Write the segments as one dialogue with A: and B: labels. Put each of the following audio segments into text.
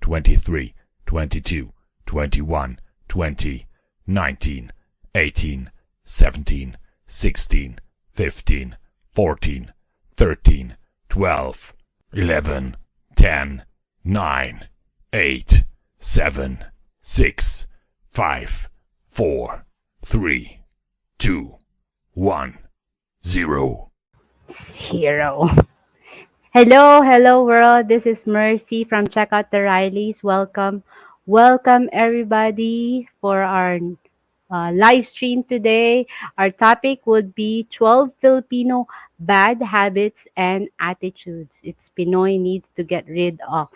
A: 23, 22, 21, 20, 19, 18, 17, 16, 15, 14, 13, 12, 11, 10, 9, 8, 7, 6, 5, 4, 3, 2, 1, 0.
B: Zero. Hello world. This is Mercy from Checkouttherileys. Welcome everybody for our live stream today. Our topic would be 12 Filipino bad habits and attitudes. It's Pinoy needs to get rid of.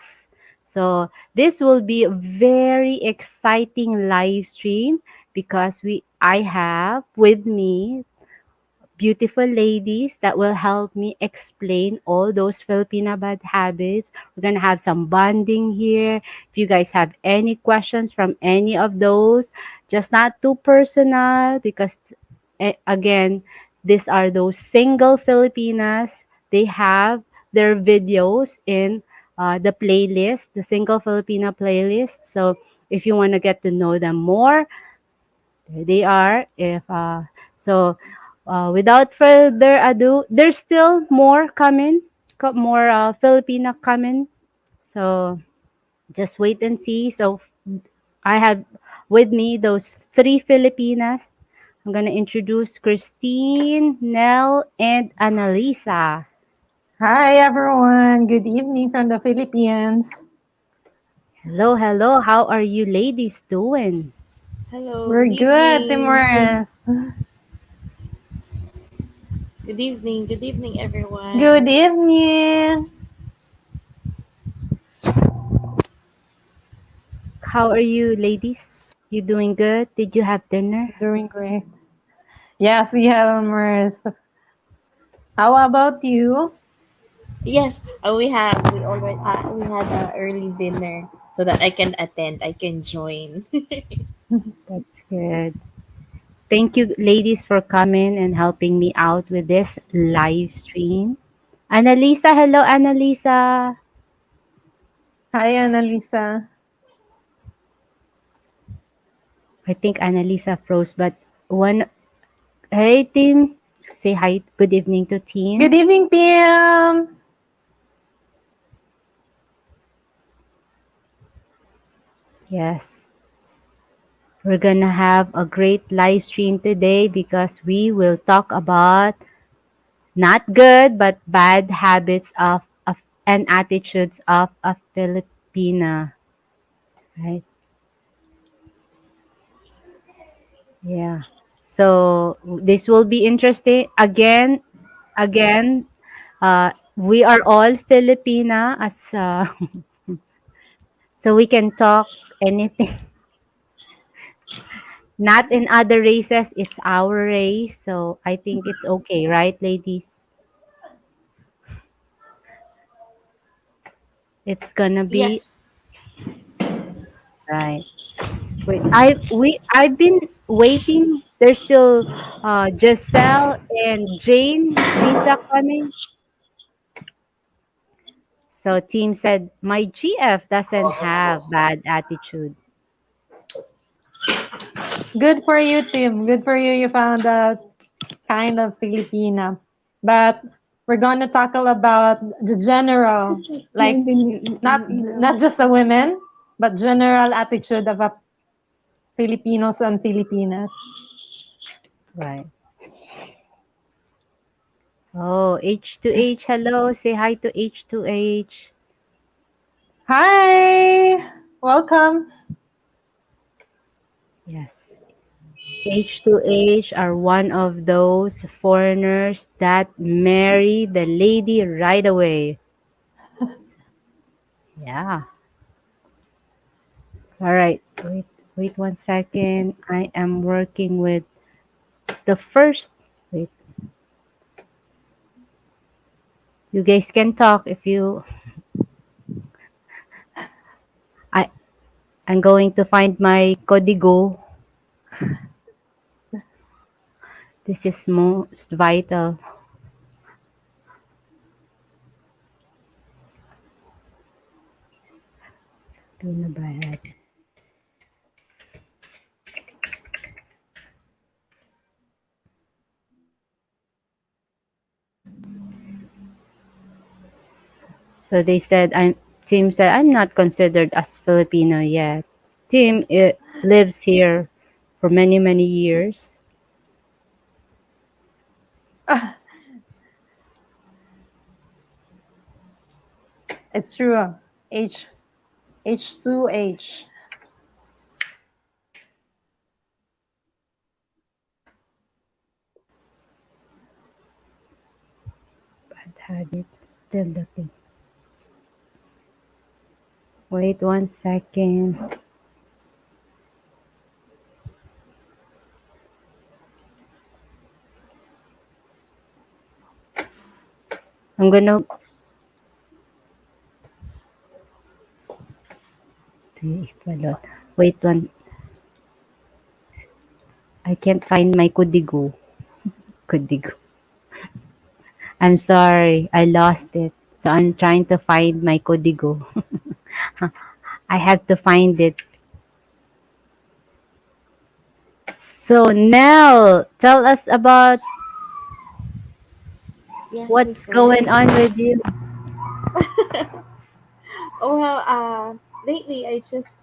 B: So this will be a very exciting live stream because I have with me beautiful ladies that will help me explain all those Filipino bad habits. We're going to have some bonding here. If you guys have any questions from any of those, just not too personal because, again, these are those single Filipinas. They have their videos in the playlist, the single Filipina playlist. So if you want to get to know them more, there they are. Without further ado, there's still more coming, more Filipina coming. So just wait and see. So I have with me those three Filipinas. I'm gonna introduce Christine, Nell, and Annalisa.
C: Hi everyone, good evening from the Philippines.
B: Hello. How are you ladies doing?
D: Hello,
C: We're
D: good
C: good,
D: evening.
C: Timoris.
D: Good evening,
C: Good
D: everyone.
C: evening.
B: How are you ladies? You doing good? Did you have dinner?
C: Doing great. Yes, we have Timoris. How about you?
D: Yes, we had an early dinner so that I can attend, I can join.
B: That's good. Thank you, ladies, for coming and helping me out with this live stream. Annalisa, hello, Annalisa.
C: Hi, Annalisa.
B: I think Annalisa froze, but hey, team, say hi, good evening to team.
C: Good evening, Tim.
B: Yes, we're gonna have a great live stream today because we will talk about not good but bad habits of and attitudes of a Filipina, right? Yeah. So this will be interesting. Again, we are all Filipina as so we can talk anything. Not in other races, it's our race. So I think it's okay, right, ladies? It's gonna be
D: Yes.
B: right. I've been waiting. There's still Giselle and Jane visa coming. So team said my GF doesn't have bad attitude.
C: Good for you, Tim. Good for you. You found that kind of Filipina. But we're gonna tackle about the general, like not just a women, but general attitude of a Filipinos and Filipinas.
B: Right. Oh, H2H, hello. Say hi to H2H.
C: Hi, welcome.
B: Yes. H2H are one of those foreigners that marry the lady right away. Yeah. All right. Wait 1 second. I am working with the first. Wait. You guys can talk if you. I I'm going to find my código. This is most vital. Pinabayad. So they said, Tim said, I'm not considered as Filipino yet. Tim lives here for many, many years.
C: It's true. H H2H.
B: Bad habit. Still looking. Wait 1 second. I'm gonna wait one. I can't find my kudigo. Kudigo. I'm sorry, I lost it. So I'm trying to find my kudigo. I have to find it. So Nell, tell us about
D: Yes,
B: what's
D: Miss
B: going
D: Mercy.
B: on with you.
D: Oh well, lately I just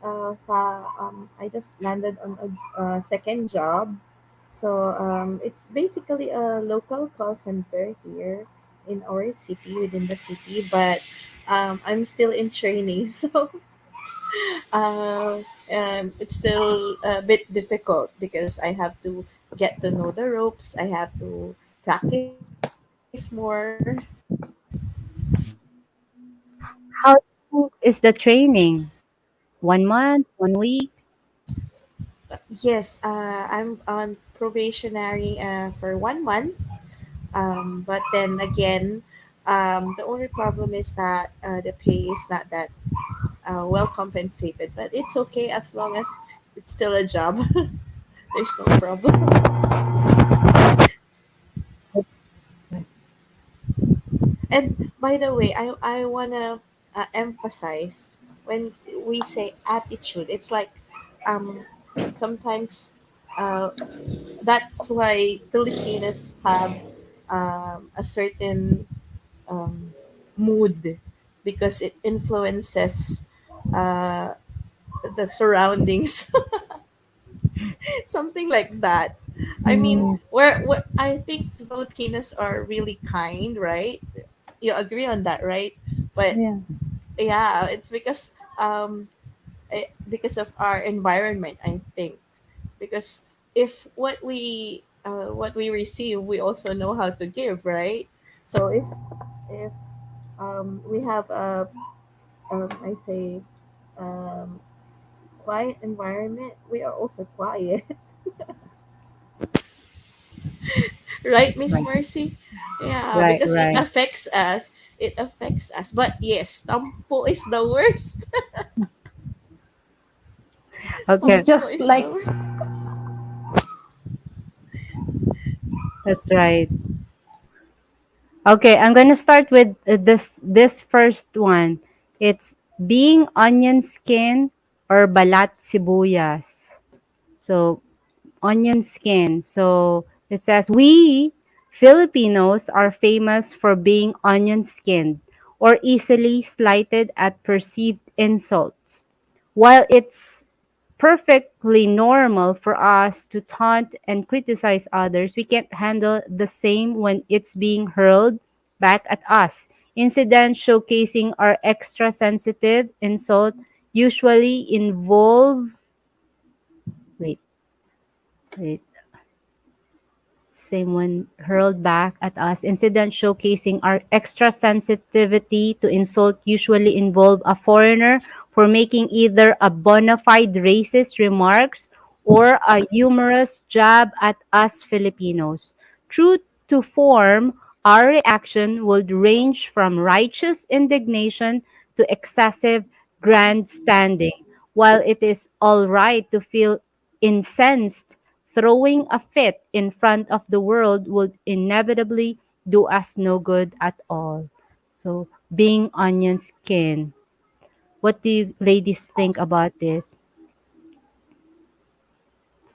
D: landed on a second job. So it's basically a local call center here in our city, within the city, but I'm still in training, so it's still a bit difficult because I have to get to know the ropes. I have to practice more.
B: How long is the training? 1 month, 1 week?
D: Yes, I'm on probationary for 1 month. But then again, the only problem is that the pay is not that well compensated. But it's okay as long as it's still a job. There's no problem. And by the way, I wanna emphasize when we say attitude, it's like um, sometimes uh, that's why Filipinos have a certain um, mood because it influences uh, the surroundings, something like that. I mean,
B: Mm,
D: where I think Filipinos are really kind, right? You agree on that, right? But
C: Yeah.
D: yeah, it's because of our environment, I think. Because if what we receive, we also know how to give, right? So if we have a I say um, quiet environment, we are also quiet, right, Miss
B: right,
D: Mercy? Yeah,
B: right,
D: because it
B: right.
D: affects us. It affects us. But yes, tampo is the worst.
C: It's
B: Okay,
D: Tampo
C: just
D: is the
C: like
D: worst.
B: that's right. Okay, I'm gonna start with this first one. It's being onion skin or balat sibuyas. So onion skin. So it says we Filipinos are famous for being onion skinned or easily slighted at perceived insults. While it's perfectly normal for us to taunt and criticize others, we can't handle the same when it's being hurled back at us. Incidents showcasing our extra sensitive insult usually involve wait, wait, same one hurled back at us. Incidents showcasing our extra sensitivity to insult usually involve a foreigner for making either a bona fide racist remarks or a humorous jab at us Filipinos. True to form, our reaction would range from righteous indignation to excessive grandstanding. While it is all right to feel incensed, throwing a fit in front of the world would inevitably do us no good at all. So, being onion skin. What do you ladies think about this?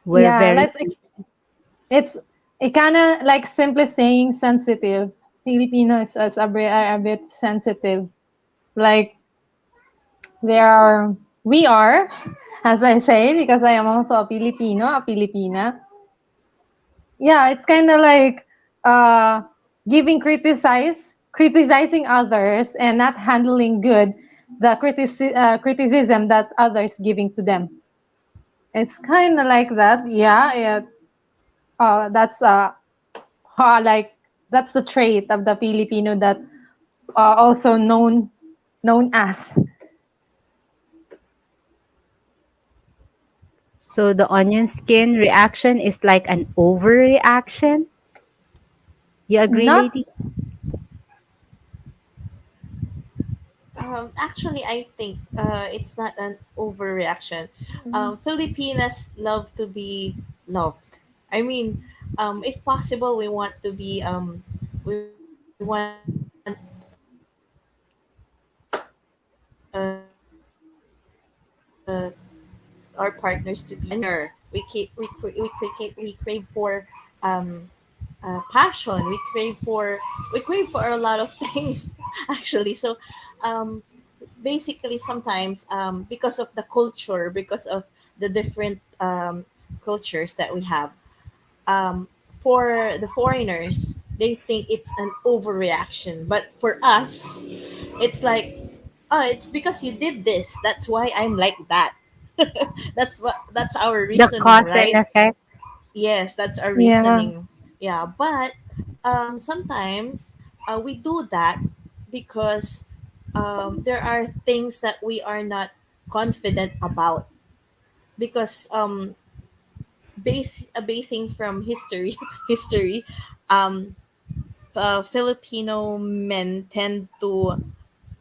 B: We're
C: Yeah,
B: very
C: it's it kind of like simply saying sensitive. Filipinos as are a bit sensitive. Like they are, we are, as I say, because I am also a Filipino, a Filipina. Yeah, it's kind of like uh, criticizing others and not handling good the criticism that others giving to them. It's kind of like that. Yeah, yeah. That's like that's the trait of the Filipino that also known as.
B: so the onion skin reaction is like an overreaction. You agree,
C: Not
B: lady?
D: Actually, I think it's not an overreaction. Filipinas love to be loved. I mean, if possible, we want to be our partners to be partner. We crave for passion. We crave for a lot of things actually. So um, basically sometimes because of the culture, because of the different cultures that we have, for the foreigners they think it's an overreaction, but for us it's like, oh, it's because you did this, that's why I'm like that. That's our
B: The
D: reasoning,
B: cause and
D: right?
B: effect.
D: Yes, that's our
C: yeah,
D: reasoning. Yeah, but sometimes we do that because there are things that we are not confident about, because basing from history history, um, Filipino men tend to,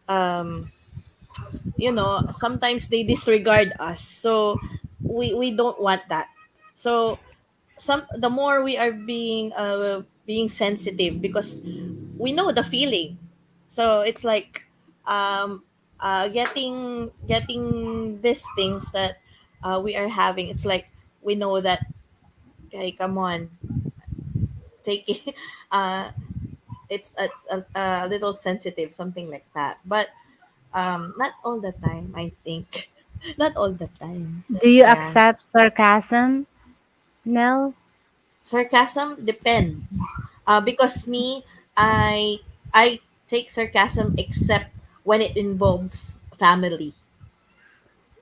D: um, sometimes they disregard us. So we don't want that. So the more we are being sensitive, because we know the feeling. So it's like, um getting these things that we are having. It's like we know that, hey, come on, take it. uh it's a little sensitive, something like that. But not all the time, I think. Not all the time.
B: Do you
D: Yeah.
B: accept sarcasm, Nell?
D: Sarcasm depends. Because me, I take sarcasm except when it involves family.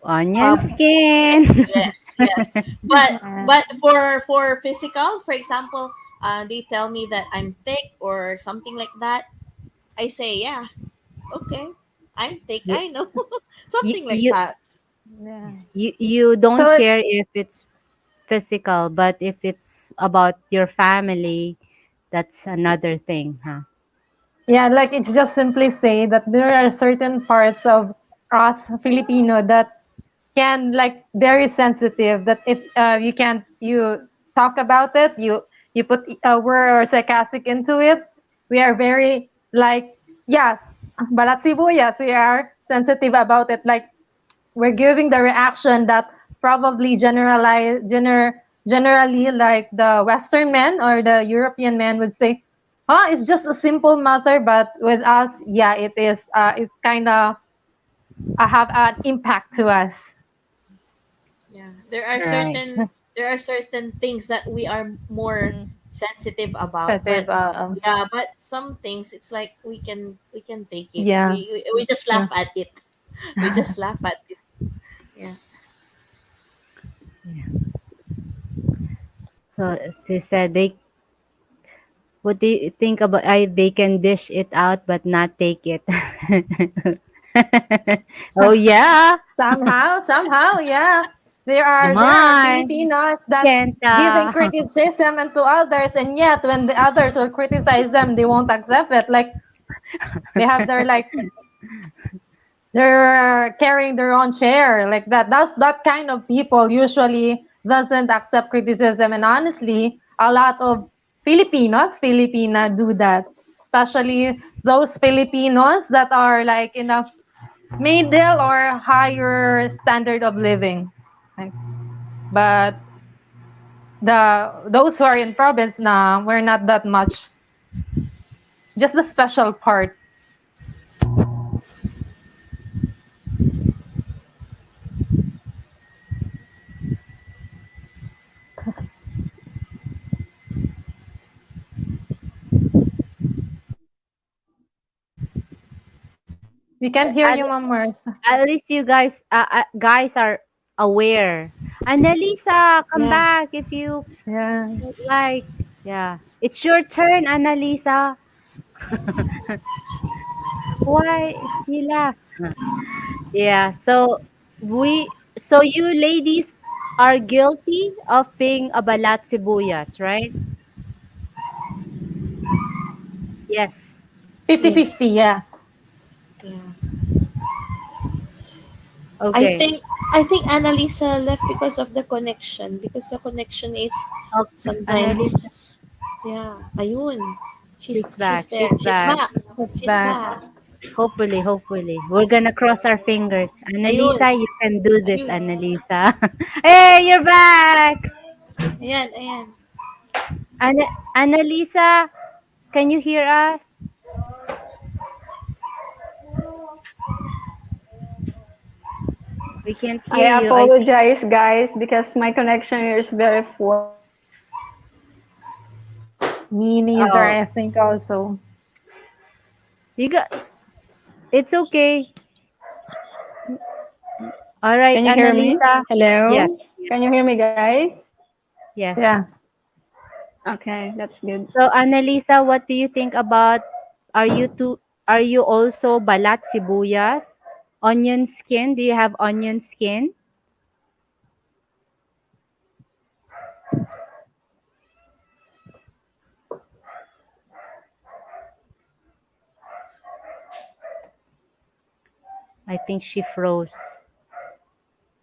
B: Onion
D: Um,
B: skin.
D: yes, yes. But for physical, for example, they tell me that I'm thick or something like that. I say, yeah, okay, I'm thick.
B: you,
D: I know,
B: you
D: something like
B: you
D: that.
C: yeah.
B: you
C: So
B: don't care if it's physical, but if it's about your family, that's another thing, huh?
C: yeah, like it's just simply say that there are certain parts of us Filipino that can like very sensitive that if you can't you talk about it, you put a word or sarcastic into it, we are very like yes, balat sibuyas, we are sensitive about it. Like we're giving the reaction that probably generally like the Western men or the European men would say, it's just a simple matter, but with us, yeah, it is. It's kind of have an impact to us.
D: Yeah,
B: Right.
D: there are certain things that we are more
C: Mm.
D: sensitive about, but
C: Sensitive.
D: yeah, but some things it's like we can take it.
C: Yeah.
D: We just
C: Yeah.
D: laugh at it. We just laugh at it. Yeah.
B: Yeah. So she said they. What do you think about? They can dish it out but not take it. Oh yeah.
C: Somehow, yeah.
B: Come
C: There are
B: on,
C: Filipinos that giving
B: Kenta.
C: criticism and to others, and yet when the others will criticize them, they won't accept it. Like they have their like they're carrying their own chair like that. That's that kind of people usually doesn't accept criticism, and honestly, a lot of Filipina do that, especially those Filipinos that are like in a middle or higher standard of living. Like, but those who are in province na we're not that much. Just the special part. We can't hear
B: At,
C: you, Ma'am Mars.
B: at least you guys are aware. Annalisa, come
D: Yeah.
B: back if you
C: Yeah.
B: like. Yeah. It's your turn, Annalisa. Why you laugh? Yeah. So you ladies are guilty of being a balat sibuyas, right? Yes.
C: 50-50,
D: Yes.
C: yeah.
D: Yeah. I
B: Okay.
D: think I think Annalisa left because of the connection, because the connection is
B: Okay. Annalisa,
D: sometimes, yeah, ayun.
B: she's
D: She's
B: back.
D: there.
B: She's
D: She's
B: back.
D: back.
C: It's
D: She's
C: back.
D: back.
B: Hopefully, hopefully. We're gonna cross our fingers.
D: Ayun.
B: Annalisa, you can do this,
D: Ayun.
B: Annalisa. Hey, you're back!
D: Ayan, ayan.
B: Annalisa, can you hear us? We can't
E: I
B: hear you. I think
E: apologize, guys, because my connection here is very
C: Me neither,
B: oh
C: I think also.
B: you got it's okay. All right,
E: Can you hear me?
B: Annalisa. Yes,
E: Hello? Can you
B: yes,
E: hear me, guys?
B: yes.
C: Yeah.
E: Okay, that's good.
B: So Annalisa, what do you think about are you also balat sibuyas? Onion skin? Do you have onion skin? I think she froze.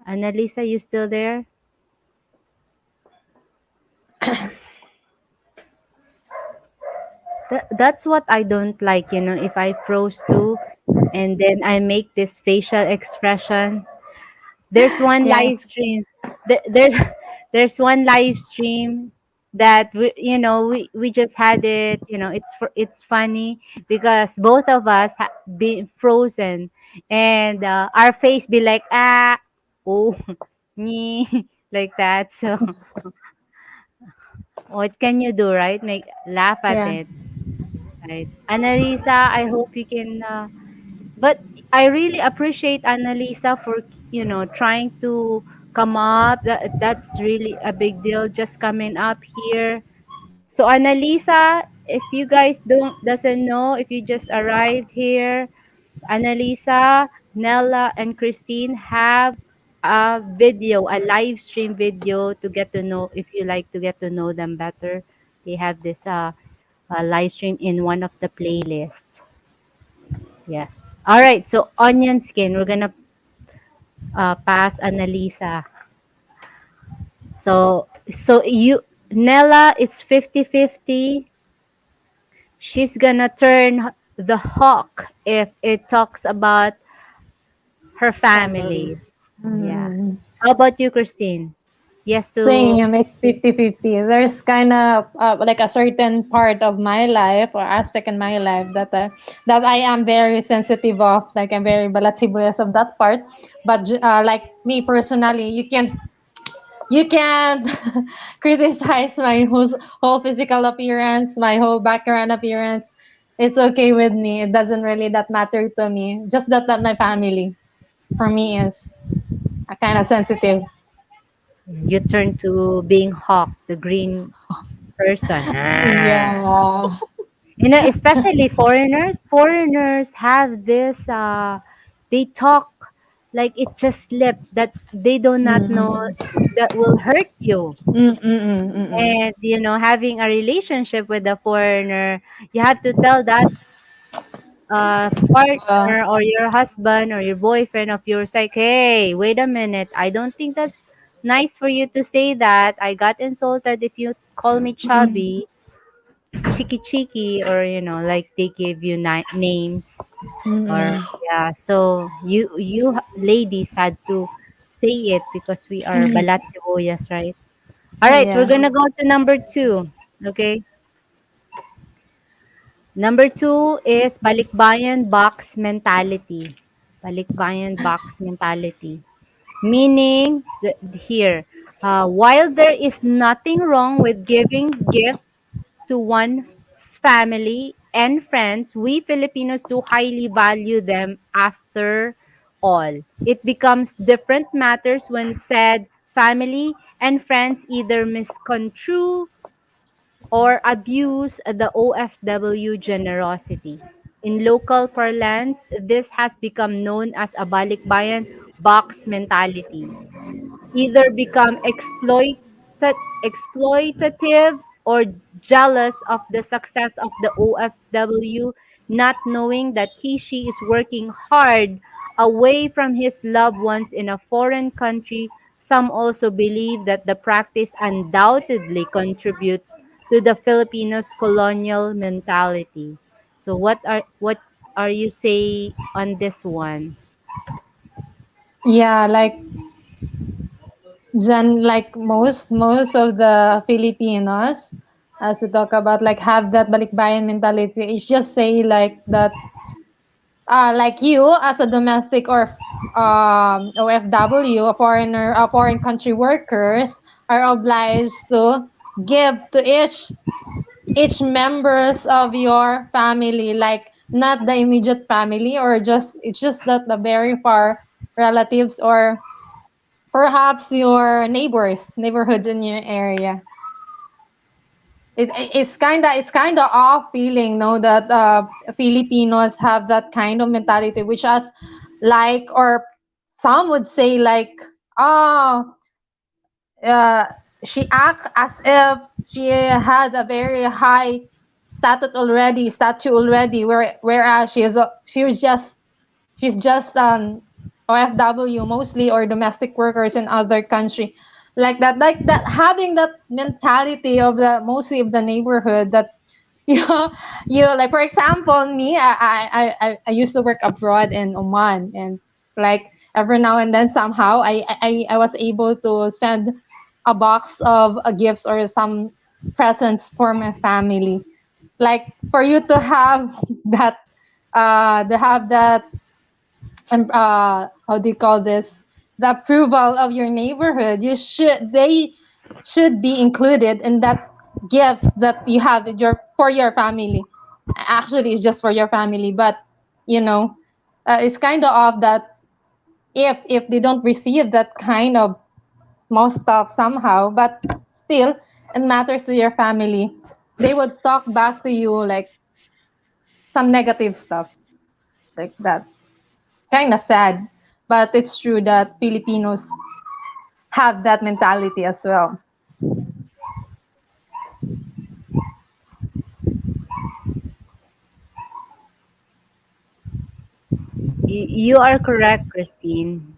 B: Annalisa, you still there? That's what I don't like, if I froze too and then I make this facial expression. There's one
C: Yeah.
B: live stream. There's there's one live stream that we just had it. It's funny because both of us be frozen, and our face be like oh me like that. So what can you do, right? Make laugh at
C: Yeah.
B: it, right? Annalisa, I hope you can. But I really appreciate Annalisa for trying to come up. That's really a big deal. Just coming up here. So Annalisa, if you guys don't doesn't know, if you just arrived here, Annalisa, Nella, and Christine have a video, a live stream video to get to know. If you like to get to know them better, they have this live stream in one of the playlists. Yes. All right. So onion skin, we're gonna pass Annalisa. So Nella is 50-50. She's gonna turn the hawk if it talks about her
D: Family.
B: family. Yeah.
C: Mm.
B: How about you, Christine? Yes. So
C: Same, it's 50-50. There's kind of like a certain part of my life or aspect in my life that I am very sensitive of. Like I'm very balatsibuyas of that part. But like me personally, you can't criticize my whole physical appearance, my whole background appearance. It's okay with me. It doesn't really that matter to me. Just that my family for me is a kind of sensitive.
B: you turn to being hawk, the green person.
C: Yeah.
B: Especially foreigners. Foreigners have this. They talk like it just slipped that they do not know
C: Mm-mm.
B: that will hurt you.
C: Mm-mm. Mm-mm.
B: And having a relationship with a foreigner, you have to tell that
C: Uh,
B: partner or your husband or your boyfriend of yours, like, hey, wait a minute, I don't think that's nice for you to say that. I got insulted if you call me
C: mm-mm.
B: chubby. cheeky cheeky, or like they give you names, or
C: Mm-mm.
B: yeah. So you ladies had to say it because we are
C: Mm-hmm.
B: Balat Sibuyas, right? All right, we're
C: Yeah.
B: gonna go to number two. Okay, number two is Balikbayan Box Mentality. Balikbayan Box Mentality. Meaning, here, while there is nothing wrong with giving gifts to one's family and friends, we Filipinos do highly value them after all. It becomes different matters when said family and friends either misconstrue or abuse the OFW generosity. In local parlance, this has become known as a balikbayan box mentality, either become exploitative or jealous of the success of the OFW, not knowing that she is working hard away from his loved ones in a foreign country. Some also believe that the practice undoubtedly contributes to the Filipinos' colonial mentality. So what are you say on this one?
C: Yeah, like most of the Filipinos, as we talk about, like, have that balikbayan mentality. It's just say like that, like you as a domestic or OFW, a foreigner, a foreign country workers are obliged to give to each members of your family, like not the immediate family, or just it's just that the very far relatives, or perhaps your neighborhood in your area. It's kind of off feeling, no, that Filipinos have that kind of mentality, which as like, or some would say like, oh, uh, she acts as if she had a very high statue already, whereas she's just OFW mostly, or domestic workers in other country, like that, having that mentality of the mostly of the neighborhood, that you you like, for example, me, I used to work abroad in Oman, and like every now and then somehow I was able to send a box of gifts or some presents for my family, like for you to have that to have that, and how do you call this, the approval of your neighborhood. They should be included in that gifts that you have with your for your family. Actually, it's just for your family, but you know, it's kind of off that if they don't receive that kind of small stuff somehow, but still it matters to your family, they would talk back to you like some negative stuff like that. Kind of sad, but it's true that Filipinos have that mentality as well.
B: You are correct, Christine.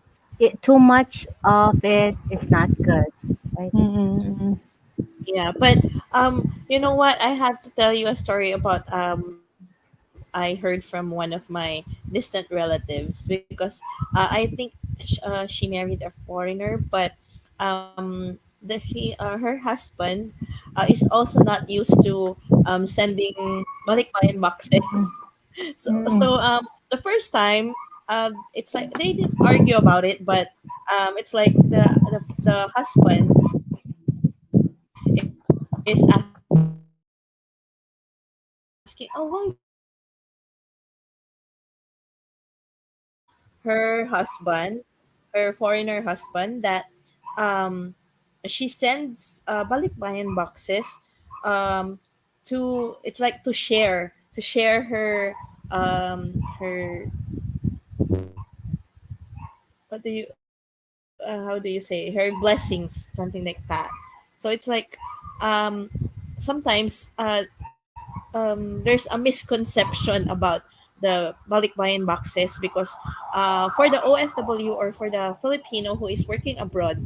B: Too much of it is not good, right?
C: Mm-mm.
D: Yeah, but you know what? I have to tell you a story about I heard from one of my distant relatives, because I think she married a foreigner, but her husband is also not used to sending balikbayan boxes. So the first time, it's like they didn't argue about it, but it's like the husband is asking, "Oh, why you don't send balikbayan boxes?" And her husband, her foreigner husband, that um, she sends balikbayan boxes um, to, it's like to share her, what do you how do you say, her blessings, something like that. So it's like um, sometimes there's a misconception about the balikbayan boxes, because for the OFW, or for the Filipino who is working abroad,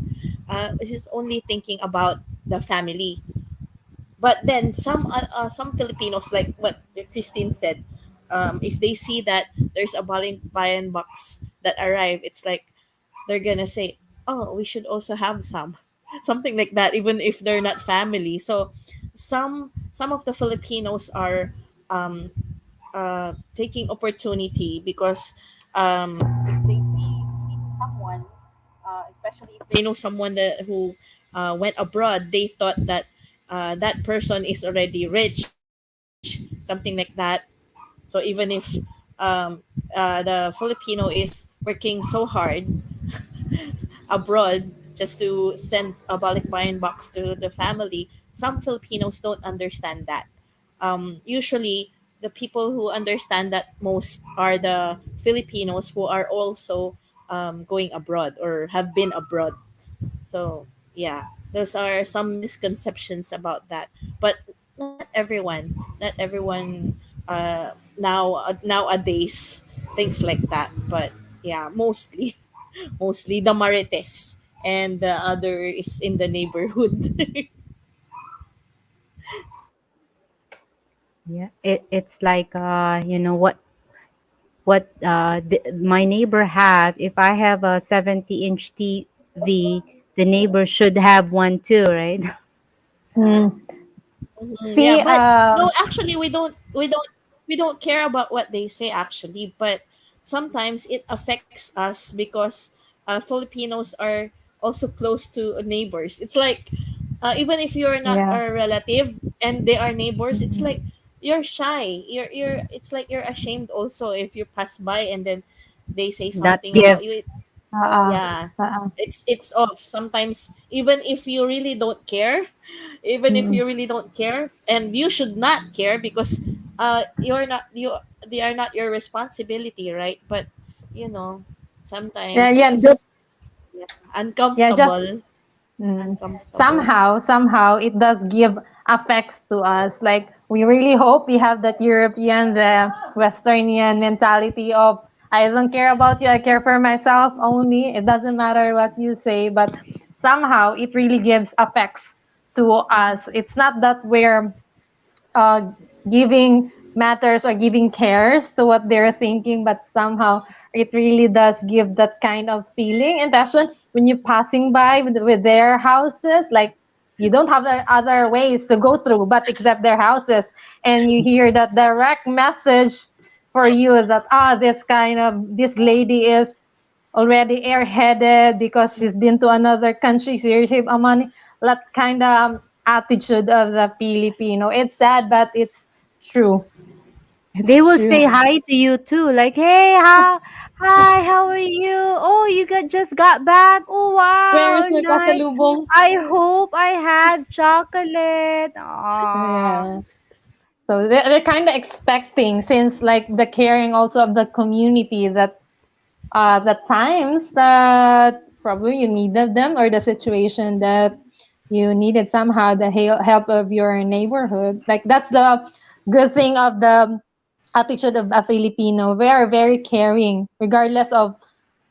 D: this is only thinking about the family. But then some Filipinos, like what Christine said, if they see that there's a Balikbayan box that arrive, it's like they're gonna say, "Oh, we should also have some," something like that, even if they're not family. So, some of the Filipinos are um, taking opportunity because if they see someone, especially if they know someone that who went abroad, they thought that that person is already rich, something like that. So even if the Filipino is working so hard abroad just to send a balikbayan box to the family, some Filipinos don't understand that. Usually, the people who understand that most are the Filipinos who are also going abroad or have been abroad. So yeah, those are some misconceptions about that. But not everyone, nowadays thinks like that. But yeah, mostly mostly the Marites and the other is in the neighborhood.
B: Yeah, it's like my neighbor have. If I have a 70-inch TV, the neighbor should have one too, right?
C: Mm.
D: Mhm, yeah,
C: See,
D: but no, actually, we don't care about what they say actually, but sometimes it affects us because Filipinos are also close to neighbors. It's like even if you're not
C: yeah.
D: a relative and they are neighbors, it's
C: Mhm.
D: like you're shy. You're it's like you're ashamed also if you pass by and then they say
B: That
D: something
B: gift.
D: about you.
C: Uh-uh.
D: Yeah,
C: Uh-uh.
D: it's off sometimes, even if you really don't care,
C: Mm.
D: and you should not care because you're not you they are not your responsibility, right? But you know
C: Yeah,
D: sometimes
C: yeah,
B: Just
D: it's, yeah,
C: yeah, just
D: uncomfortable.
C: mm,
D: Uncomfortable.
C: somehow it does give effects to us. Like we really hope we have that European, the Westernian mentality of I don't care about you, I care for myself only. It doesn't matter what you say, but somehow it really gives effects to us. It's not that we're uh, giving matters or giving cares to what they're thinking, but somehow it really does give that kind of feeling. And passion when you're passing by with their houses, like you don't have the other ways to go through, but except their houses, and you hear that direct message for you that this lady is already airheaded because she's been to another country, she received a money. That kind of attitude of the Filipino. It's sad, but it's true.
B: they
C: It's
B: will
C: true.
B: say hi to you too, like, "Hey, how are you? Oh, you just got back. Oh,
C: Where
B: wow,
C: is my
B: nice.
C: pasalubong?
B: I hope I had chocolate." Aw.
C: Yeah. So they're kind of expecting, since like the caring also of the community, that the times that probably you needed them, or the situation that you needed somehow the help of your neighborhood. Like that's the good thing of the attitude of a Filipino. We are very caring, regardless of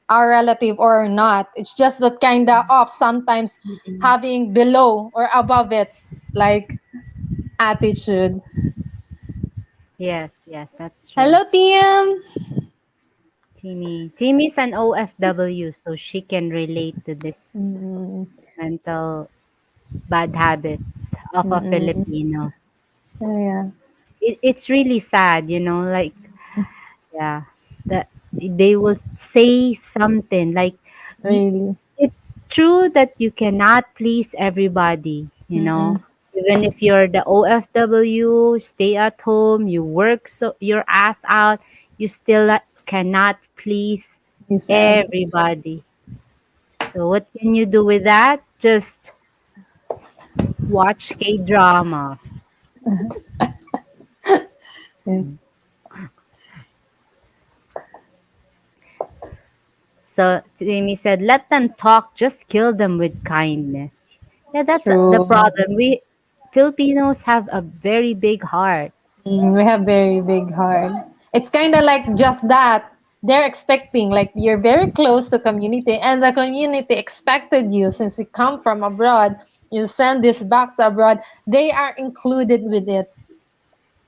C: our relative or not. It's just that kind of off sometimes,
D: Mm-mm.
C: having below or above it, like attitude.
B: Yes, yes, that's true.
C: Hello, Tiam.
B: Timmy's an OFW, so she can relate to this
C: Mm-mm.
B: mental bad habits of a
C: Mm-mm.
B: Filipino.
C: Oh, yeah,
B: It's really sad, like, yeah, that they will say something like, y-
C: really.
B: it's true that you cannot please everybody.
C: Mm-mm.
B: Even if you're the OFW, stay at home, you work so your ass out, you still cannot please
C: He said.
B: everybody. So what can you do with that? Just watch K-drama.
C: Yeah,
B: So Amy said, "Let them talk, just kill them with kindness." Yeah, that's the
C: true.
B: problem. We Filipinos have a very big heart.
C: We have very big heart. It's kind of like just that. They're expecting, like you're very close to community, and the community expected you, since you come from abroad, you send this box abroad, they are included with it.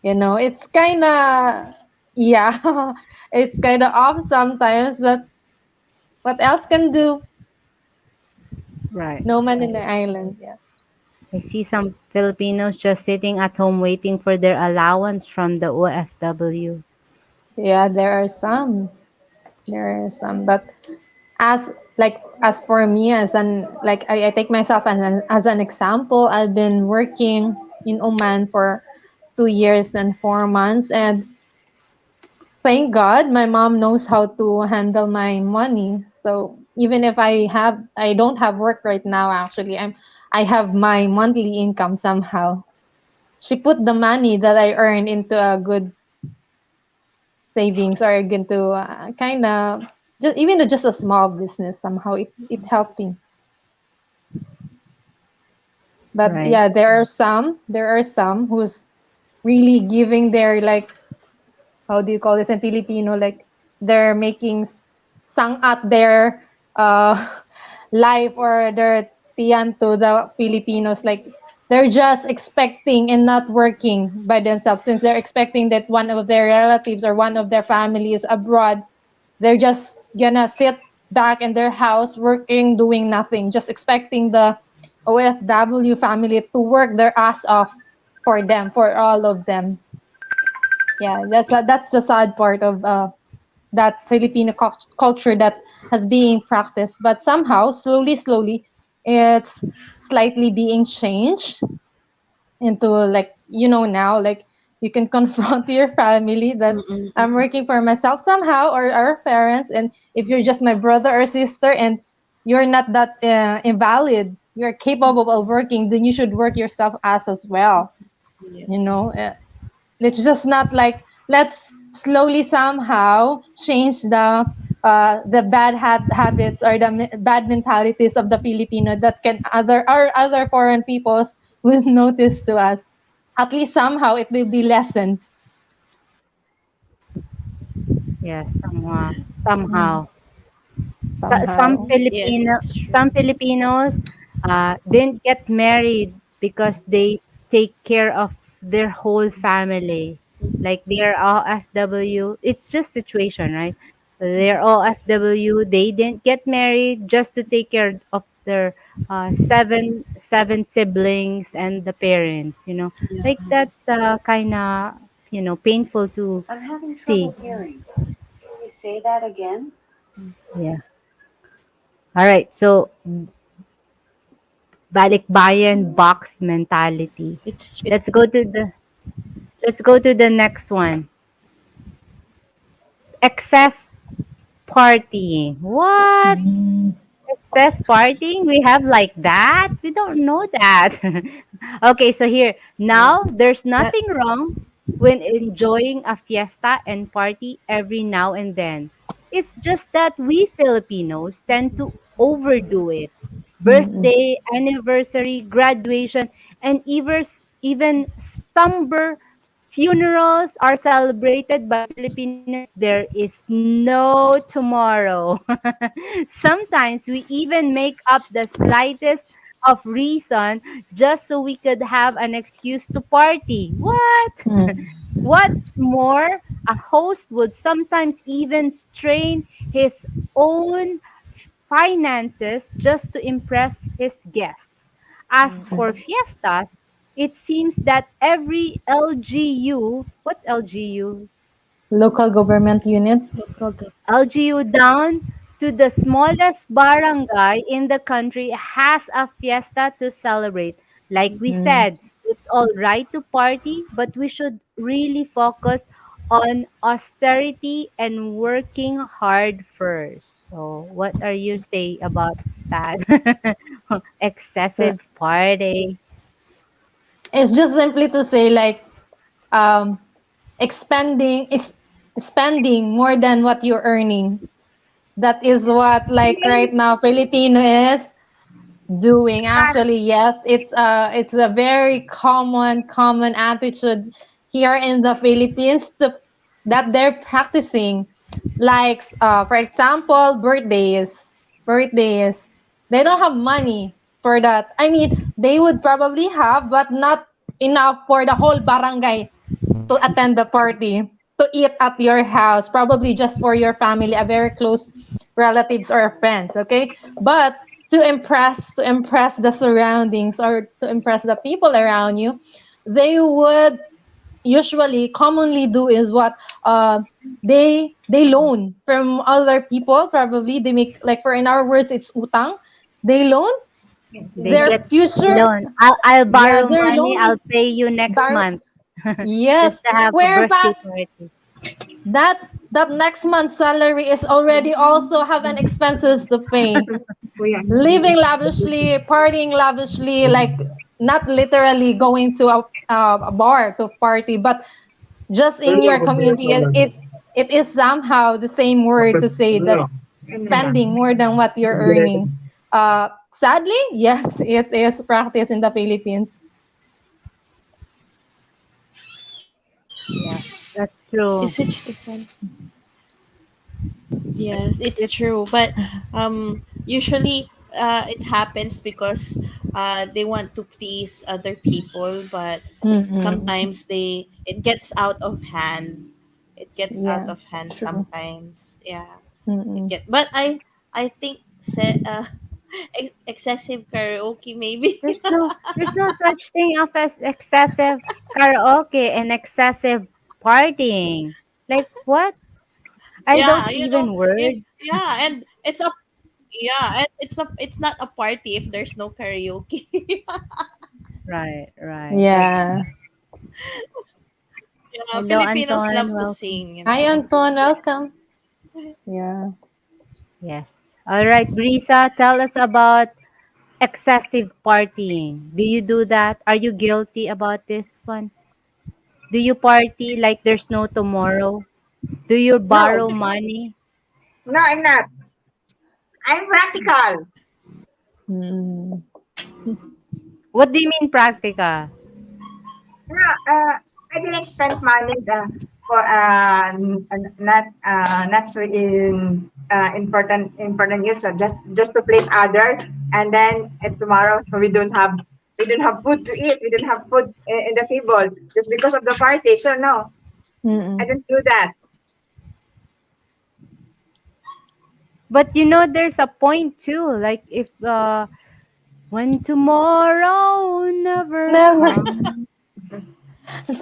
C: It's kind of, yeah, it's kind of off sometimes, but what else can do?
B: Right.
C: No man in the island, yeah.
B: I see some Filipinos just sitting at home waiting for their allowance from the OFW.
C: Yeah, there are some. There are some. But as for me, I take myself as an example. I've been working in Oman for 2 years and 4 months, and thank God my mom knows how to handle my money. So even if I don't have work right now, actually, I have my monthly income somehow. She put the money that I earn into a good savings, or into kind of just a small business. Somehow it helped me. But
B: Right.
C: yeah, there are some who's really giving their, like, how do you call this in Filipino, like they're making sang at their uh life, or their tiyan to the Filipinos, like they're just expecting and not working by themselves, since they're expecting that one of their relatives or one of their family is abroad. They're just gonna sit back in their house working, doing nothing, just expecting the OFW family to work their ass off for them, for all of them. Yeah, that's the sad part of that Filipino culture that has being practiced. But somehow, slowly, slowly, it's slightly being changed into, like, now, like, you can confront your family that I'm
D: Mm-mm.
C: working for myself somehow, or our parents. And if you're just my brother or sister and you're not that invalid, you're capable of working, then you should work yourself as well.
D: Yeah.
C: You know, let's just not, like, let's slowly somehow change the bad habits, or the bad mentalities of the Filipino, that can other foreign peoples will notice to us. At least somehow it will be lessened.
B: Yeah, somehow.
C: Mm,
B: Somehow. Some
C: somehow.
D: Yes,
B: Filipino
D: it's true.
B: some Filipinos didn't get married because they take care of their whole family. Like they're all FW. It's just situation, right? They're all FW. They didn't get married just to take care of their seven siblings and the parents.
D: Yeah.
B: Like that's kind of painful to
F: I'm having
B: see.
F: trouble hearing. Can you say that again?
B: Yeah. All right. So Balikbayan Box Mentality.
D: It's
B: Let's go to the let's go to the next one. Excess partying. What?
C: Mm,
B: Excess partying? We have like that? We don't know that. Okay, so here.
D: yeah.
B: Now, there's
D: That
B: nothing wrong when enjoying a fiesta and party every now and then. It's just that we Filipinos tend to overdo it.
C: mm,
B: Birthday, anniversary, graduation, and even somber funerals are celebrated by Filipinos like there is no tomorrow. Sometimes we even make up the slightest of reason just so we could have an excuse to party. What?
C: mm,
B: What's more, a host would sometimes even strain his own finances just to impress his guests. As for fiestas, it seems that every LGU, what's LGU?
C: local government unit.
B: LGU down to the smallest barangay in the country has a fiesta to celebrate. Like we
C: Mm.
B: said, it's all right to party, but we should really focus on austerity and working hard first. So, what are you say about that?
C: Uh,
B: Excessive party.
C: it's just simply to say, like, um expending is spending more than what you're earning. That is what, like, right now Filipino is doing. Actually, yes, it's a very common attitude here in the Philippines, that they're practicing. Like, for example, birthdays. They don't have money for that. I mean, they would probably have, but not enough for the whole barangay to attend the party, to eat at your house, probably just for your family, a very close relatives or friends, okay? But to impress the surroundings or to impress the people around you, they would usually commonly do is what they loan from other people. Probably they make, like, for in our words it's utang. They loan
B: They
C: their
B: get
C: future.
B: loan. I'll
C: Yeah,
B: borrow
C: their
B: money.
C: loan
B: I'll pay you next
C: bar.
B: month.
C: Yes,
B: Just to have a birthday
C: whereby
B: party.
C: that next month's salary is already also have an expenses to pay. Living lavishly, partying lavishly, like not literally going to a bar to party, but just in your community. It is somehow the same word to say that spending more than what you're earning. Sadly, yes, it is practice in the Philippines.
B: Yeah, that's true.
D: Is it? Yes, it's
B: It's
D: true. But usually it happens because they want to please other people, but
C: Mm-mm.
D: sometimes it gets out of hand. It gets out
C: Yeah,
D: of hand
C: true.
D: sometimes. Yeah,
C: Mm-mm.
D: but I think excessive karaoke maybe.
B: there's no such thing as excessive karaoke and excessive partying. Like what? Are those
D: Yeah,
B: even words?
D: and it's not a party if there's no karaoke.
B: Right, right. That's
C: Yeah.
D: Yeah,
B: hello,
D: Filipinos
B: Anton.
D: love to
B: Welcome.
D: sing,
C: Hi, Anton.
D: It's like
C: Welcome. Yeah.
B: Yes. All right, Brisa, tell us about excessive partying. Do you do that? Are you guilty about this one? Do you party like there's no tomorrow? Do you
G: No,
B: borrow money?
G: no, I'm not. I'm practical.
C: Mm.
B: What do you mean practica?
G: No, I didn't spend money for not so important use. Just to please others, and then tomorrow we don't have food to eat. We don't have food in the table just because of the party. So no, I
C: Mm-mm.
G: don't do that.
B: But there's a point too. Like if when tomorrow never
C: Never.
B: comes.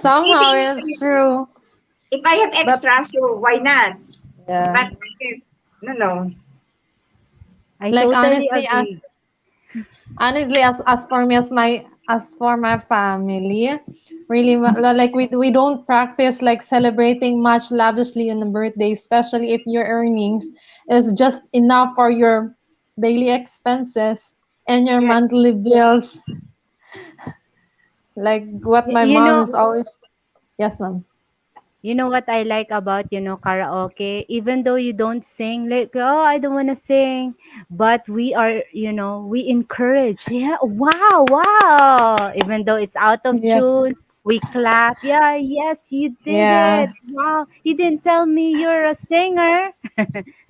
G: Maybe
C: Somehow it's true.
G: if I have
C: But
G: extra, so why not?
C: yeah.
G: But no, no.
B: I
C: Like
B: totally
C: honestly, as
B: agree.
C: honestly as for me, as for my family, really, like we don't practice like celebrating much lavishly on the birthday, especially if your earnings is just enough for your daily expenses and your
G: Yeah.
C: monthly bills. Like what
B: Y-
C: my
B: you
C: mom
B: know,
C: is always. Yes, ma'am.
B: You know what I like about, karaoke? Even though you don't sing, like, oh, I don't want to sing, but we are, we encourage. Yeah, wow, wow. Even though it's out of
C: Yes.
B: tune, we clap. Yeah, yes, you did
C: Yeah.
B: it. Wow, you didn't tell me you're a singer.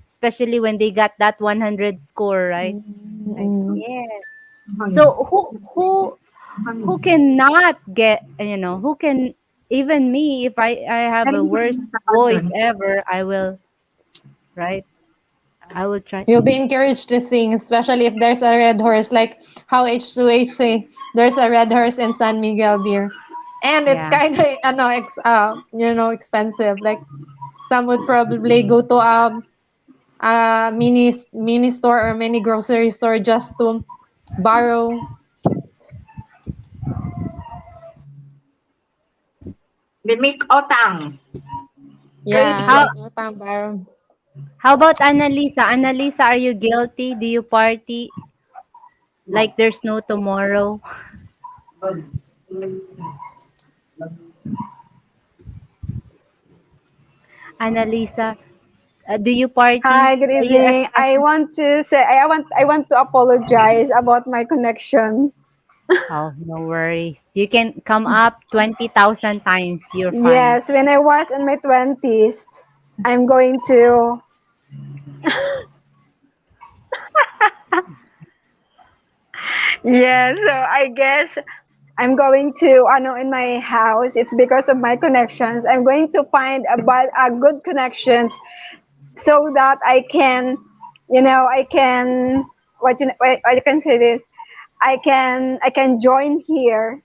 B: Especially when they got that 100 score, right? Like,
C: Mm-mm.
B: yeah. So who cannot get, who can, even me, if I have a worst voice ever, I will, right, I will try.
C: You'll be encouraged to sing, especially if there's a red horse, like how H2H say, there's a red horse in San Miguel beer. And it's
B: Yeah,
C: kind of, expensive. Like some would probably go to a mini store or mini grocery store just to borrow.
G: They make otang,
C: Yeah,
G: credit.
B: how
C: like utang borrow.
B: how about Annalisa, are you guilty? Do you party like there's no tomorrow? Annalisa, do you party?
E: Hi, good
B: Are you
E: evening. I
B: excessive?
E: want to say I want to apologize about my connection.
B: Oh, no worries, you can come up 20,000 times, you're fine.
E: Yes, when I was in my 20s, I'm going to Yeah, so I guess I'm going to, in my house, it's because of my connections. I'm going to find a good connections so that I can, I can, what I can say this, I can join here.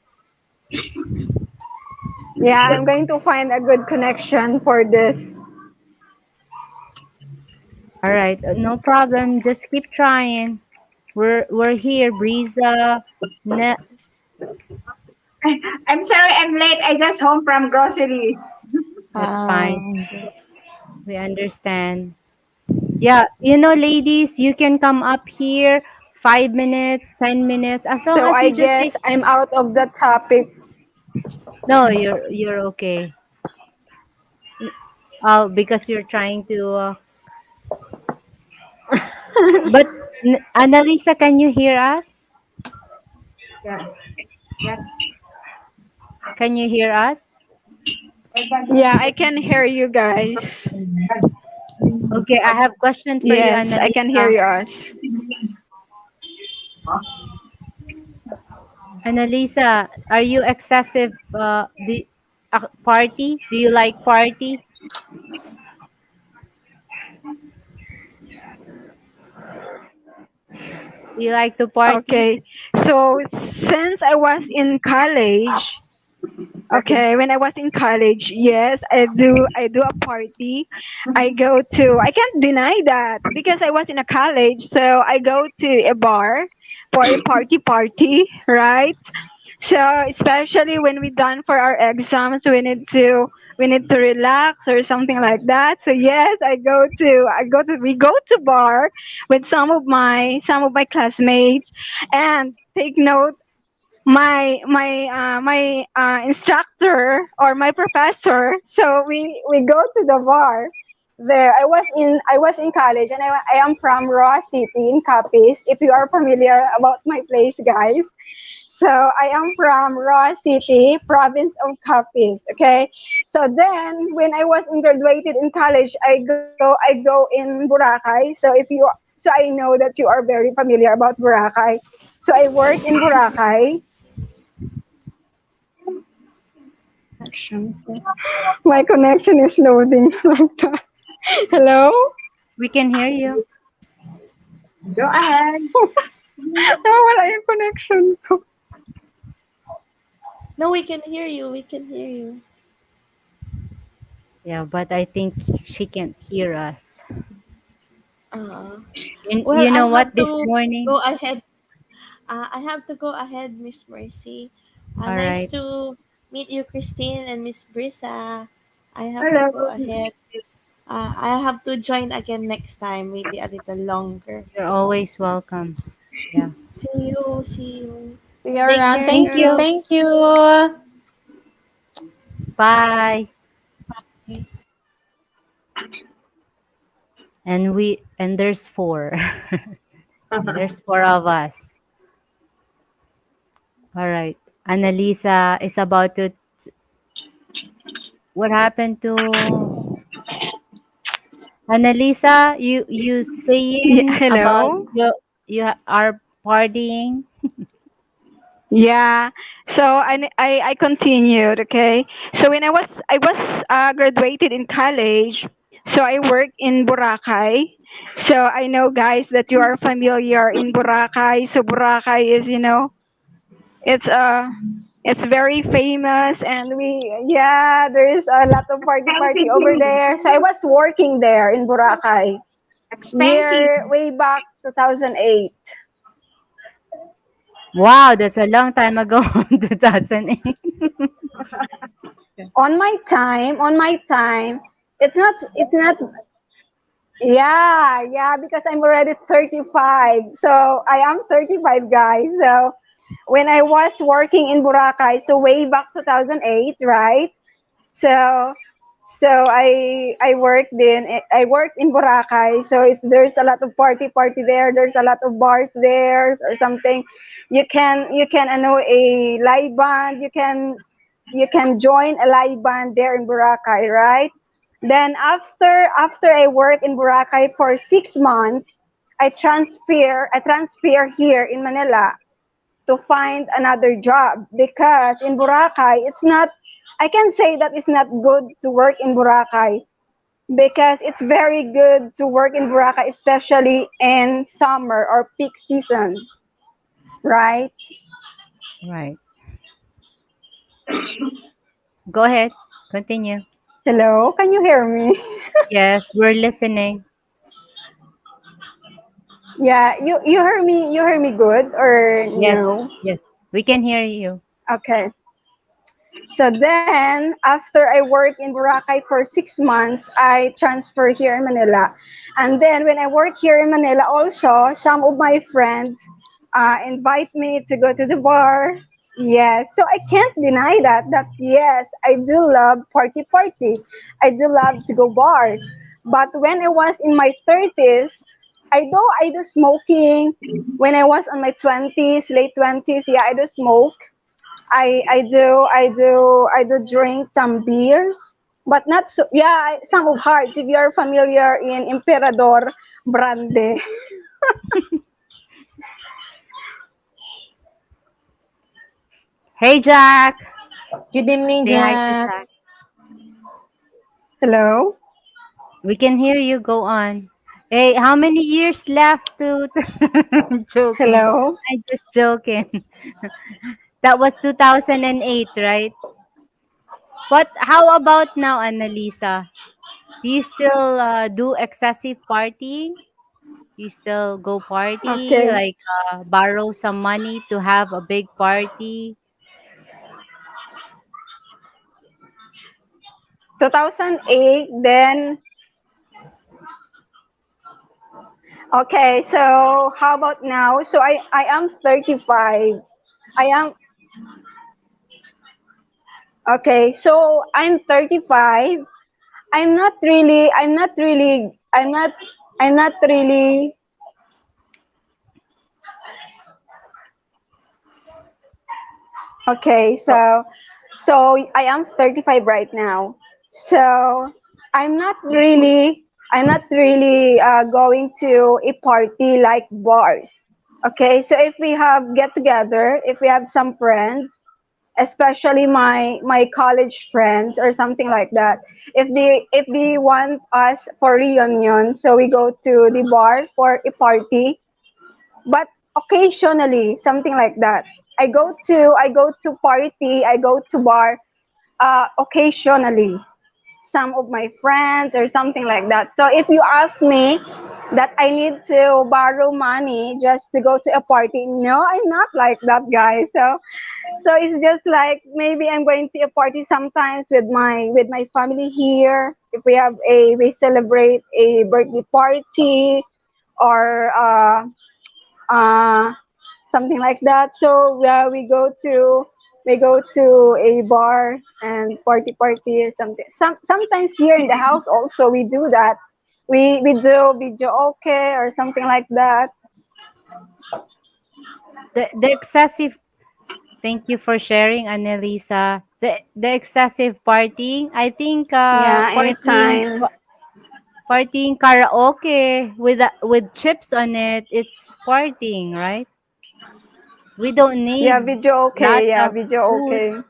E: Yeah, I'm going to find a good connection for this.
B: All right, no problem. Just keep trying. We're here, Breeza. Ne-
G: I'm sorry I'm late. I just home from grocery.
B: that's fine.
C: Okay.
B: We understand. Yeah, ladies, you can come up here 5 minutes, 10 minutes, as long
E: So
B: as
E: I
B: you just
E: guess
B: say
E: I'm out of the topic.
B: no. You're okay. Oh, because you're trying to. But Annalisa, can you hear us?
G: Yeah. Yes.
B: Can you hear us?
E: Yeah, I can hear you guys.
B: Okay, I have question for you,
E: Yes, I can hear
B: Annalisa.
E: you us.
B: Annalisa, are you excessive? Party? Do you like party? Do you like to party?
E: Okay. So since I was in college, okay, when I was in college, yes, I do a party. I can't deny that because I was in a college, so I go to a bar for a party, right? So especially when we done for our exams, we need to relax or something like that. So yes, we go to bar with some of my classmates, and take note, my instructor or my professor. So we go to the bar there. I was in college, and I am from Roa City in Capiz. If you are familiar about my place, guys. So I am from Roa City, province of Capiz. Okay. So then, when I was graduated in college, I go in Boracay. So I know that you are very familiar about Boracay. So I work in Boracay. My connection is loading like that. Hello?
B: We can hear you.
G: Go ahead.
E: Wala yung connection ko.
D: No, we can hear you. We can hear you.
B: Yeah, but I think she can't hear us.
D: Uh,
B: You
D: well, I
B: know what?
D: have
B: This
D: to
B: morning.
D: go ahead. I have to go ahead, Miss Mercy.
B: All
D: Nice
B: right.
D: to meet you, Christine and Miss Brisa. I have to
G: Hello.
D: go ahead. I have to join again next time, maybe a little longer.
B: You're always welcome. Yeah.
D: See you. See you.
C: See you
D: Take
C: around.
D: care,
B: Thank
C: Thank you.
B: you.
C: Thank
D: girls.
C: you.
B: Bye. And there's four. There's four of us. All right. Annalisa is about to. What happened to Annalisa? You saying about
E: Hello?
B: you are partying?
E: Yeah. So I continued, okay? So when I was graduated in college, so I worked in Boracay. So I know, guys, that you are familiar in Boracay. So Boracay is, it's it's very famous, and there is a lot of party over
G: Expensive.
E: there. So I was working there in Boracay
G: Expensive.
E: way back 2008.
B: Wow, that's a long time ago, 2008.
E: On my time, it's not. Yeah, because I'm already 35. So I am 35, guys. So when I was working in Boracay, so way back 2008, right? So I worked in Boracay. So there's a lot of party there. There's a lot of bars there or something. You can know a live band. You can join a live band there in Boracay, right? Then after I work in Boracay for 6 months, I transfer here in Manila. to find another job because in Boracay, it's not, I can say that it's not good to work in Boracay because it's very good to work in Boracay, especially in summer or peak season, right?
B: Right. Go ahead. Continue.
E: Hello, can you hear me?
B: Yes, we're listening.
E: Yeah, you hear me good or
B: Yes,
E: no?
B: yes. We can hear you.
E: Okay. So then, after I work in Boracay for 6 months, I transfer here in Manila. And then when I work here in Manila, also some of my friends invite me to go to the bar. Yes, so I can't deny that. That yes, I do love party. I do love to go bars. But when I was in my 30s, I do smoking. When I was on my 20s, late 20s, yeah, I do smoke. I do drink some beers, but not so. Yeah, some of hearts. If you are familiar in Emperador Brande.
B: Hey, Jack.
C: Good evening,
B: Say hi to
C: Jack.
B: Jack.
E: Hello.
B: We can hear you. Go on. Hey, how many years left to joking?
E: Hello.
B: I just joking. That was 2008, right? But how about now, Annalisa? Do you still do excessive partying? You still go party,
E: Okay.
B: like borrow some money to have a big party?
E: 2008. Then okay. So how about now? So I am 35. I am okay. So I'm 35. I'm not really okay.
B: Go.
E: So I am 35 right now. So I'm not really going to a party like bars. Okay, so if we have get together, if we have some friends, especially my college friends or something like that, if they want us for reunion, so we go to the bar for a party, but occasionally something like that. I go to party, I go to bar occasionally, some of my friends or something like that. So if you ask me that I need to borrow money just to go to a party, no, I'm not like that guy. So it's just like maybe I'm going to a party sometimes with my family here. If we celebrate a birthday party or uh, something like that. So we go to a bar and party or something. Sometimes here in the house also we do that. We do video okay or something like that.
B: The excessive. Thank you for sharing, Annalisa. The excessive partying. I think
E: Yeah, anytime.
B: partying karaoke with chips on it. It's partying, right? We don't
E: Yeah,
B: need
E: video okay.
B: lots
E: Yeah,
B: of
E: video
B: food,
E: okay.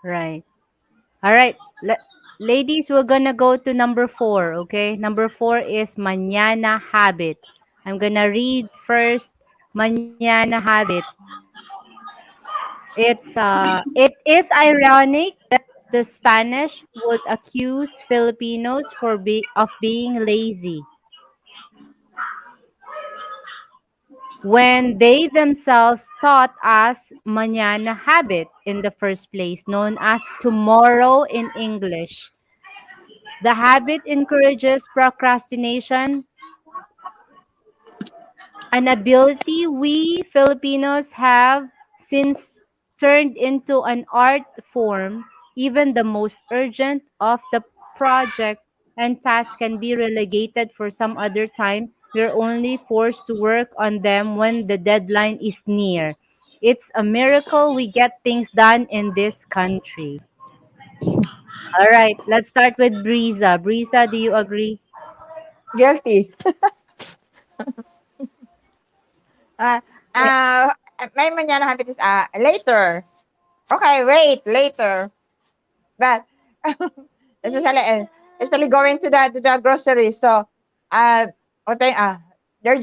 B: right? All right, ladies, we're gonna go to number four. Okay, number four is Mañana Habit. I'm gonna read first Mañana Habit. It is ironic that the Spanish would accuse Filipinos of being lazy when they themselves taught us Mañana Habit in the first place, known as tomorrow in English. The habit encourages procrastination, an ability we Filipinos have since turned into an art form. Even the most urgent of the project and tasks can be relegated for some other time. We're only forced to work on them when the deadline is near. It's a miracle we get things done in this country. All right, let's start with Brisa. Brisa, do you agree?
G: Guilty.
H: Uh, uh, my mañana habit is later. Okay, wait, later. But especially especially going to the grocery. So okay, they're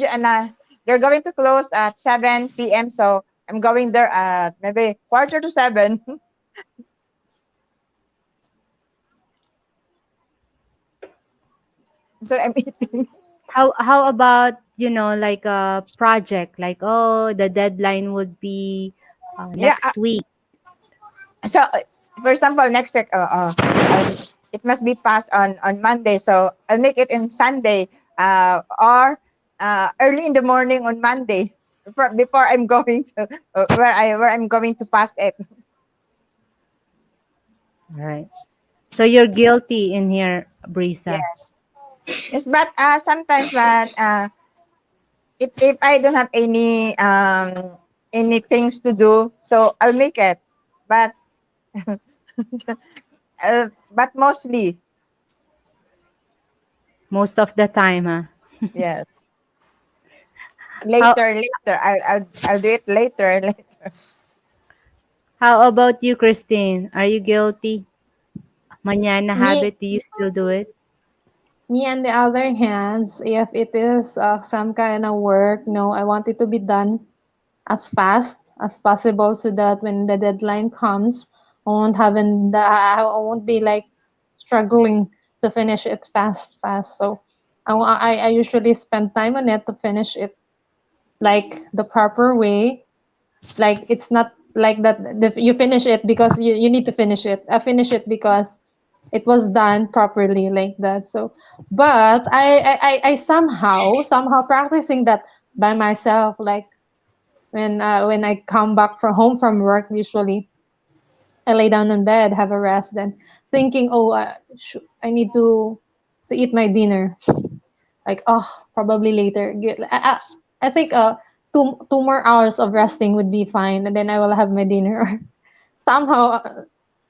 H: they're going to close at 7 p.m. So I'm going there at maybe quarter to 7. So I'm eating.
B: How about, like a project, like, oh, the deadline would be
H: Yeah.
B: next week.
H: So for example, next week, it must be passed on Monday. So I'll make it in Sunday, or early in the morning on Monday, before I'm going to where I'm going to pass it.
B: All right. So you're guilty in here, Brisa.
H: Yes. Yes, but sometimes, but if I don't have any things to do, so I'll make it. But but mostly,
B: Most of the time, huh?
H: yes.
B: How
H: Later. I'll do it later. Later.
B: how about you, Christine? Are you guilty? Mañana
C: Me,
B: habit, do you still do it?
C: me on the other hand, if it is some kind of work, no, I want it to be done as fast as possible so that when the deadline comes, I won't be like struggling to finish it fast. So I usually spend time on it to finish it like the proper way. Like it's not like that you finish it because you need to finish it. I finish it because it was done properly like that. So, but I somehow practicing that by myself. Like when I come back from home from work, usually I lay down in bed, have a rest, then thinking, oh, I need to eat my dinner. Like, oh, probably later. I think two more hours of resting would be fine, and then I will have my dinner. Somehow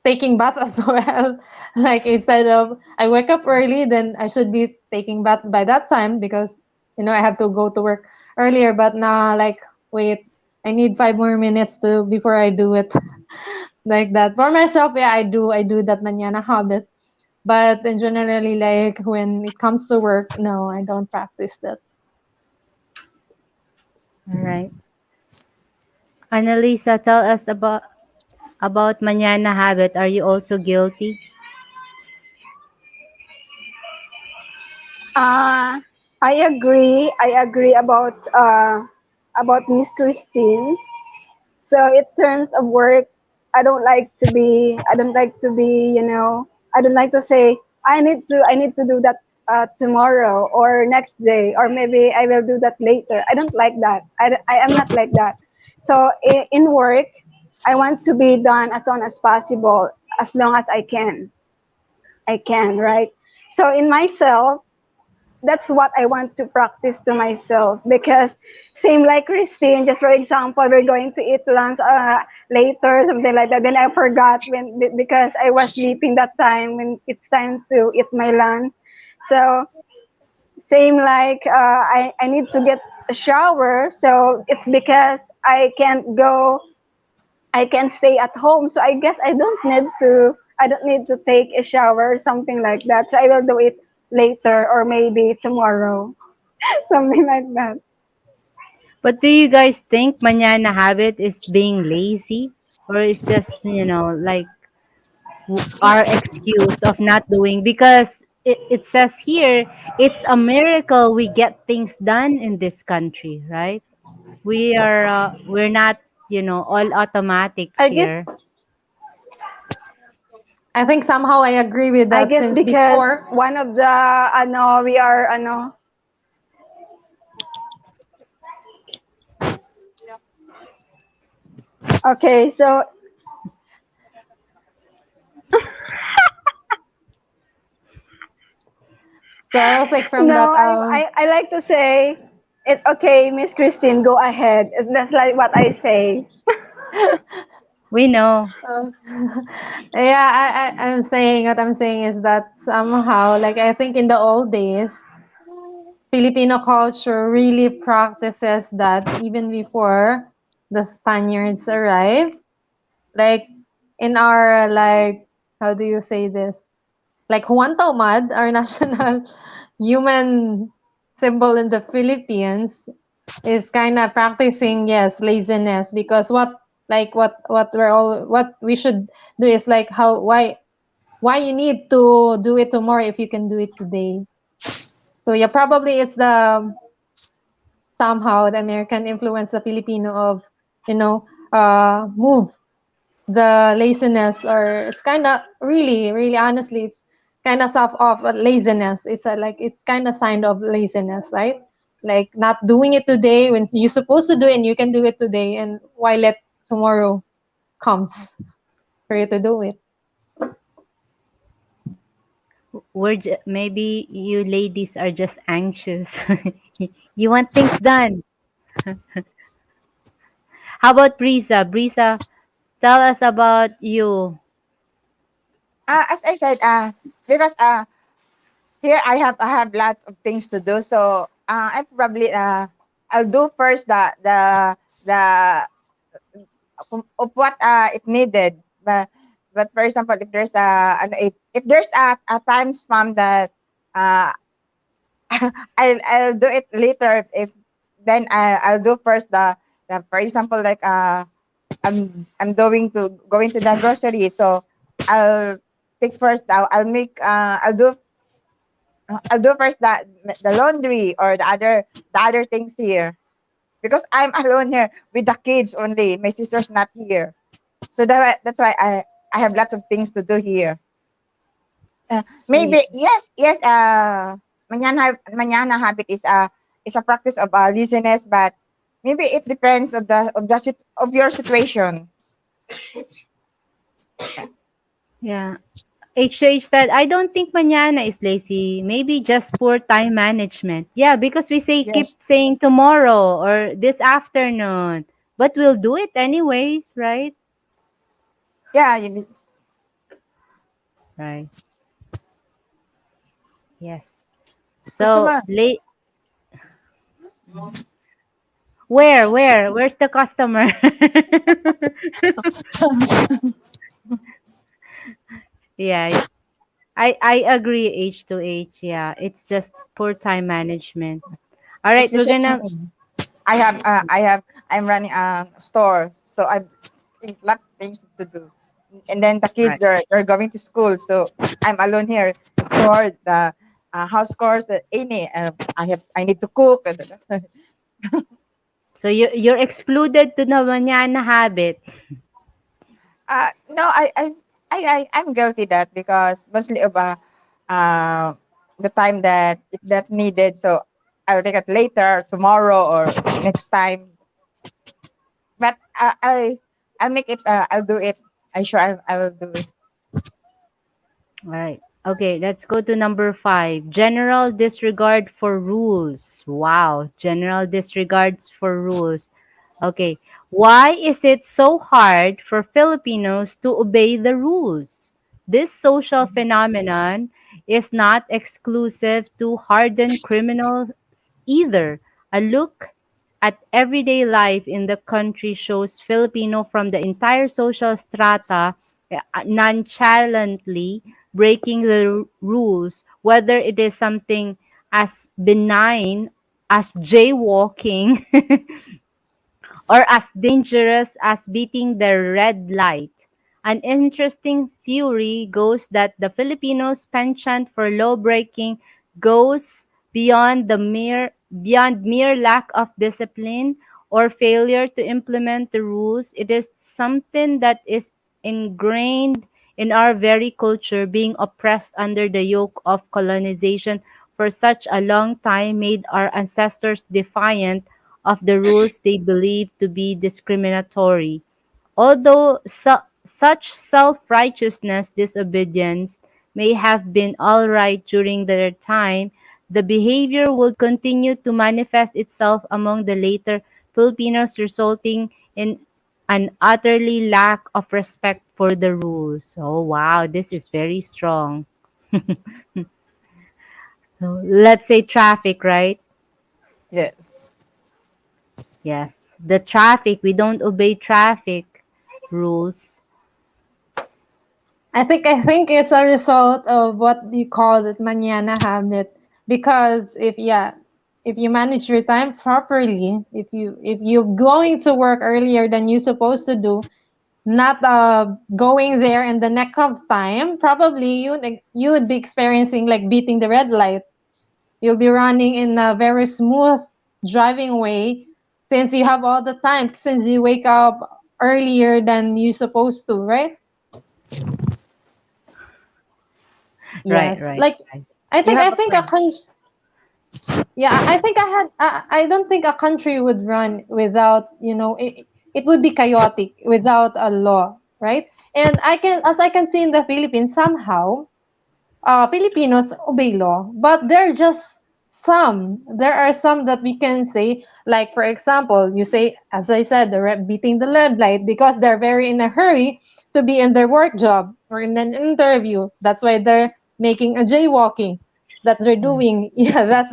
C: taking bath as well. Like instead of I wake up early, then I should be taking bath by that time because I have to go to work earlier. But now, like, wait, I need 5 more minutes to before I do it. Like that for myself. Yeah, I do that mañana habit. But in generally, like when it comes to work, no, I don't practice that.
B: All right. Annalisa, tell us about mañana habit. Are you also guilty?
E: Uh, I agree. I agree about Miss Christine. So in terms of work, I don't like to be, I don't like to say I need to do that tomorrow or next day or maybe I will do that later. I don't like that. I am not like that. So in work, I want to be done as soon as possible, as long as I can. I can, right? So in myself, that's what I want to practice to myself because same like Christine, just for example, we're going to eat lunch later, something like that. Then I forgot because I was sleeping that time when it's time to eat my lunch. So same like I need to get a shower. So it's because I can't stay at home. So I guess I don't need to take a shower or something like that. So I will do it later or maybe tomorrow. Something like that.
B: But do you guys think mañana habit is being lazy, or is just, like our excuse of not doing? Because it says here it's a miracle we get things done in this country, right? We're not, all automatic
E: I guess
B: here.
C: I think somehow I agree with
E: I
C: that
E: guess
C: since
E: because
C: before.
E: one of the we are okay, so
C: So I'll take from that.
E: no, I like to say it okay, Miss Christine, go ahead. That's like what I say.
B: We know.
C: Uh, yeah, I'm saying what I'm saying is that somehow, like I think in the old days, Filipino culture really practices that even before the Spaniards arrived. Like in our like how do you say this? Like Juan Taumad, our national human symbol in the Philippines, is kind of practicing yes laziness because what we should do is like how why you need to do it tomorrow if you can do it today. So yeah, probably it's the somehow the American influence the Filipino of you know move the laziness or it's kind of really honestly it's kind of self of laziness. It's a, like it's kind of sign of laziness, right? Like not doing it today when you're supposed to do it and you can do it today, and why let tomorrow comes for you to do it.
B: Maybe you ladies are just anxious. You want things done. How about Brisa? Brisa, tell us about you.
H: As I said, because here I have lots of things to do. So I probably I'll do first the of what it needed. But for example, if there's if there's a time span that uh I'll do it later if then I'll do first the for example like I'm going to the grocery, so I'll take first I'll do first the laundry or the other things here because I'm alone here with the kids only. My sister's not here, so that's why I have lots of things to do here.
B: So you,
H: Maybe yes. Mañana habit is a practice of laziness, but maybe it depends of your situation.
B: yeah. H said, I don't think mañana is lazy. Maybe just poor time management. Yeah, because we say keep
H: Yes,
B: saying tomorrow or this afternoon. But we'll do it anyways, right?
H: yeah.
B: Right. Yes. So
H: Customer.
B: late where's the customer? Yeah, I agree H to H. Yeah, it's just poor time management. All right, we're
H: Especially
B: gonna
H: I'm running a store, so I think lot of things to do. And then the kids
B: right.
H: they're going to school, so I'm alone here for the house chores. Any I need to cook.
B: So you're excluded to the mañana habit.
H: No, I'm guilty that because mostly of uh, the time that if that needed, so I'll take it later, tomorrow, or next time. But I'll make it. I'll do it. I sure I will do it.
B: All right. Okay, let's go to number 5. General disregard for rules. Wow, general disregards for rules. Okay. Why is it so hard for Filipinos to obey the rules? This social phenomenon is not exclusive to hardened criminals either. A look at everyday life in the country shows Filipino from the entire social strata nonchalantly breaking the rules, whether it is something as benign as jaywalking or as dangerous as beating the red light. An interesting theory goes that the Filipinos' penchant for law breaking goes beyond mere lack of discipline or failure to implement the rules. It is something that is ingrained in our very culture, being oppressed under the yoke of colonization for such a long time made our ancestors defiant of the rules they believed to be discriminatory. Although such self righteousness disobedience may have been all right during their time, the behavior would continue to manifest itself among the later Filipinos, resulting in an utterly lack of respect for the rules. Oh, wow, this is very strong. So let's say traffic, right?
H: Yes.
B: Yes. The traffic, we don't obey traffic rules.
C: I think it's a result of what you call it Mañana Habit. Because if you manage your time properly, if you're going to work earlier than you're supposed to do, not going there in the neck of time, probably you would be experiencing like beating the red light. You'll be running in a very smooth driving way since you have all the time, since you wake up earlier than you supposed to, right?
B: Right,
C: Yes.
B: right,
C: Like
B: right.
C: I
H: You
C: think
H: have
C: I
H: a
C: think a
H: point.
C: country. Yeah, I think I don't think a country would run without, it would be chaotic without a law, right? And as I can see in the Philippines, somehow Filipinos obey law, but there are just some. There are some that we can say, like for example, you say, as I said, they're beating the red light because they're very in a hurry to be in their work job or in an interview. That's why they're making a jaywalking. That they're doing. Yeah, that's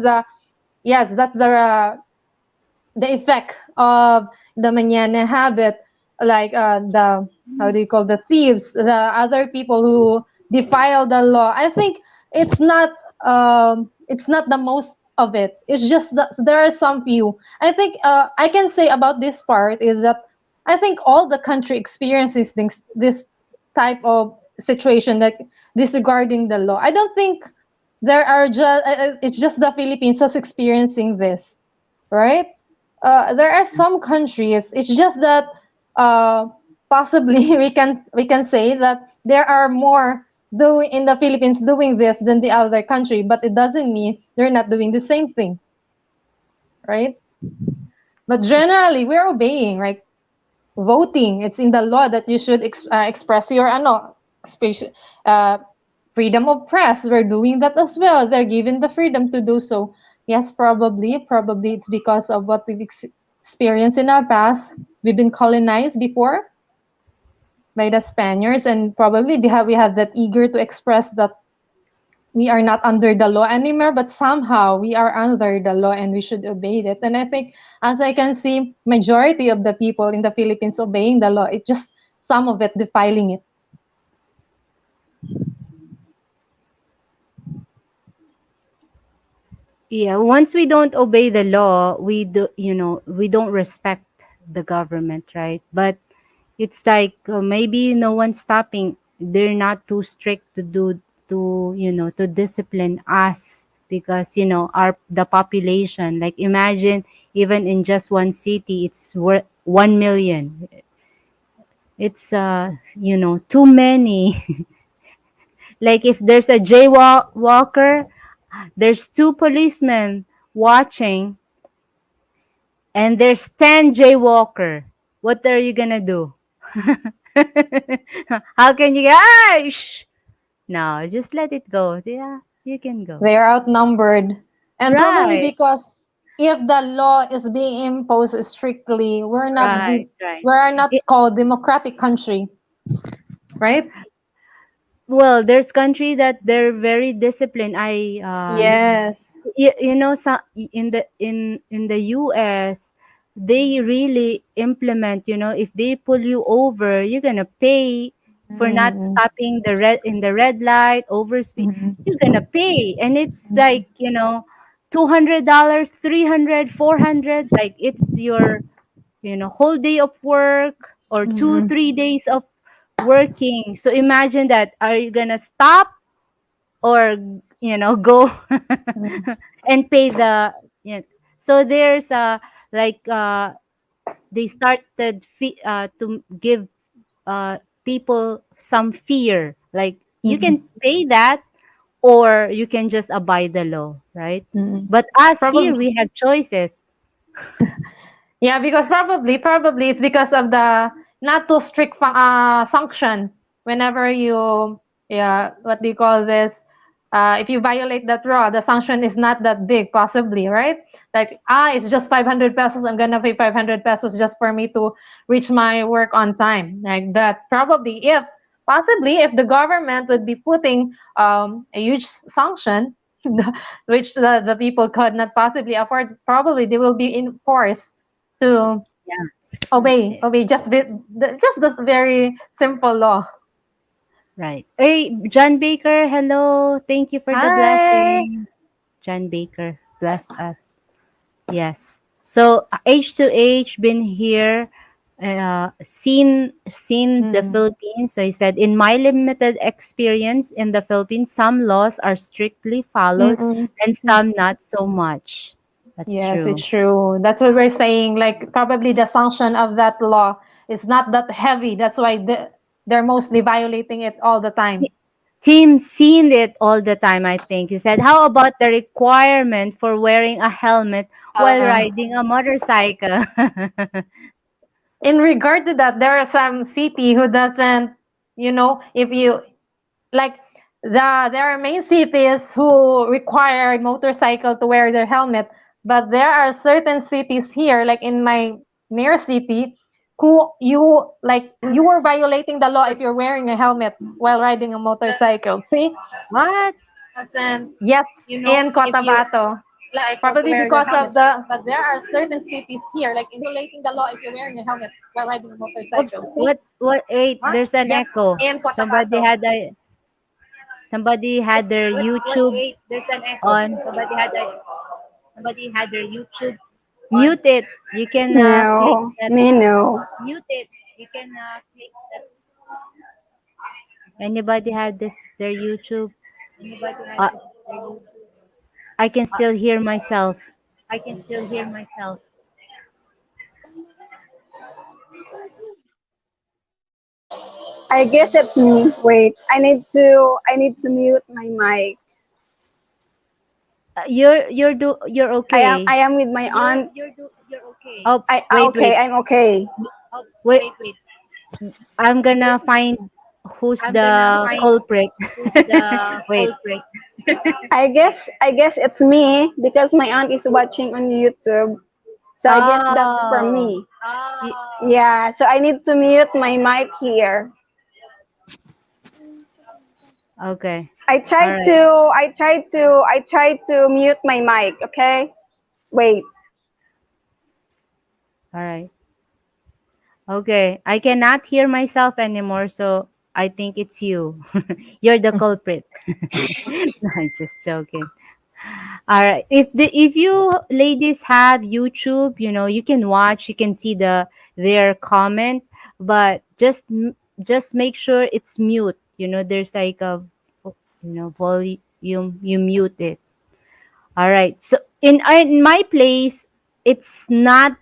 C: the effect of the Mañana Habit, like the how do you call the thieves, the other people who defile the law. I think it's not the most of it. It's just that there are some few. I think I can say about this part is that I think all the country experiences this type of situation, like disregarding the law. I don't think there are just it's just the Philippines who's experiencing this, right? There are some countries. It's just that uh, possibly we can say that there are more doing in the Philippines doing this than the other country, but it doesn't mean they're not doing the same thing, right? But
B: It's
C: generally, we're obeying, right? Voting, it's in the law that you should express your uh, freedom of press. We're doing that as well. They're given the freedom to do so. Yes, probably it's because of what we've experienced in our past. We've been colonized before by the Spaniards, and probably we have that eager to express that we are not under the law anymore, but somehow we are under the law and we should obey it. And I think, as I can see, majority of the people in the Philippines obeying the law. It's just some of it defiling it.
B: yeah, once we don't obey the law, we don't respect the government, right? But it's like maybe no one's stopping. They're not too strict to do to discipline us because our the population. Like imagine even in just one city, it's worth 1 million. It's too many. Like if there's a jaywalker, there's two policemen watching, and there's 10 jaywalker. What are you gonna do? How can you shh. No, just let it go. Yeah, you can go.
C: They are outnumbered. And probably
B: Right,
C: because if the law is being imposed strictly,
B: right, right.
C: we're not
B: It,
C: called democratic country, right?
B: well, there's country that they're very disciplined.
C: Yes.
B: So in the US, they really implement. If they pull you over, you're gonna pay for not
C: Mm-mm.
B: stopping the red light, overspeed. You're
C: Mm-mm.
B: gonna pay, and it's like $200, 300, 400. Like it's your whole day of work, or two
C: Mm-mm.
B: 3 days of working. So imagine that. Are you gonna stop, or go and pay the you know, so there's like they started to give people some fear, like you
C: Mm-mm.
B: can pay that, or you can just abide the law, right?
C: Mm-mm.
B: But us here,
C: Probably.
B: we have choices.
C: Yeah, because probably it's because of the not too strict sanction whenever you, yeah, what do you call this? If you violate that law, the sanction is not that big, possibly, right? Like, it's just 500 pesos. I'm gonna pay 500 pesos just for me to reach my work on time, like that. Probably, if possibly, if the government would be putting a huge sanction, which the people could not possibly afford. Probably they will be enforced to
B: Yeah.
C: obey just the very simple law.
B: Right. Hey, John Baker, hello. Thank you for the
C: Hi.
B: blessing. John Baker blessed us. Yes. So H2H been here, seen the
C: Mm,
B: Philippines. So he said, in my limited experience in the Philippines, some laws are strictly followed
C: mm-mm.
B: and some not so much. That's
C: Yes,
B: true.
C: it's true. That's what we're saying. Like probably the sanction of that law is not that heavy. That's why they're mostly violating it all the time.
B: Team seen it all the time, I think. He said, how about the requirement for wearing a helmet while
C: Uh,
B: riding a motorcycle?
C: in regard to that, there are some city who doesn't, if you like there are main cities who require motorcycle to wear their helmet, but there are certain cities here, like in my near city, who you were violating the law if you're wearing a helmet while riding a motorcycle. See?
B: What?
C: Yes, in Cotabato. Probably because of the
B: Oops, what, wait, there's an echo. Somebody had their YouTube on. Mute it. You can click
E: No,
B: that.
E: me no.
B: Anybody had this their YouTube? Uh, I can still hear myself.
E: I guess it's me. Wait, I need to mute my mic.
B: You're
E: I am
B: okay.
E: I am with my aunt.
B: Oops, wait,
E: Okay,
B: wait,
E: I'm okay.
B: wait. I'm gonna find who's the culprit. Wait.
E: I guess it's me because my aunt is watching on YouTube. So I guess that's for
B: Oh.
E: me.
B: y-
E: Yeah, so I need to mute my mic here.
B: Okay.
E: I
B: All
E: tried
B: right.
E: to I tried to I tried to mute my mic, okay? Wait.
B: All right. Okay. I cannot hear myself anymore, so I think it's you. You're the culprit. I'm just joking. All right. If you ladies have YouTube, you can watch, you can see their comment, but just make sure it's mute. There's like a volume. You mute it. All right. So in my place, it's not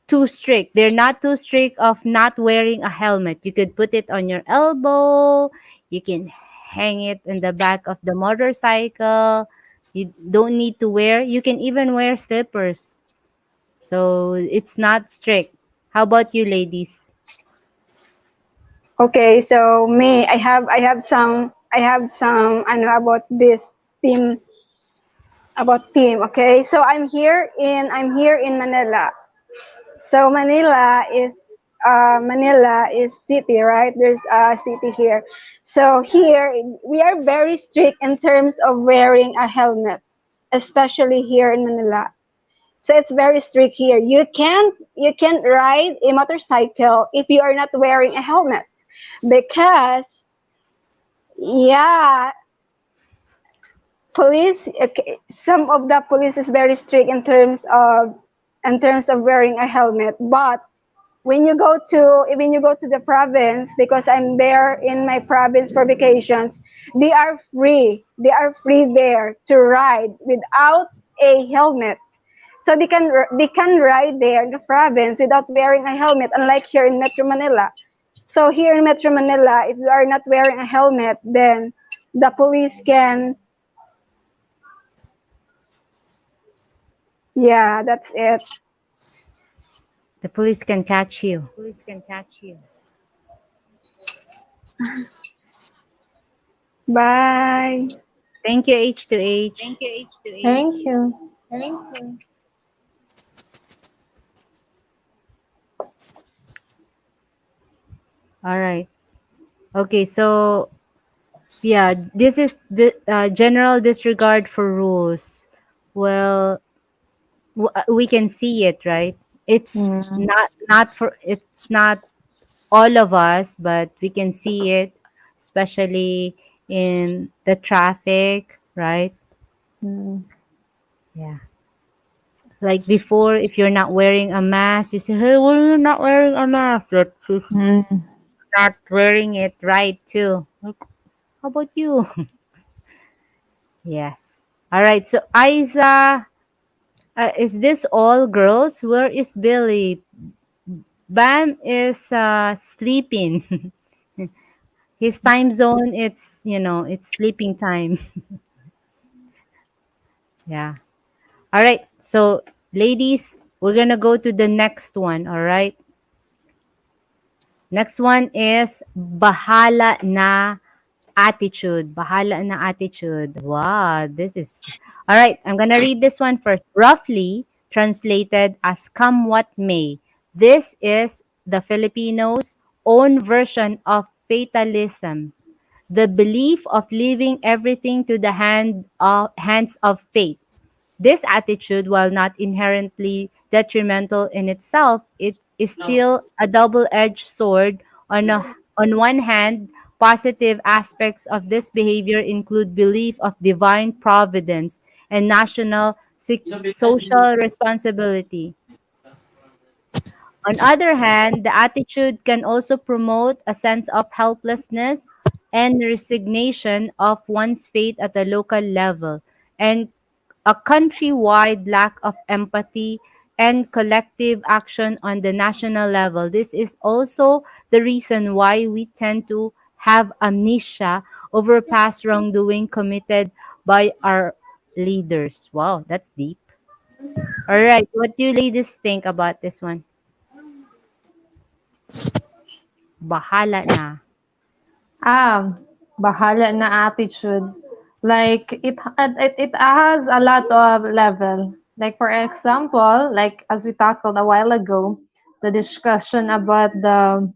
B: too strict. They're not too strict of not wearing a helmet. You could put it on your elbow. You can hang it in the back of the motorcycle. You don't need to wear. You can even wear slippers. So it's not strict. How about you, ladies?
E: Okay, so me, I have some I know team about team, okay? So I'm here in Manila. So Manila is city, right? There's a city here. So here we are very strict in terms of wearing a helmet, especially here in Manila. So it's very strict here. You can't ride a motorcycle if you are not wearing a helmet because yeah, police okay, some of the police is very strict in terms of wearing a helmet, but when you go to the province, because I'm there in my province for vacations, they are free there to ride without a helmet. So they can ride there in the province without wearing a helmet, unlike here in Metro Manila. So here in Metro Manila, if you are not wearing a helmet, then the police can. Yeah, that's it.
B: The police can catch you.
E: Bye.
B: Thank you, H2H.
C: thank you.
B: All right. Okay, so Yeah, this is the general disregard for rules. Well, we can see it, right? It's
H: Mm,
B: not all of us, but we can see it, especially in the traffic, right?
C: Mm.
B: Yeah. Like before, if you're not wearing a mask, you say, "Hey, why are you not wearing a mask?" That she's
C: Mm.
B: not wearing it right too. Like, how about you? Yes. All right. So, Isa, is this all girls? Where is Billy? Bam is sleeping. His time zone, it's sleeping time. Yeah. All right. So, ladies, we're gonna go to the next one. All right. Next one is Bahala Na Attitude. Bahala Na Attitude. Wow, this is. All right, I'm going to read this one first. Roughly translated as come what may. This is the Filipinos' own version of fatalism, the belief of leaving everything to the hands of fate. This attitude, while not inherently detrimental in itself, it is still a double-edged sword. On one hand, positive aspects of this behavior include belief of divine providence and national social responsibility. On other hand, the attitude can also promote a sense of helplessness and resignation of one's fate at a local level, and a countrywide lack of empathy and collective action on the national level. This is also the reason why we tend to have amnesia over past wrongdoing committed by our leaders. Wow, that's deep. All right, what do you ladies think about this one? Bahala na.
C: Ah, bahala na attitude. Like it has a lot of level. Like for example, like as we tackled a while ago, the discussion about the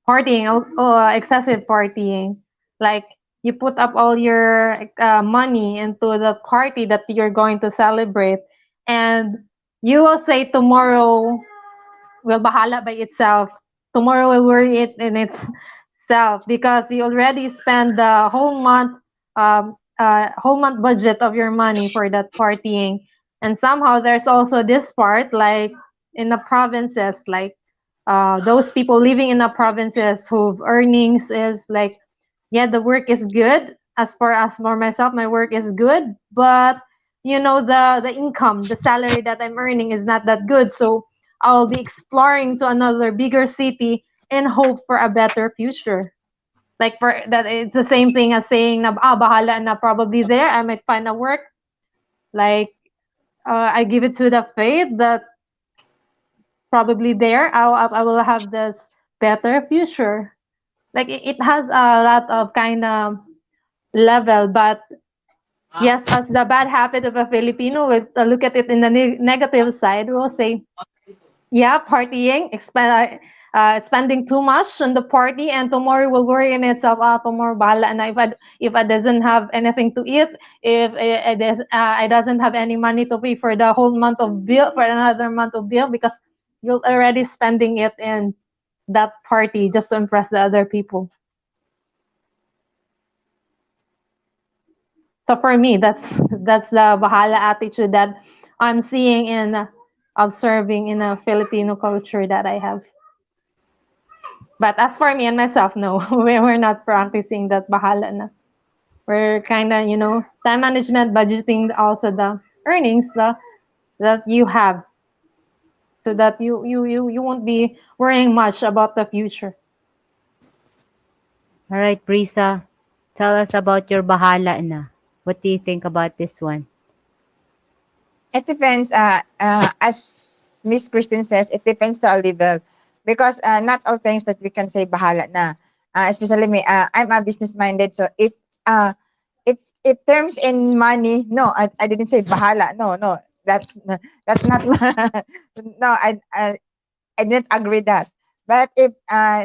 C: partying or excessive partying. Like you put up all your money into the party that you're going to celebrate, and you will say tomorrow will bahala by itself. Tomorrow will worry it in itself because you already spend the whole month budget of your money for that partying. And somehow there's also this part like in the provinces, like those people living in the provinces whose earnings is like, yeah, the work is good. As far as for myself, my work is good, but the income, the salary that I'm earning is not that good. So I'll be exploring to another bigger city in hope for a better future. Like for that, it's the same thing as saying na bahala na, probably there I might find a work. Like I give it to the faith that probably there I will have this better future. Like it has a lot of kind of level, but yes, as the bad habit of a Filipino, we look at it in the negative side. We'll say, yeah, partying, spending too much on the party, and tomorrow will worry in itself. Ah, tomorrow bahala na if I doesn't have anything to eat, if I doesn't have any money to pay for the whole month of bill, for another month of bill, because you're already spending it in that party just to impress the other people. So for me, that's the bahala attitude that I'm seeing in observing in a Filipino culture that I have. But as for me and myself, no, we're not practicing that bahala na. We're kind of, time management, budgeting, also the earnings that you have, so that you won't be worrying much about the future.
B: All right, Brisa, tell us about your bahala na. What do you think about this one?
H: it depends. As Miss Christine says, it depends to our level, because not all things that we can say bahala na. Especially me, I'm a business minded. So uh, if terms in money, no, I didn't say bahala. No, no, that's not. No, I didn't agree that. But if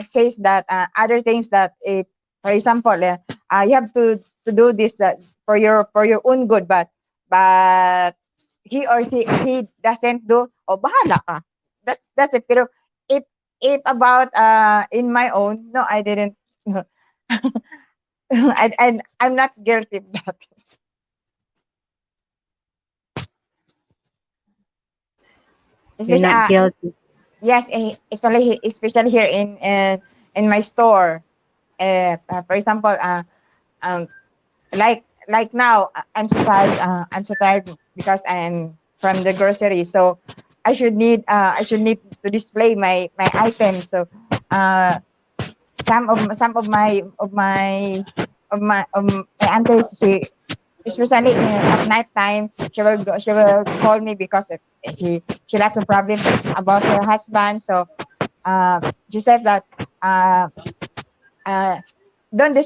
H: says that other things that if For example, you have to do this for your own good, but he or he doesn't do. Oh, bahala ka. That's it. Pero if about in my own, no, I didn't. I'm not guilty of that.
B: You're
H: Especially,
B: not guilty.
H: yes, especially here in my store. For example, um, like now, I'm so tired. I'm so tired because I'm from the grocery. So I should need to display my items. So uh, some of my auntie, she especially at night time, she will call me because she lots of problem about her husband. So she said that uh, uh, don't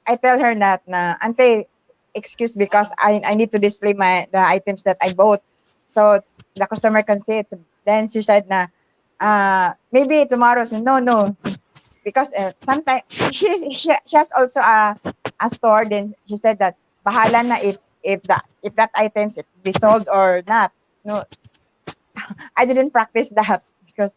H: I tell her that na ante excuse because I need to display the items that I bought so the customer can see it. Then she said na maybe tomorrow. So no because sometimes she has also a store. Then she said that bahala na if that items it be sold or not. No, I didn't practice that because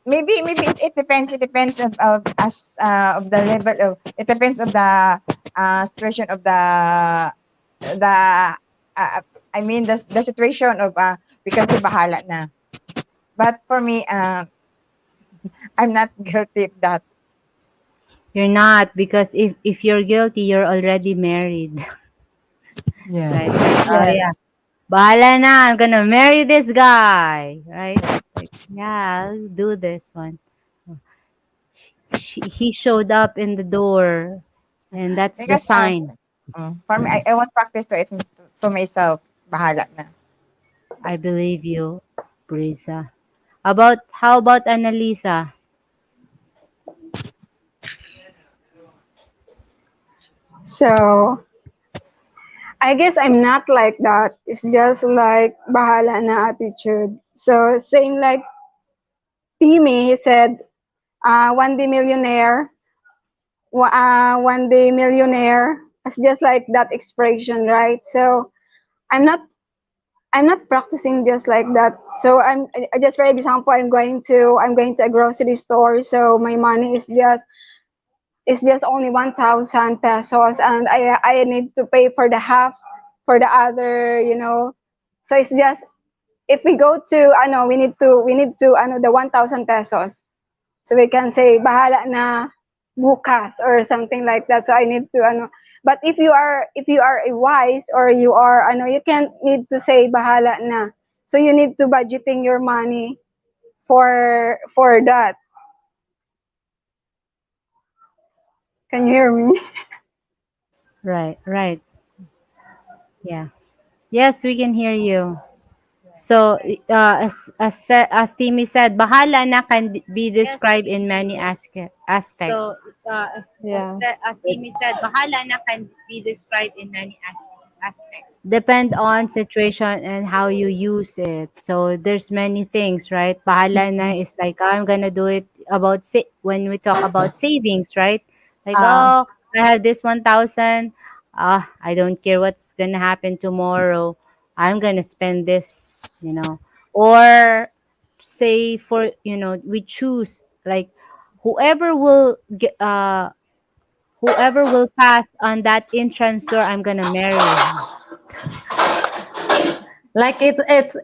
H: maybe it depends. It depends of as of the level of it depends of the situation of the I mean the situation of because the bahala na. But for me, I'm not guilty of that.
B: You're not, because if you're guilty, you're already married.
H: Yes.
B: Right? Like, oh yeah,
H: Yes.
B: bahala na, I'm gonna marry this guy. Right? Like, yeah, I'll do this one. He showed up in the door, and that's the
H: Because
B: sign.
H: for me, I won't practice to it to myself. Bahala na.
B: I believe you, Brisa. About how about Annalisa?
E: So I guess I'm not like that. It's just like bahala na attitude. So same like Timmy, he said, one day millionaire, one day millionaire. It's just like that expression, right? So I'm not I'm not practicing just like that. So I just for example, I'm going to a grocery store. So my money is just only 1,000 pesos, and I need to pay for the half for the other, So it's just if we go to we need to the 1,000 pesos. So we can say bahala na bukas or something like that. So I need to but if you are a wise, or you are you can need to say bahala na. So you need to budgeting your money for that. Can you hear me?
B: Right, right. Yes. Yes, we can hear you. So, as Timmy said, bahala na can be described in many aspects.
C: So, yeah.
B: As Timmy said, bahala na can be described in many aspects. Depend on situation and how you use it. So there's many things, right? Bahala na is like, "Oh, I'm gonna do it about when we talk about savings, right? Like,
C: Uh,
B: oh, I have this 1,000. I don't care what's gonna happen tomorrow. I'm gonna spend this, Or say for, we choose like whoever will get whoever will pass on that entrance door, I'm gonna marry.
C: like it's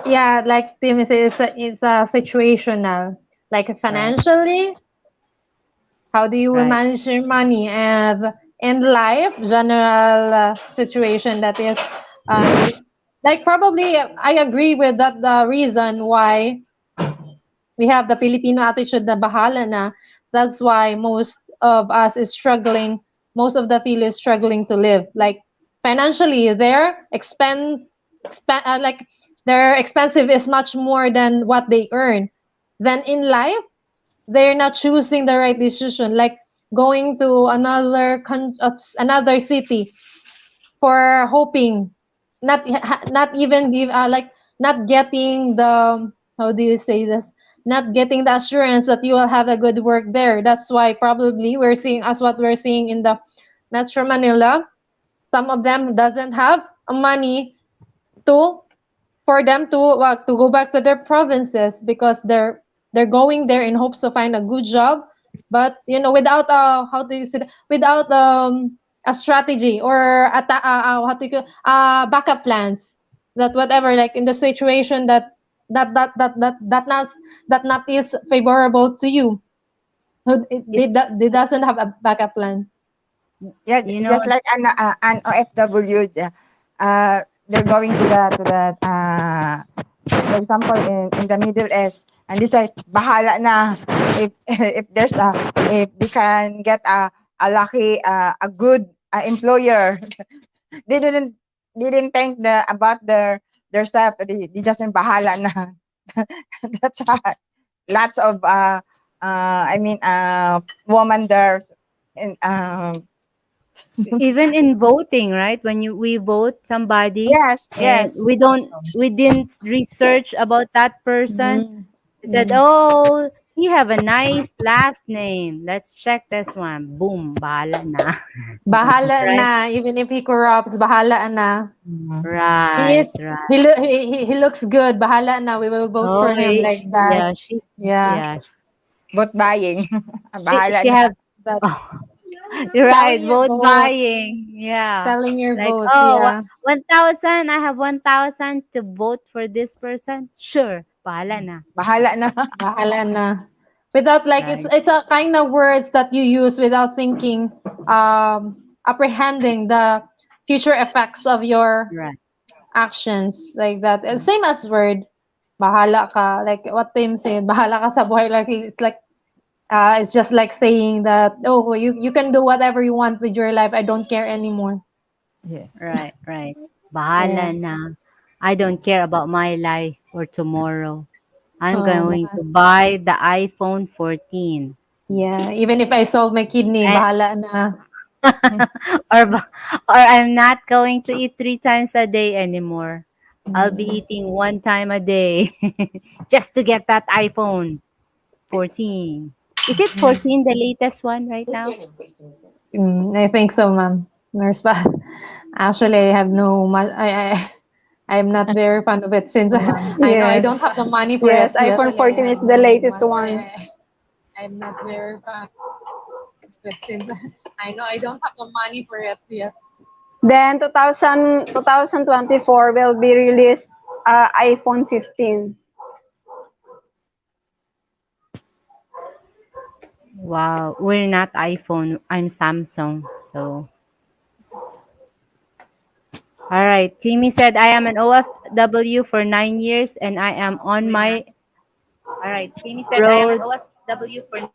C: yeah, like Tim said, it's a situational. Like
B: Right.
C: financially, how do you will
B: Right.
C: manage your money, and in life, general situation that is, um, like probably I agree with that the reason why we have the Filipino attitude na bahala na. That's why most of us is struggling. Most of the Filipinos struggling to live. Like financially, like their expensive is much more than what they earn. Then in life, they're not choosing the right decision. Like going to another city for hoping, not even give like not getting the, how do you say this, not getting the assurance that you will have a good work there. That's why probably we're seeing as what we're seeing in the Metro Manila. Some of them doesn't have money to for them to go back to their provinces because they're going there in hopes to find a good job, but without how do you say that? Without a strategy or how do you backup plans, that whatever, like in the situation that not is favorable to you,
B: It's
C: they doesn't have a backup plan.
H: Yeah,
B: you know
H: just like an OFW, they're going to the for example in the Middle East, and they say bahala na if if there's if they can get a lucky a good employer. they didn't they didn't think about their self. They just say bahala na. That's why lots of I mean woman there's in
B: even in voting, right? When we vote somebody
H: yes,
B: and
H: yes.
B: we didn't research about that person.
C: Mm,
B: We said,
C: mm.
B: "Oh, he have a nice last name. Let's check this one." Boom, bahala na.
C: Bahala
B: Right?
C: na, even if he corrupts, bahala na. He is
B: Right, right.
C: he looks good. Bahala na. We will vote
B: Oh,
C: for him like that.
B: yeah,
C: Yeah,
B: yeah,
H: Vote buying. Bahala
B: she
H: na.
B: have.
C: that's
B: Oh, you're right.
C: selling your
B: Vote
C: vote,
B: buying. Yeah.
C: selling your
B: Like,
C: vote.
B: oh,
C: Yeah,
B: 1,000. I have 1,000 to vote for this person. Sure, bahala na.
H: Bahala na.
C: bahala na. Without like
B: Right,
C: it's a kind of words that you use without thinking, apprehending the future effects of your
B: right.
C: actions like that. Same as word, bahala ka. Like what Tim said, bahala ka sa buhay. Like it's like it's just like saying that, oh, you can do whatever you want with your life. I don't care anymore.
H: Yes.
B: Right, right.
C: Yeah.
B: Bahala na. I don't care about my life or tomorrow. I'm
C: Oh,
B: going to buy the iPhone 14.
C: yeah. Even if I sold my kidney,
B: And,
C: bahala na.
B: or I'm not going to eat 3 times a day anymore. I'll be eating 1 time a day just to get that iPhone 14. Is it 14 the latest one right now?
C: I think so, ma'am. Nurse pa. Actually, I have no. I'm not very fan of it since I know I
E: Yes.
C: don't have the money for it
E: Yes,
C: yet.
E: iPhone 14 is the latest one.
C: I'm not very fan of it since I know I don't have the money for it yet.
E: Then 2024 will be released iPhone 15.
B: Wow, we're not iPhone. I'm Samsung. So, all right. Timmy said I am an OFW for 9 years and I am on my
H: All right. Timmy said I am an
B: road
H: OFW for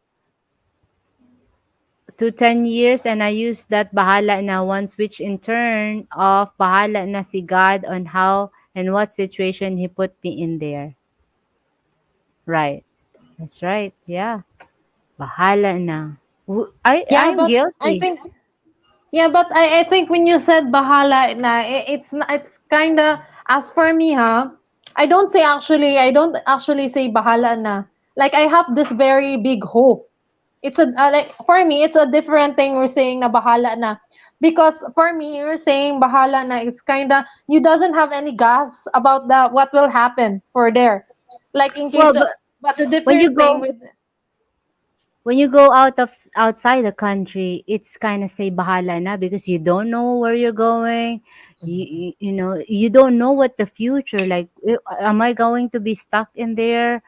B: to 10 years and I use that bahala na once, which in turn of bahala na si God on how and what situation He put me in there. Right. That's right. Yeah. Bahala na.
C: Yeah,
B: I'm
C: but I
B: guilty.
C: think I think when you said bahala na, it's kind of, as for me, huh? I don't actually say bahala na. Like I have this very big hope. It's a like for me, it's a different thing. We're saying na bahala na, because for me, you're saying bahala na. It's kind of, you doesn't have any gasps about the what will happen for there. Like in case,
B: Well, but
C: but the
B: when you
C: different thing
B: go
C: with
B: when you go outside the country, it's kind of say bahala na because you don't know where you're going. You know you don't know what the future like. Am I going to be stuck in there?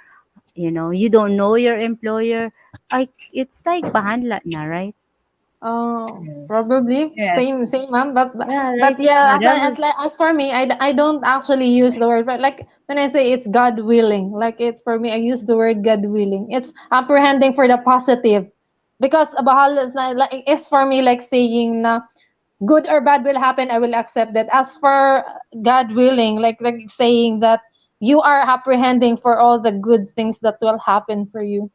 B: You know you don't know your employer. It's like bahala na, right?
C: oh, probably
H: yes.
C: same, ma'am. But
B: Yeah,
C: but
B: right.
C: yeah,
B: Whatever.
C: as for me, I don't actually use the word. But like when I say it's God willing, like it for me, I use the word God willing. It's apprehending for the positive, because bahala is not like, it's for me like saying na good or bad will happen. I will accept that. As for God willing, like saying that you are apprehending for all the good things that will happen for you.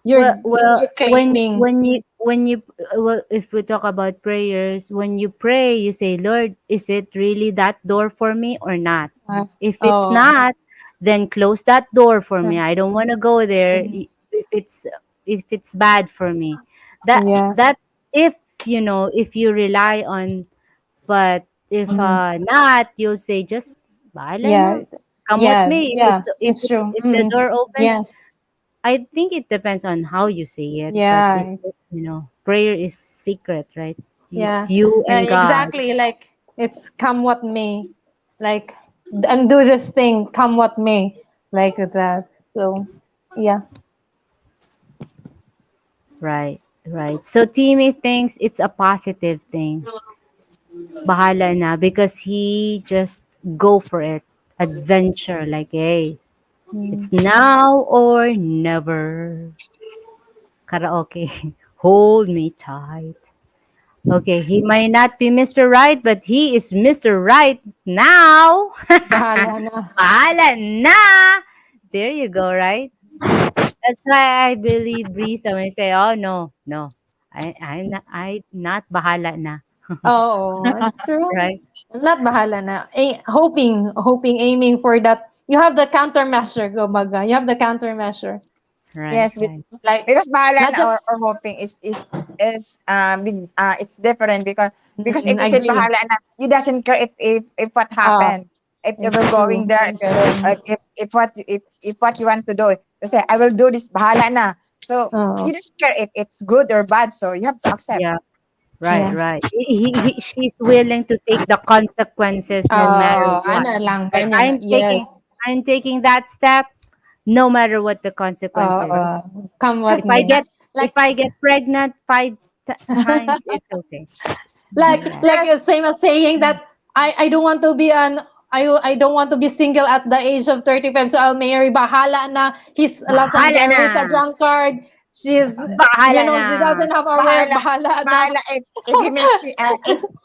B: Well,
C: You're claiming.
B: well, if we talk about prayers, when you pray, you say, Lord, is it really that door for me or not?
C: Uh,
B: If it's
C: oh.
B: not, then close that door for me. I don't want to go there
C: Mhm.
B: if it's bad for me. That
C: Yeah.
B: that if if you rely on, but if
C: Mhm.
B: not, you'll say just bahala na.
C: Yeah.
B: Come with
C: Yeah.
B: me.
C: Yeah. It's true.
B: If the door opens,
C: Yes.
B: I think it depends on how you say it, but
C: Yeah.
B: prayer is secret, right?
C: Yeah.
B: It's you and God.
C: Exactly. Like it's come what may. Like and do this thing, come what may. Like that. So yeah.
B: Right, right. So Timmy thinks it's a positive thing. Bahala na because he just go for it. Adventure, like, hey,
C: Mm.
B: it's now or never. Karaoke. Hold me tight. Okay, he might not be Mr. Right, but he is Mr. Right now.
C: Bahala na.
B: Bahala na. There you go, right? That's why I believe Brisa when I say, "Oh no, no, I not bahala na."
C: Oh, it's true.
B: Right,
C: Not bahala na. Hoping, aiming for that. You have the countermeasure, kumbaga. You have the countermeasure.
B: right,
H: Yes,
B: right,
C: Like,
H: because bahala
C: not
H: na
C: just,
H: or hoping is it's different because if you say
C: agree.
H: bahala na, you doesn't care if what
C: Ah,
H: happened. If
C: it's
H: you're going
C: true.
H: there,
C: It's true.
H: if what you want to do, you say I will do this bahala na. So
C: Oh,
H: you just care if it's good or bad. So you have to accept.
B: yeah, right,
C: yeah.
B: right. She's willing to take the consequences no matter what.
C: Ano lang,
B: Like
C: ganyan na. Yes.
B: I'm taking that step, no matter what the
C: Oh,
B: consequences.
C: come
B: If
C: what
B: I
C: may.
B: get if
C: Like,
B: I get pregnant times, it's okay. Yeah.
C: like
H: Yes.
C: same as saying that I don't want to be I don't want to be single at the age of 35, so I'll marry. Bahala na. He's
B: Bahala
C: lasagna.
B: na.
C: He's a drunkard. She's,
B: Bahala na.
C: she doesn't have a work.
H: Bahala,
C: Bahala na.
H: bahala if he makes you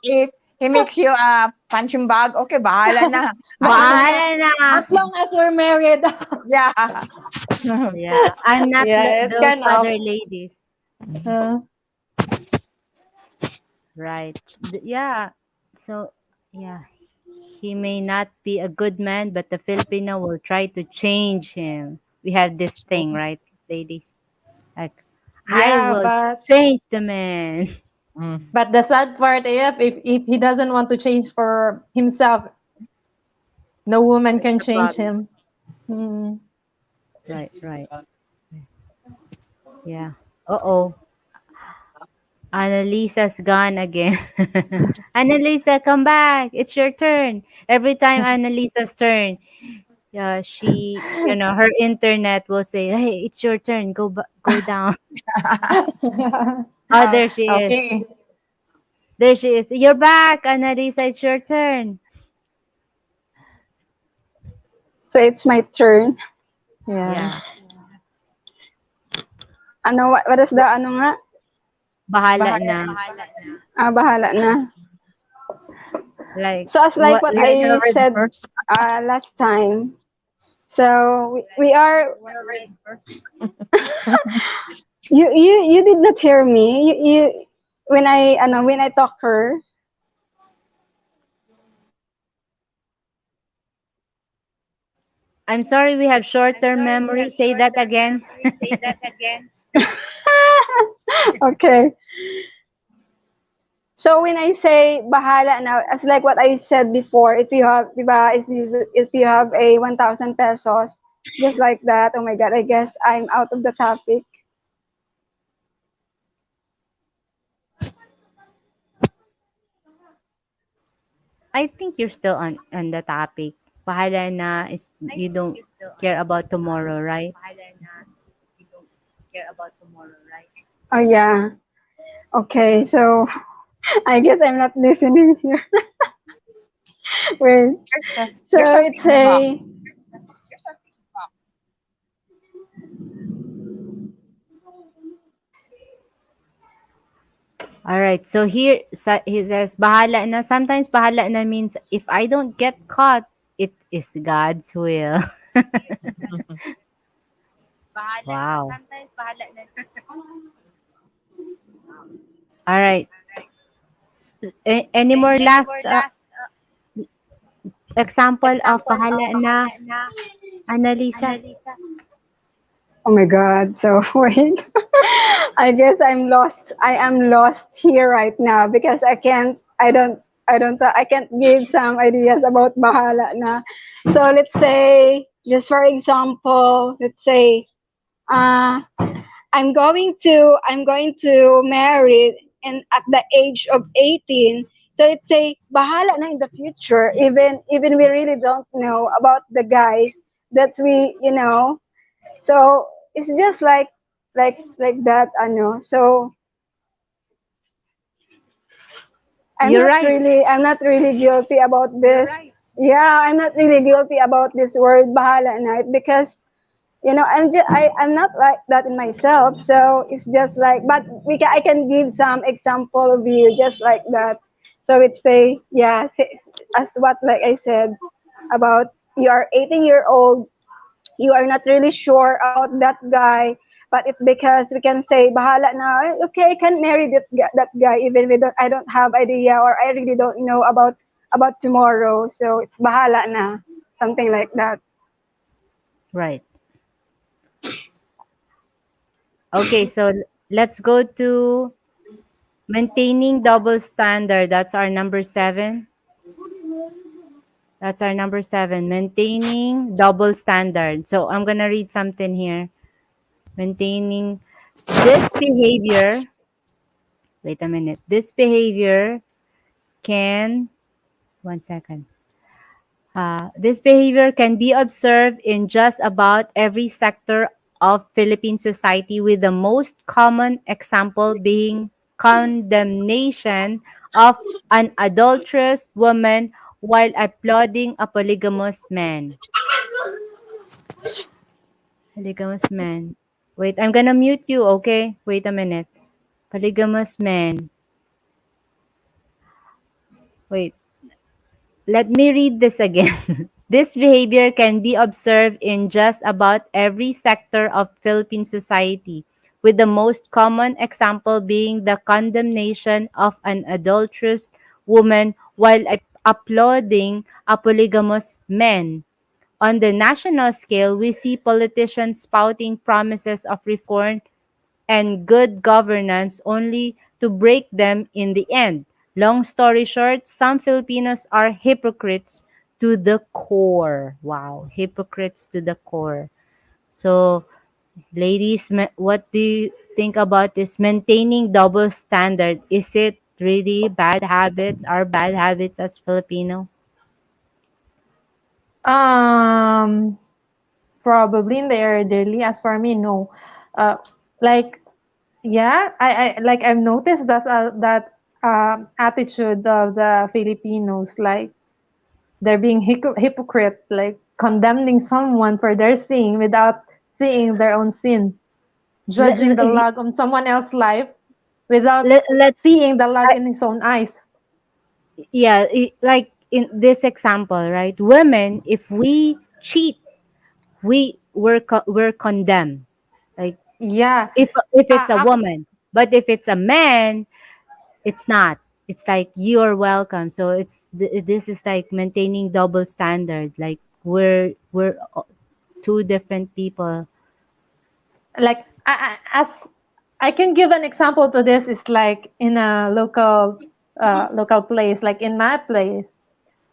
H: if he makes you a punching bag, okay, bahala na.
C: Bahala na.
B: Bahala na.
C: As long as we're married.
H: Yeah.
B: Yeah, I'm not
C: Yeah, it's
B: those
C: kind of.
B: other ladies.
C: Uh,
B: Right. Yeah. So, yeah, he may not be a good man, but the Filipino will try to change him. We have this thing, right, ladies? Like, I
C: yeah,
B: will
C: but
B: change the man.
H: Mm.
C: the sad part, if he doesn't want to change for himself, no woman
B: That's
C: can
B: the
C: change
B: problem.
C: him. Mm.
B: Right, right. Yeah. Uh-oh. Annalisa's gone again. Annalisa, come back. It's your turn. Every time Annalisa's turn, yeah, her internet will say, "Hey, it's your turn. Go down." Oh, there she is.
C: Okay.
B: There she is. You're back, Annalisa. It's your turn.
E: So it's my turn.
C: Yeah.
B: Yeah.
E: Ano, what is the ano nga?
B: Bahala
H: Bahala
B: na.
E: Bahala na.
B: Like
E: So as like
B: what?
E: what
B: Like
E: I said last time. So we are. You did not hear me. You when I talk her.
B: I'm sorry, we have short-term memory. Say that again.
E: Okay. So when I say bahala na, as like what I said before, if you have, diba, if you have a 1,000 pesos, just like that, oh my God, I guess I'm out of the topic.
B: I think you're still on the topic. Bahala na is you don't care about tomorrow, right?
E: Oh yeah. Okay, so I guess I'm not listening here. Wait. So
H: There's a
E: it's
H: feedback.
E: a,
B: All right. So here he says bahala na. Sometimes bahala na means if I don't get caught, it is God's will. Wow. All right. Any more last example of bahala na? Annalisa.
E: Oh my God. So wait. I guess I'm lost. I am lost here right now because I can't give some ideas about Bahala Na. So let's say, just for example, let's say, uh, I'm going to marry and at the age of 18. So let's say, Bahala Na in the future, even we really don't know about the guys that we. So it's just like that, ano. So
B: You're right.
E: I'm not really guilty about this. Yeah, I'm not really guilty about this word bahala na because I'm not like that in myself. So it's just like, but I can give some example of you just like that. So it's say, yeah, as what like I said about you are 18-year-old, you are not really sure about that guy, but it's because we can say bahala na, okay, I can marry that guy even I don't have idea or I really don't know about tomorrow, so it's bahala na, something like that.
B: Right. Okay, so let's go to maintaining double standard. That's our number 7. That's our number 7. Maintaining double standard. So I'm gonna read something here. Maintaining this behavior. Wait a minute. This behavior can. 1 second. This behavior can be observed in just about every sector of Philippine society, with the most common example being condemnation of an adulterous woman while applauding a polygamous man. Polygamous man. Wait, I'm gonna mute you, okay? Wait a minute. Polygamous man. Wait. Let me read this again. This behavior can be observed in just about every sector of Philippine society, with the most common example being the condemnation of an adulterous woman while applauding a polygamous man. On the national scale, we see politicians spouting promises of reform and good governance only to break them in the end. Long story short, some Filipinos are hypocrites to the core. Wow, hypocrites to the core. So, ladies, what do you think about this maintaining double standard? Is it really bad habits? Are bad habits as Filipino?
C: Um, Probably in the elderly. As for me, no. Uh, like yeah, I've noticed that attitude of the Filipinos, like they're being hypocrite, like condemning someone for their sin without seeing their own sin,
B: Let,
C: judging the log on someone else's life without
B: let's
C: seeing the log in his own eyes.
B: yeah, like in this example, right? Women, if we cheat, we're condemned. Like
C: Yeah.
B: if it's a
C: After,
B: woman, but if it's a man, it's not. It's like you're welcome. So this is like maintaining double standard. Like we're two different people.
C: like as I can give an example to this is like in a local place, like in my place,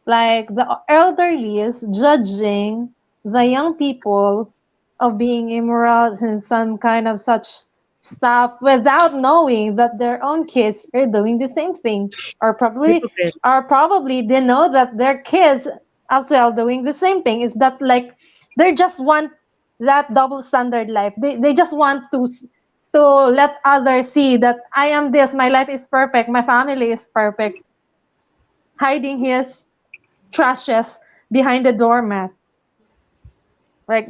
C: like the elderly is judging the young people of being immoral and some kind of such stuff without knowing that their own kids are doing the same thing, or
B: Hypocrite.
C: probably they know that their kids as well doing the same thing. Is that like they just want that double standard life? They just want to let others see that I am this, my life is perfect, my family is perfect, hiding his trashes behind the doormat. Like,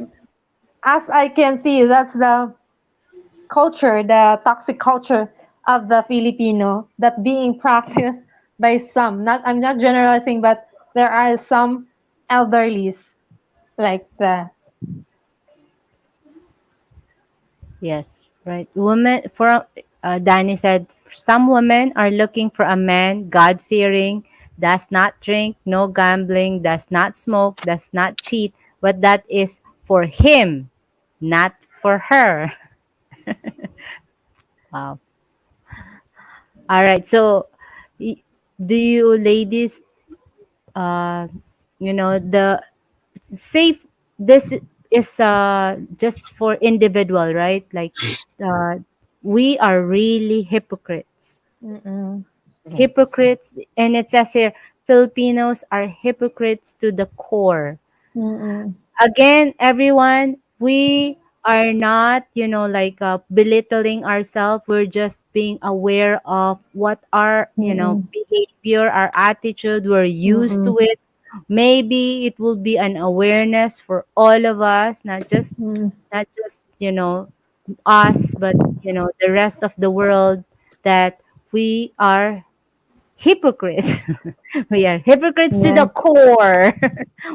C: as I can see, that's the culture, the toxic culture of the Filipino that being practiced by some. Not I'm not generalizing, but there are some elderlies like that.
B: Yes, right. Women for Danny said some women are looking for a man God fearing, does not drink, no gambling, does not smoke, does not cheat, but that is for him, not for her. Wow. All right. So, y- do you ladies, uh, the safe, this is just for individual, right? Like, uh, we are really hypocrites.
C: Mm-mm.
H: Yes.
B: Hypocrites, and it says here, Filipinos are hypocrites to the core.
C: Mm-mm.
B: Again, everyone, we are not, like belittling ourselves. We're just being aware of what our,
C: Mm-mm.
B: behavior, our attitude, we're used
C: Mm-mm.
B: to it. Maybe it will be an awareness for all of us,
C: Mm.
B: not just, us, but, the rest of the world, that we are hypocrites. We are hypocrites to the
C: Yeah.
B: core.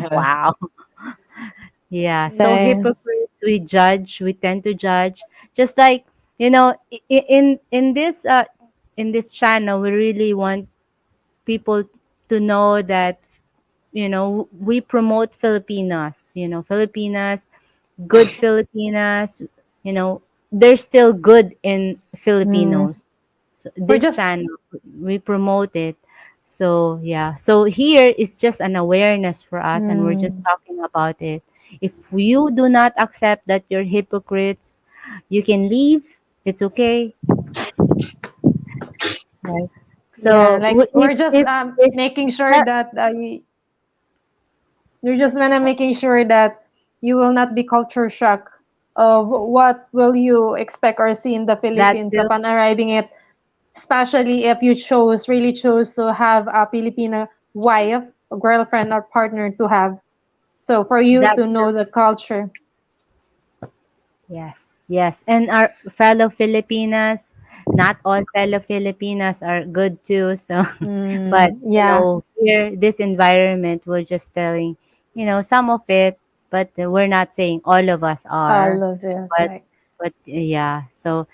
H: Uh,
B: Wow. Yeah, so
C: Like,
B: hypocrites, we judge, we tend to judge. Just like, in this channel, we really want people to know that, we promote Filipinas, Filipinas, good Filipinas, you know, there's still good in
C: mm,
B: Filipinos. So
C: we're
B: this
C: just
B: channel, we promote it. So yeah, so here it's just an awareness for us, and we're just
C: mm,
B: talking about it. If you do not accept that you're hypocrites, you can leave. It's okay, right?
C: yeah,
B: So
C: like we're just
B: if
C: making sure
B: that,
C: that you're just wanna making sure that you will not be culture shock of what will you expect or see in the
B: that
C: Philippines
B: too,
C: upon arriving it, especially if you really chose to have a Filipino wife, a girlfriend or partner to have. So for you
B: that
C: to
B: too.
C: know the culture.
B: Yes, yes. And our fellow Filipinas, not all fellow Filipinas are good too. So, but,
C: Mm, yeah,
B: here, this environment, we're just telling, some of it, but we're not saying all of us
C: all
B: are.
C: of it.
B: But,
C: Like,
B: yeah. So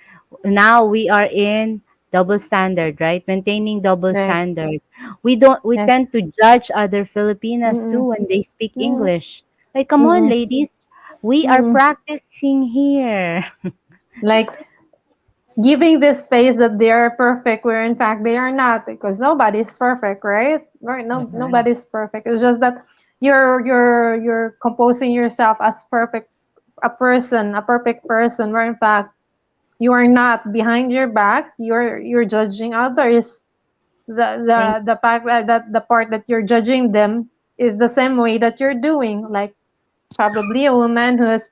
B: now we are in double standard, right? Maintaining double
C: like,
B: standard. We
C: like,
B: tend to judge other Filipinas
C: mm-mm,
B: too when they speak
C: mm-mm,
B: English. Like, come on,
C: mm-mm,
B: ladies. We are
C: mm-mm.
B: practicing here.
C: Like giving this space that they are perfect, where in fact they are not, because nobody's perfect, right? Right? No,
B: Right.
C: nobody's perfect. It's just that you're composing yourself as perfect, a perfect person, where in fact you are not. Behind your back, you're judging others.
B: Thank
C: The fact that the part that you're judging them is the same way that you're doing, like probably a woman who is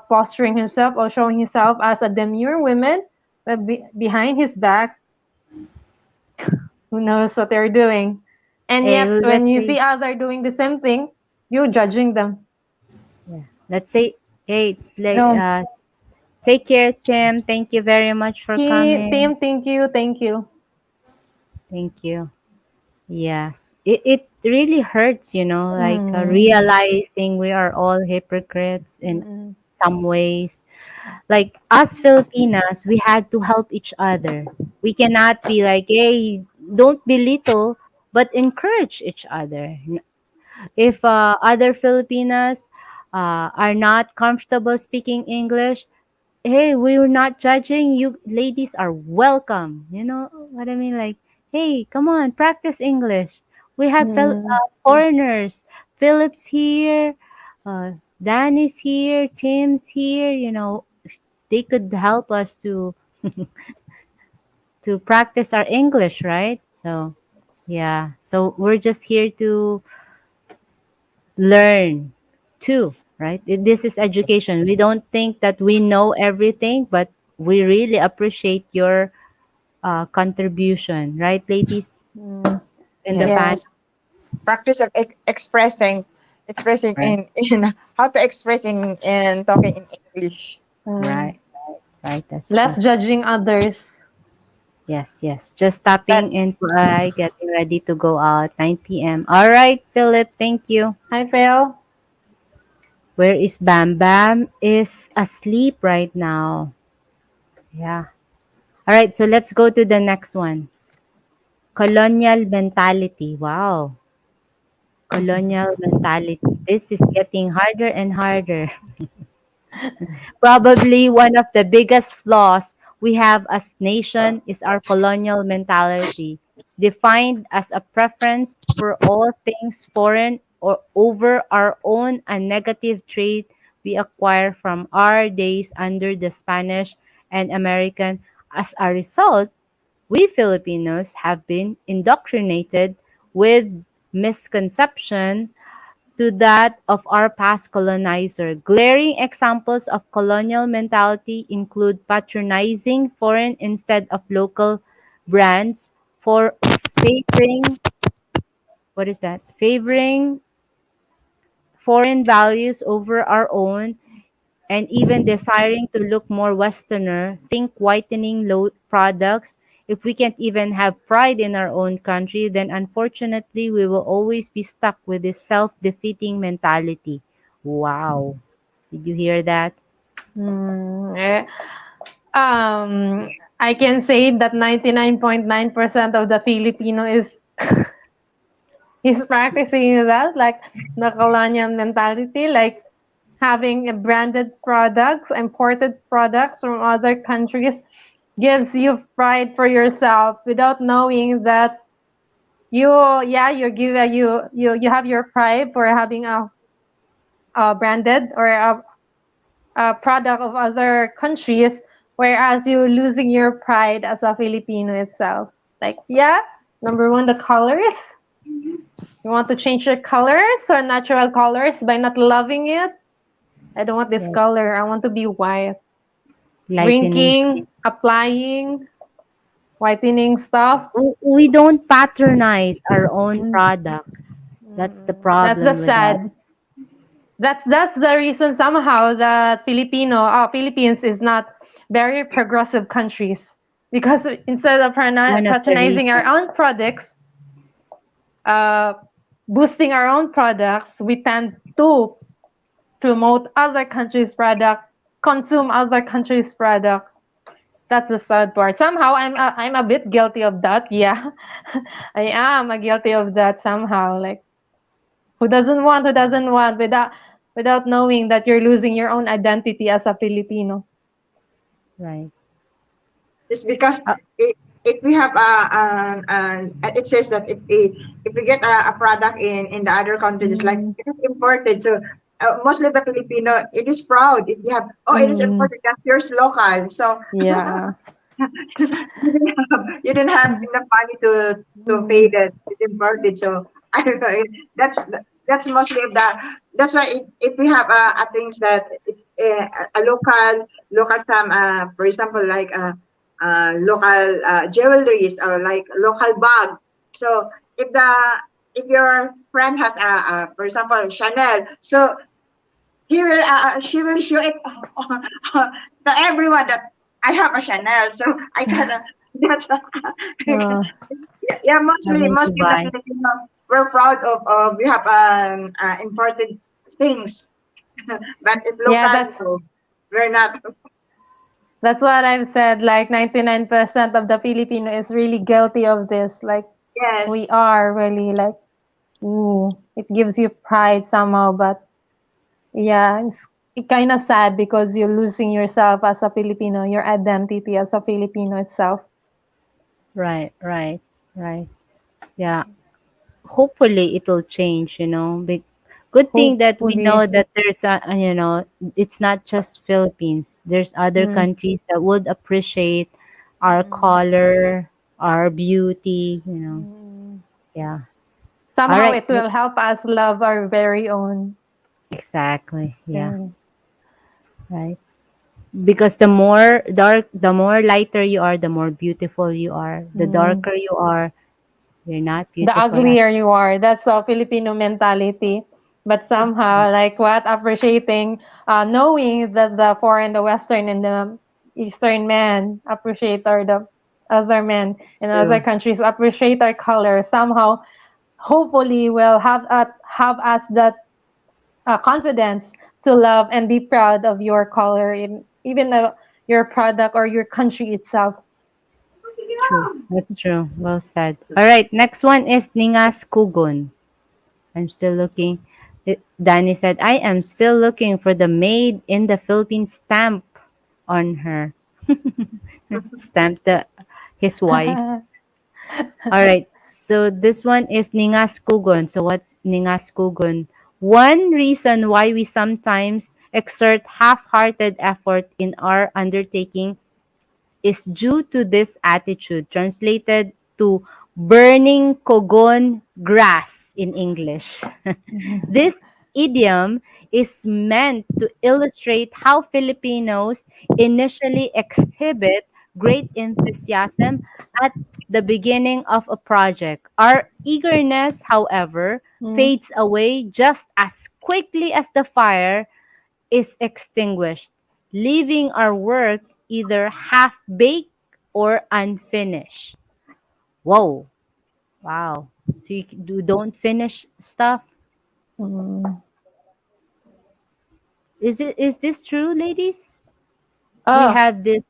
C: posturing himself or showing himself as a demure woman, but behind his back, who knows what they're doing. And
B: Hey,
C: yet,
B: well,
C: when you see other doing the same thing, you're judging them.
B: let's say, hey,
H: no,
B: take care, Tim. Thank you very much for coming.
C: Team, thank you, thank you.
B: Thank you. Yes. It really hurts, like
C: Mm,
B: realizing we are all hypocrites in
C: mm,
B: some ways. Like us Filipinas, we had to help each other. We cannot be like, hey, don't belittle, but encourage each other. If other Filipinas are not comfortable speaking English, hey, we're not judging you. Ladies are welcome. You know what I mean? Like, hey, come on, practice English. We have
C: mm,
B: foreigners. Philip's here. Uh, Danny's here. Tim's here. They could help us to practice our English, right? So, yeah. So we're just here to learn too, right? This is education. We don't think that we know everything, but we really appreciate your contribution, right, ladies
C: mm.
B: in the
H: yes.
B: pan?
C: Yes.
H: Practice of expressing
B: Right,
H: in how to express in talking in English.
C: Mm.
B: right, right. That's true.
C: Less judging others.
B: Yes, yes. Just
H: But
B: stopping in for getting ready to go out, 9 p.m. All right, Philip. Thank you.
C: Hi, Phil.
B: Where is Bam? Bam is asleep right now. Yeah. All right. So let's go to the next one. Colonial mentality. Wow. Colonial mentality. This is getting harder and harder. Probably one of the biggest flaws we have as nation is our colonial mentality, defined as a preference for all things foreign or over our own, a negative trait we acquire from our days under the Spanish and American. As a result, we Filipinos have been indoctrinated with misconception to that of our past colonizer. Glaring examples of colonial mentality include patronizing foreign instead of local brands, for favoring what is that? Favoring foreign values over our own, and even desiring to look more Westerner. Think whitening low products. If we can't even have pride in our own country, then unfortunately we will always be stuck with this self-defeating mentality. Wow. Did you hear that?
C: Hmm. I can say that 99.9% of the Filipino is practicing that, like the colonial mentality, like having a branded products, imported products from other countries gives you pride for yourself without knowing that you have your pride for having a branded or a product of other countries, whereas you're losing your pride as a Filipino itself. Like, yeah, number one, the colors. You want to change your colors or natural colors by not loving it. I don't want this
B: Yes.
C: color. I want to be white.
B: Lightening skin.
C: Drinking, applying, whitening stuff.
B: We don't patronize our own products. That's the
C: That's the
B: problem with us.
C: sad. That's the reason somehow that Philippines is not very progressive countries, because instead of
B: One of the
C: patronizing our
B: reasons.
C: own products, uh, boosting our own products, we tend to promote other countries' product, consume other countries' product. That's the sad part. Somehow I'm a bit guilty of that. Yeah, I am a guilty of that somehow. Like, who doesn't want without knowing that you're losing your own identity as a Filipino.
B: Right.
G: It's because
B: Uh,
G: if we have it says that if we get a product in the other countries, it's like
C: Mm,
G: it is imported. So mostly the Filipino, it is proud if you have, oh, it is
C: mm,
G: imported, that's yours local. So
C: yeah.
G: you didn't have enough money to pay
C: Mm,
G: that it's imported. So I don't know. That's that's mostly the that's why if we have things that a local some for example like local jewelries or like local bag. So if your friend has for example Chanel, so he will she will show it to everyone that I have a Chanel. So I gotta that's
C: uh,
G: yeah, mostly
B: Having to
G: mostly the
B: buy.
G: Filipino we're proud of we have imported things, but it's
C: yeah,
G: local, so we're not.
C: that's what I've said. Like 99% of the Filipino is really guilty of this. Like, we
G: Yes,
C: are really like, ooh, it gives you pride somehow, but yeah, it's kind of sad because you're losing yourself as a Filipino, your identity as a Filipino itself.
B: Right, right, right. Yeah. Hopefully it'll change, good thing that we
C: Hopefully.
B: know that there's it's not just Philippines, there's other
C: Mm,
B: countries that would appreciate our
C: mm,
B: color, our beauty,
C: mm.
B: yeah. All
C: Somehow
B: right.
C: it will help us love our very own.
B: Exactly, yeah.
C: Yeah.
B: Right, because the more lighter you are, the more beautiful you are. The
C: Mm.
B: darker you are, you're not
C: The
B: beautiful at
C: uglier you are. That's a Filipino mentality. But
B: all.
C: somehow, like what, appreciating, knowing that the foreign, the Western, and the Eastern men appreciate, or the other men
B: It's
C: in other
B: true.
C: countries appreciate our color, somehow, hopefully, will have us that confidence to love and be proud of your color, in even your product or your country itself.
B: True. That's true. Well said. All right. Next one is Ningas-Kugon. I'm still looking. Danny said, I am still looking for the made in the Philippines stamp on her. Stamp his wife. All right. So this one is Ningas-Kugon. So what's Ningas-Kugon? One reason why we sometimes exert half-hearted effort in our undertaking is due to this attitude, translated to burning cogon grass in English. This idiom is meant to illustrate how Filipinos initially exhibit great enthusiasm at the beginning of a project. Our eagerness, however,
C: Mm.
B: fades away just as quickly as the fire is extinguished, leaving our work either half baked or unfinished. Whoa, wow. So don't finish stuff.
C: Mm.
B: Is this true, ladies? We
C: Oh,
B: have this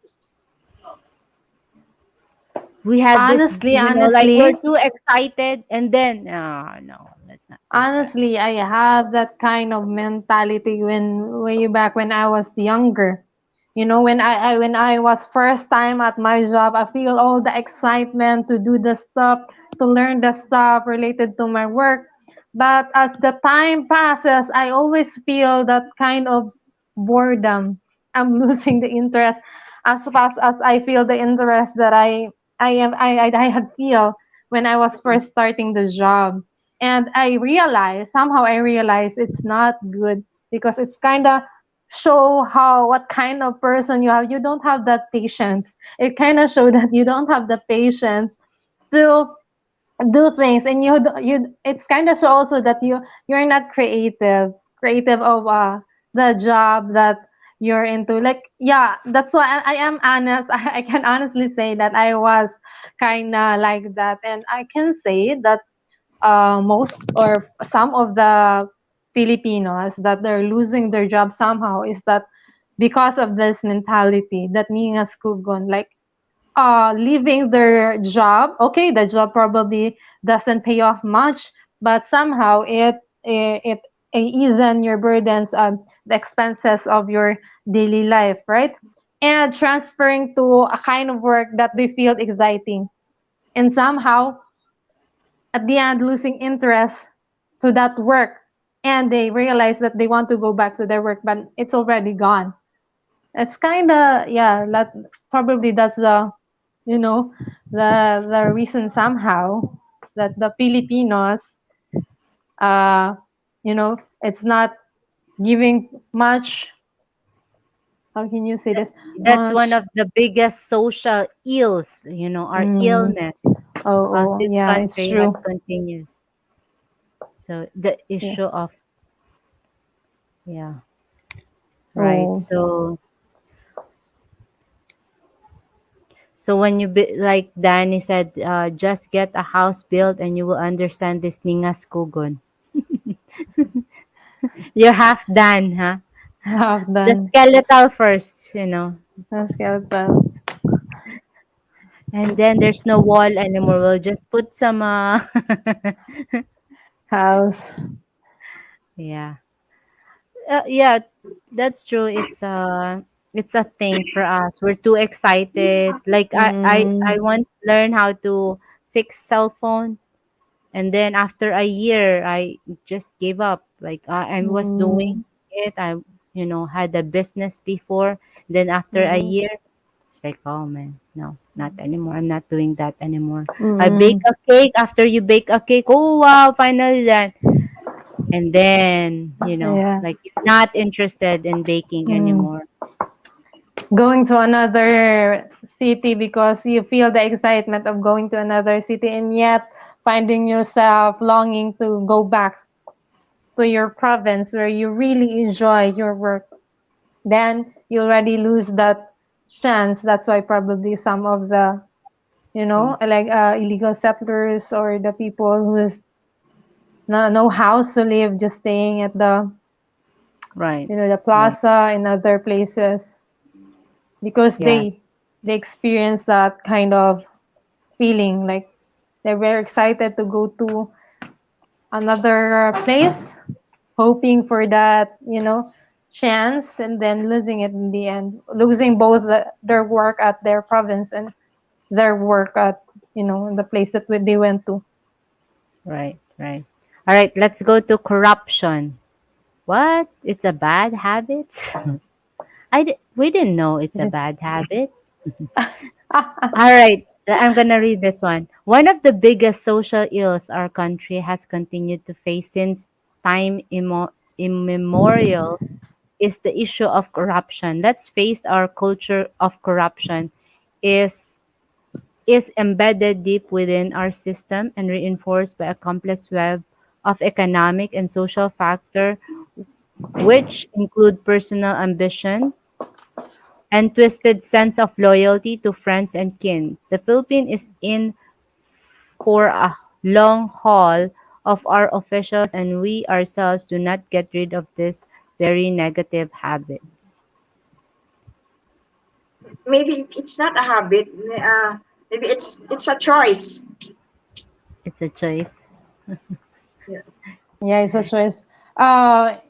B: we have this,
C: honestly,
B: like we're
C: honestly,
B: too excited and then no, let's not do that.
C: honestly, I have that kind of mentality way back when I was younger. You know, when I was first time at my job, I feel all the excitement to do the stuff, to learn the stuff related to my work. But as the time passes, I always feel that kind of boredom. I'm losing the interest as fast as I feel the interest that I had feel when I was first starting the job. And I realized it's not good because it's kind of show how what kind of person you have. You don't have that patience. It kind of show that you don't have the patience to do things, and you it's kind of show also that you're not creative of the job that you're into. Like, yeah, that's why I am honest. I can honestly say that I was kind of like that, and I can say that most or some of the Filipinos that they're losing their job somehow is that because of this mentality that Ningas-Kugon, like leaving their job. Okay, the job probably doesn't pay off much, but somehow it eases your burdens on the expenses of your daily life, right? And transferring to a kind of work that they feel exciting, and somehow at the end losing interest to that work, and they realize that they want to go back to their work, but it's already gone. It's kind of, yeah, that probably that's the, you know, the reason somehow that the Filipinos, uh it's not giving much, how can you say this,
B: That's one
C: much.
B: of the biggest social ills, our
C: Mm,
B: illness
C: oh,
B: of
C: oh,
B: this
C: yeah, it's
B: country has
C: true.
B: continued. So the
C: Yeah.
B: issue of, yeah, right.
C: Oh.
B: So when like Danny said, just get a house built and you will understand this Ningas Kugon. You're half done, huh?
C: Half
B: The
C: done.
B: skeletal first.
C: Let's get the
B: And then there's no wall anymore. We'll just put some,
C: house.
B: yeah. Yeah, that's true. It's a thing for us. We're too excited. Like I
C: Mm,
B: once learned how to fix cell phone. And then after a year, I just gave up. Like I was
C: mm,
B: doing it. I, had a business before. Then after a
C: mm,
B: year, it's like, oh man, no, not anymore. I'm not doing that anymore. I bake
C: mm,
B: a cake. After you bake a cake, oh wow, finally that. And then,
C: yeah.
B: like you're not interested in baking
C: Mm.
B: anymore.
C: Going to another city because you feel the excitement of going to another city, and yet finding yourself longing to go back to your province where you really enjoy your work, then you already lose that chance. That's why probably some of the,
B: True.
C: like illegal settlers or the people who is no house to live, just staying at the,
B: Right.
C: the
B: Right.
C: plaza and other places, because
B: Yes.
C: they experience that kind of feeling, like they're very excited to go to another place, hoping for that, chance, and then losing it in the end, losing both their work at their province and their work at, the place that they went to.
B: Right, right. All right, let's go to corruption. What? It's a bad habit? We didn't know it's a bad habit. All right, I'm gonna read this one. One of the biggest social ills our country has continued to face since time immemorial is the issue of corruption. Let's face our culture of corruption is is embedded deep within our system and reinforced by a complex web of economic and social factors, which include personal ambition and twisted sense of loyalty to friends and kin. The Philippines is in for a long haul of our officials, and we ourselves do not get rid of these very negative habits.
G: Maybe it's not a habit. Maybe it's a choice.
B: It's a choice.
C: Yeah, it's a choice.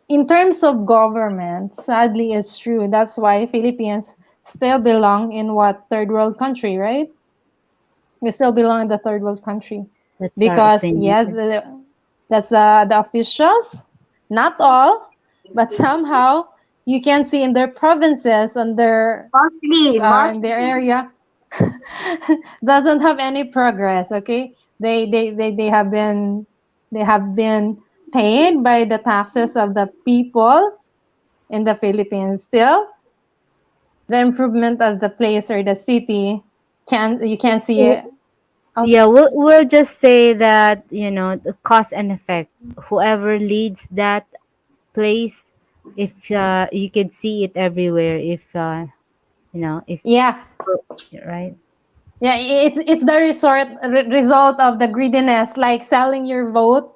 C: In terms of government, sadly, it's true. That's why Philippines still belong in what third world country, right? We still belong in the third world country
B: That's our
C: because yes,
B: opinion.
C: that's the officials, not all, but somehow you can see in their provinces and
G: Mostly,
C: in their
G: mostly.
C: area doesn't have any progress. Okay, they have been paid by the taxes of the people in the Philippines. Still, the improvement of the place or the city you can't see it.
B: Yeah, we'll just say that, the cause and effect. Whoever leads that place, if you could see it everywhere, if if
C: Yeah,
B: right.
C: yeah, it's the result of the greediness, like selling your vote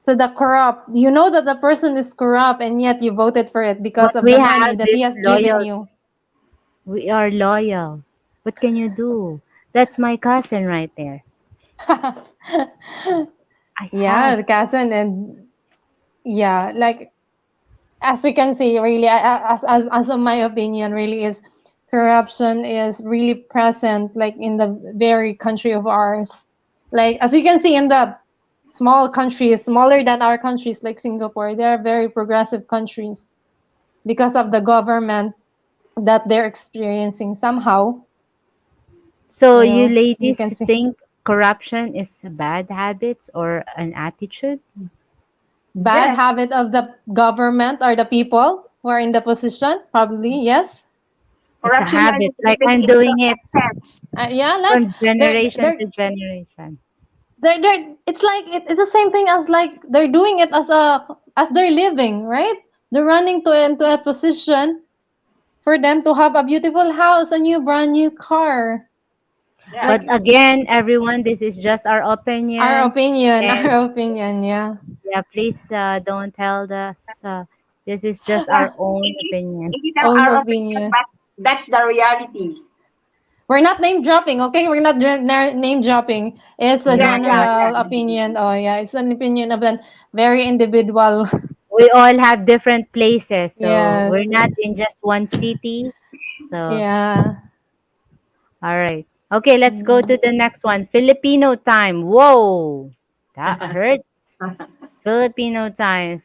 C: to the corrupt. You know that the person is corrupt, and yet you voted for it because
B: But
C: of
B: we
C: the money
B: have
C: that he
B: this
C: has given
B: loyal.
C: you.
B: We are loyal. What can you do? That's my cousin right there. I
C: Yeah,
B: have.
C: the cousin, and yeah, like as we can see, really, as of my opinion, really is corruption is really present, like in the very country of ours. Like as you can see in the small countries, smaller than our countries, like Singapore, they are very progressive countries because of the government that they're experiencing somehow.
B: So you
C: You
B: ladies
C: can see
B: think corruption is a bad habits or an attitude?
C: bad
G: Yes,
C: habit of the government or the people who are in the position. Probably yes.
B: It's a
G: corruption
B: habit.
G: is
B: Like I'm
G: basically
B: doing it
G: offense.
C: Yeah, like
B: from
C: they're
B: generation
C: they're
B: to generation.
C: it's like it's the same thing as like they're doing it as they're living, right? They're running into a position for them to have a beautiful house, a new brand new car.
G: Yeah.
B: But
C: Like
B: again, everyone, this is just our opinion. And
C: our opinion, yeah.
B: yeah, please don't tell us. This is just our own opinion.
G: It is
C: Own
G: our opinion,
C: opinion.
G: but that's the reality.
C: We're not name dropping, okay? We're not name dropping. It's a
G: Yeah,
B: Yeah,
G: yeah,
B: yeah.
C: general
G: yeah.
C: opinion. Oh yeah, it's an opinion of a very individual.
B: We all have different places, so we're
C: Yes.
B: not in just one city. So,
C: Yeah.
B: all right. Okay, let's go to the next one. Filipino time. Whoa, that hurts. Filipino time.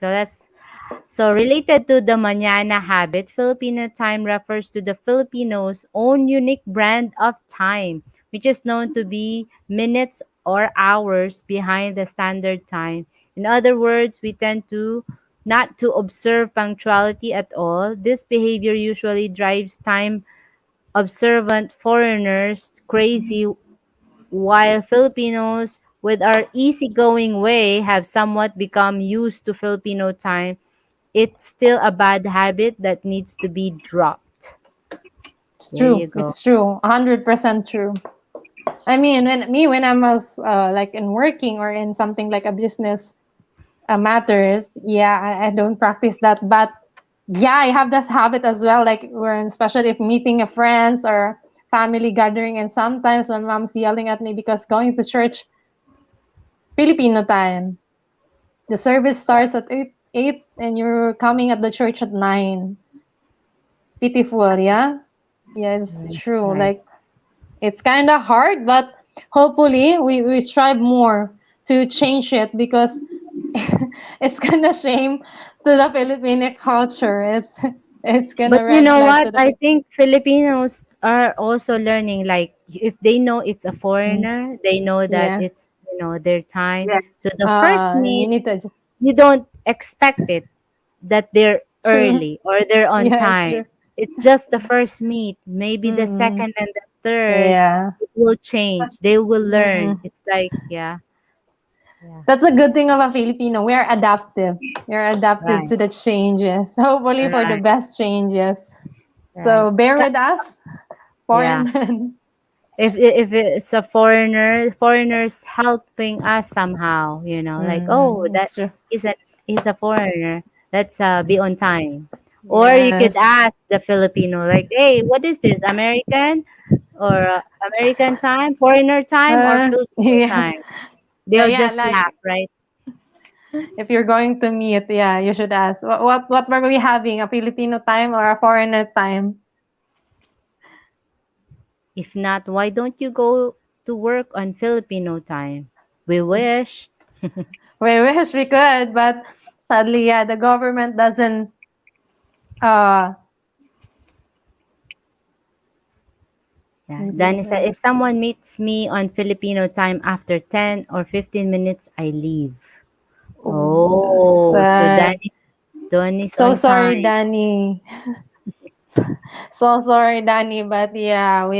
B: So related to the Mañana habit, Filipino time refers to the Filipinos' own unique brand of time, which is known to be minutes or hours behind the standard time. In other words, we tend to not to observe punctuality at all. This behavior usually drives time observant foreigners crazy, while Filipinos with our easygoing way have somewhat become used to Filipino time. It's still a bad habit that needs to be dropped.
C: It's
B: There you
C: true.
B: go.
C: It's true. 100% true. I mean, when I was like in working or in something like a business matters, yeah, I don't practice that. But yeah, I have this habit as well. Like when, especially if meeting a friends or family gathering, and sometimes my mom's yelling at me because going to church Filipino time. The service starts at 8 and you're coming at the church at 9. Pitiful, yeah? Yeah, it's true.
B: Right.
C: Like, it's kind of hard, but hopefully we strive more to change it because it's kind of shame to the Filipino culture. It's
B: But
C: gonna
B: you
C: red
B: know
C: flag
B: what?
C: to the
B: I think Filipinos are also learning, like, if they know it's a
C: Mm,
B: foreigner, they know that
C: yeah.
B: it's, their time.
G: Yeah.
B: So the first
C: You
B: meet,
C: need to
B: you don't expect it that they're
C: true.
B: early or they're on
C: Yeah, it's
B: time.
C: true.
B: It's just the first meet. Maybe the
C: Mm-mm.
B: second and the third,
C: Yeah.
B: it will change. They will learn.
C: Mm-mm.
B: It's like, yeah, yeah,
C: That's a good thing of a Filipino. We're adaptive. We're adaptive
B: right,
C: to the changes. Hopefully for the
B: right,
C: best changes.
B: right.
C: So bear
B: So,
C: with us,
B: yeah.
C: foreign men.
B: If it's a foreigner, foreigners helping us somehow, like, oh, that
C: It's true.
B: he's a foreigner. Let's be on time. Or you could
C: Yes.
B: ask the Filipino, like, hey, what is this? American or American time, foreigner time, or Filipino
C: Yeah.
B: time? They'll
C: Yeah,
B: just
C: like
B: laugh, right?
C: if you're going to meet, yeah, you should ask. What were we having? A Filipino time or a foreigner time?
B: If not, why don't you go to work on Filipino time? We wish.
C: We wish we could, but sadly, yeah, the government doesn't uh
B: Yeah. Danny said, if someone meets me on Filipino time after 10 or 15 minutes, I leave.
C: oh,
B: Oh, so
C: sad.
B: Danny's
C: So
B: on
C: sorry,
B: time.
C: Danny. So sorry, Danny, but yeah, we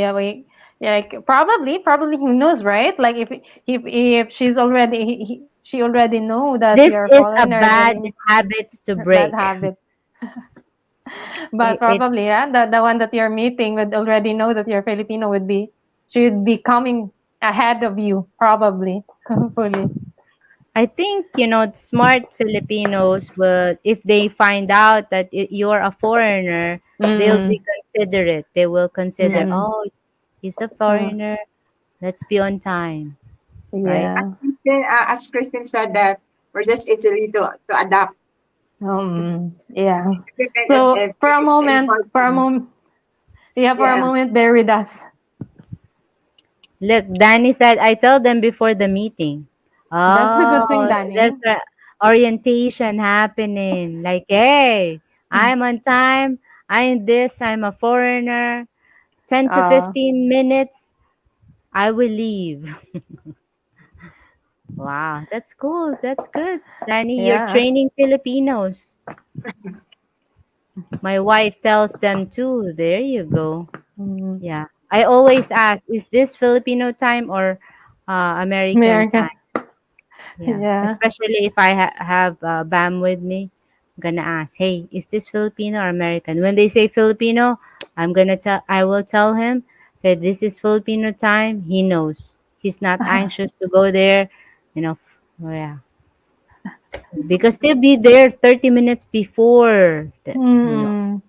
C: yeah, like probably who knows, right? Like if she's already she already know that
B: This
C: you're a
B: is a
C: foreigner,
B: bad
C: then
B: habits to
C: bad
B: break.
C: habit. But
B: It
C: probably, yeah, the one that you're meeting would already know that you're Filipino should be coming ahead of you, probably, hopefully.
B: I think, smart Filipinos will, if they find out that you're a foreigner, they'll
C: Mm,
B: be considerate. They will consider,
C: mm,
B: oh, he's a
C: uh,
B: foreigner. Let's be on time, right?
C: yeah.
G: As Christine said that we're just easily to adapt.
C: Yeah.
G: If
C: So
G: it's important.
C: for a
G: Yeah.
C: moment, bear with us.
B: Look, Danny said, I tell them before the meeting.
C: That's a good thing,
B: Oh, there's
C: Danny.
B: a orientation happening. Like, hey, I'm on time. I'm this. I'm a foreigner. 10 to
C: Uh,
B: 15 minutes, I will leave. Wow, that's cool. That's good. Danny, you're
C: yeah.
B: training Filipinos. My wife tells them too. There you go.
C: Mm,
B: Yeah. I always ask, is this Filipino time or American
C: American.
B: time? Yeah,
C: Yeah.
B: especially if I have BAM with me, I'm gonna ask, "Hey, is this Filipino or American?" When they say Filipino, I will tell him, say this is Filipino time. He knows. He's not anxious to go there, you know. Yeah, because they'll be there 30 minutes before.
C: Mm,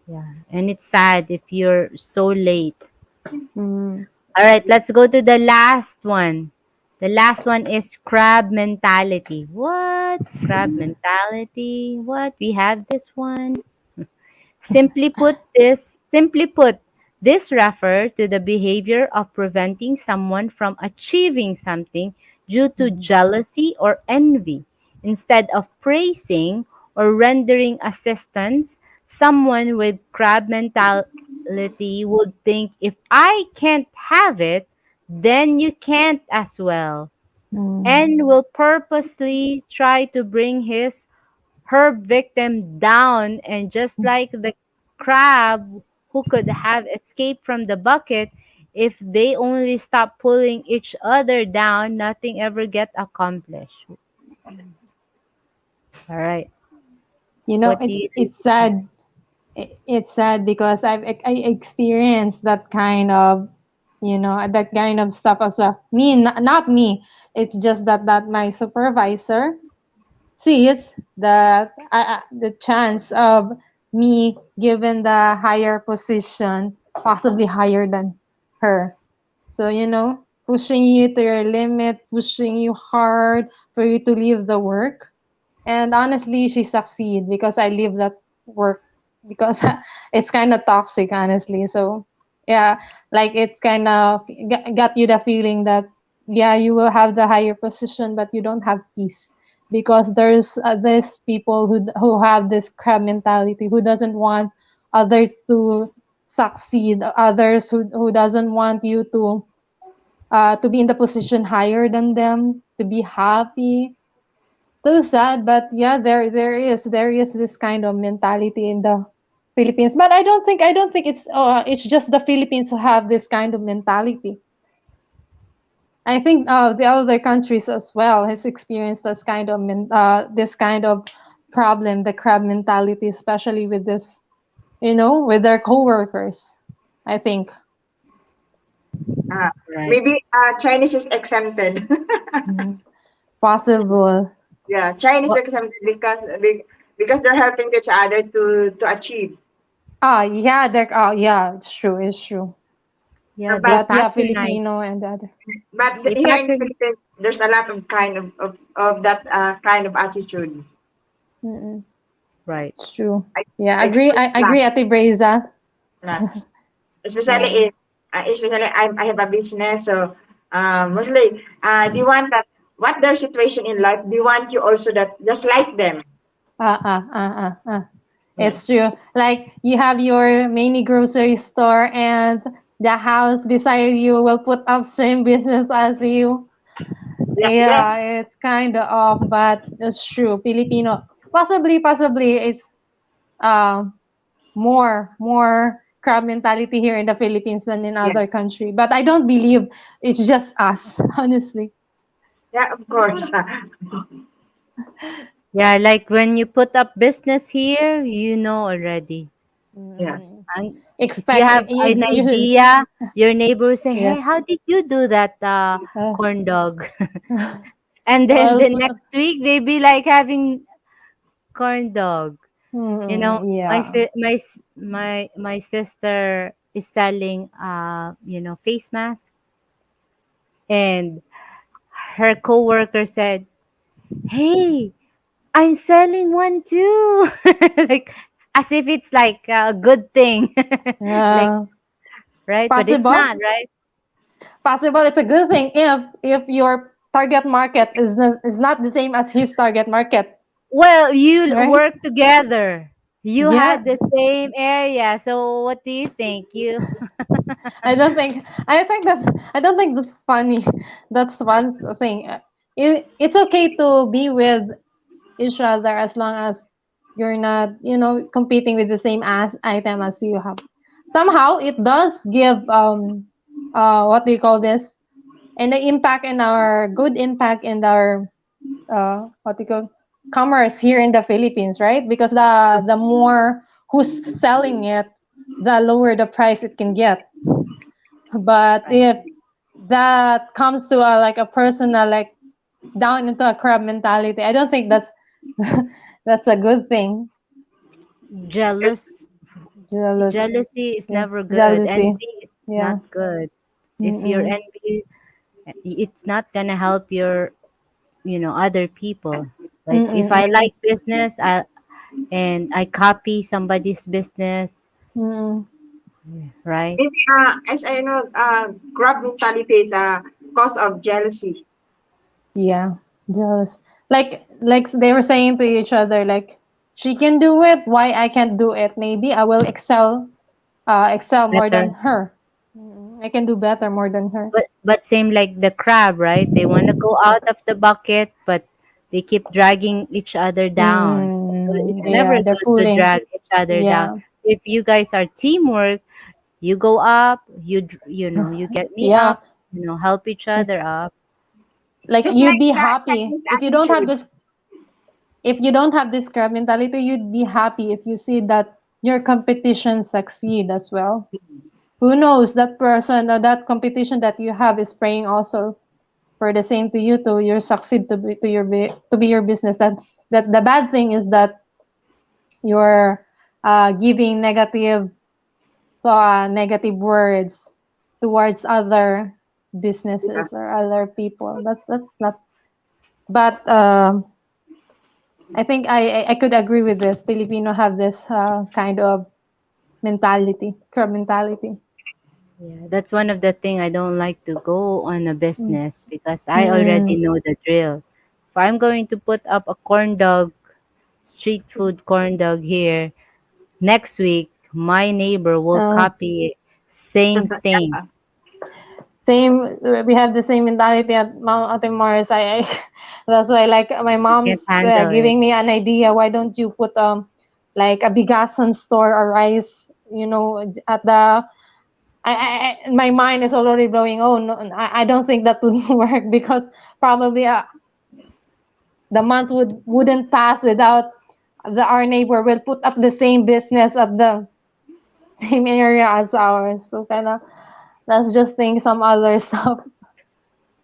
B: Yeah, and it's sad if you're so late.
C: mm,
B: All right, let's go to the last one. The last one is crab mentality. What? Crab mentality? What? We have this one. Simply put, this refer to the behavior of preventing someone from achieving something due to
C: mm,
B: jealousy or envy. Instead of praising or rendering assistance, someone with crab mentality would think, if I can't have it, then you can't as well,
C: mm,
B: and will purposely try to bring her victim down. And just like the crab who could have escaped from the bucket, if they only stop pulling each other down, nothing ever get accomplished. All right.
C: You know,
B: What do you
C: it's
B: think?
C: sad. It's sad because I experienced that kind of, that kind of stuff as well. Me, not me. It's just that my supervisor sees that the chance of me given the higher position, possibly higher than her. So, pushing you to your limit, pushing you hard for you to leave the work. And honestly, she succeed because I leave that work because it's kind of toxic, honestly. So yeah, like it's kind of got you the feeling that yeah, you will have the higher position, but you don't have peace because there's this people who have this crab mentality who doesn't want others to succeed, others who doesn't want you to be in the position higher than them, to be happy. So sad, but yeah, there is this kind of mentality in the Philippines. But I don't think it's just the Philippines who have this kind of mentality. I think the other countries as well has experienced this kind of problem, the crab mentality, especially with this, with their coworkers. I think.
G: Uh,
B: Right.
G: maybe Chinese is exempted.
C: Mhm. Possible.
G: Yeah, Chinese
B: Well,
G: exempted because they're helping each other to achieve.
C: Yeah, yeah, it's true, it's true.
B: yeah, they
G: But
C: But yeah,
B: patronize.
C: Filipino and the other.
B: They
G: here in the
B: patronize.
G: Philippines, there's a lot of of that kind of attitude.
C: Mm-mm.
B: Right.
C: It's true.
G: I,
C: Yeah,
G: I
C: agree.
G: expect
C: I agree, Ate Breza.
G: lots. Especially
C: Yeah.
G: especially I have a business, so mostly do you want that what their situation in life? Do you want you also that just like them?
C: Ah, ah, ah, ah, ah. It's
B: Yes.
C: true. Like you have your mini grocery store and the house beside you will put up same business as you.
G: Yeah, yeah,
C: Yeah, it's kind of off, but it's true. Filipino, possibly is um more crab mentality here in the Philippines than in
G: yeah,
C: other country. But I don't believe it's just us, honestly.
G: yeah. Of course.
B: Yeah, like when you put up business here, you know already.
G: Yeah,
C: Mm,
B: And if you
C: expect
B: have an
C: you should,
B: idea, your neighbor will say,
C: yeah.
B: "Hey, how did you do that corn dog?" And
C: So
B: then
C: I'll
B: the
C: put up.
B: next week they be like having corn dog. You know,
C: Yeah.
B: my sister is selling face mask, and her coworker said, "Hey, I'm selling one too." Like as if it's like a good thing. Like,
C: Yeah.
B: right? But it's
C: Possible.
B: not, right?
C: Possible. It's a good thing if your target market is not the same as his target market,
B: Well, you
C: right?
B: work together. You
C: Yeah.
B: had the same area. So what do you think? You
C: I don't think that's funny. That's one thing. It's okay to be with each other as long as you're not, competing with the same as item as you have. Somehow it does give what do you call this? And the impact in our good impact in our what do you call commerce here in the Philippines, right? Because the more who's selling it, the lower the price it can get. But if that comes to like a personal, like down into a crab mentality, I don't think that's that's a good thing.
B: jealous.
C: Jealous,
B: Jealousy is
C: yeah,
B: never good.
C: jealousy,
B: Envy is
C: yeah.
B: not good. If you're
C: Mm-mm.
B: envy, it's not gonna help other people. Like if I
C: Mm-mm.
B: like business, I copy somebody's business,
C: Mm-mm.
B: right?
G: maybe as I know, grab mentality is a cause of jealousy.
C: Yeah, jealous. Like they were saying to each other, like she can do it, why I can't do it? Maybe I will excel more than
B: Better.
C: her. I can do better more than her.
B: But same like the crab, right? They want to go out of the bucket, but they keep dragging each other down. So it's never
C: Yeah, they're
B: good to
C: pulling.
B: drag each other down.
C: Yeah,
B: If you guys are teamwork, you go up, you get me
C: yeah.
B: up, help each other up.
C: Like
G: Just
C: you'd
G: like
C: be
G: the
C: happy
G: Chinese attitude.
C: if you don't have this crab mentality, you'd be happy if you see that your competition succeed as well. Who knows, that person or that competition that you have is praying also for the same to you, to your succeed, to be your business. That the bad thing is that you're giving negative words towards other
G: Yeah.
C: businesses or other people. That's not. But I think I could agree with this. Filipino have this kind of mentality, crab mentality.
B: Yeah, that's one of the thing I don't like to go on a
C: Mm.
B: business because I already
C: Mm.
B: know the drill. If I'm going to put up a corn dog, street food corn dog here, next week my neighbor will
C: Uh,
B: copy it. Same thing.
C: Same. We have the same mentality at Mount Ate Mars. That's why like my
B: Can't
C: mom's
B: handle it.
C: giving me an idea. Why don't you put like a bigasan store or rice? You know, at the my mind is already blowing. Oh no, I don't think that would work because probably the month wouldn't pass without our neighbor will put up the same business at the same area as ours. So kind of let's just think some other stuff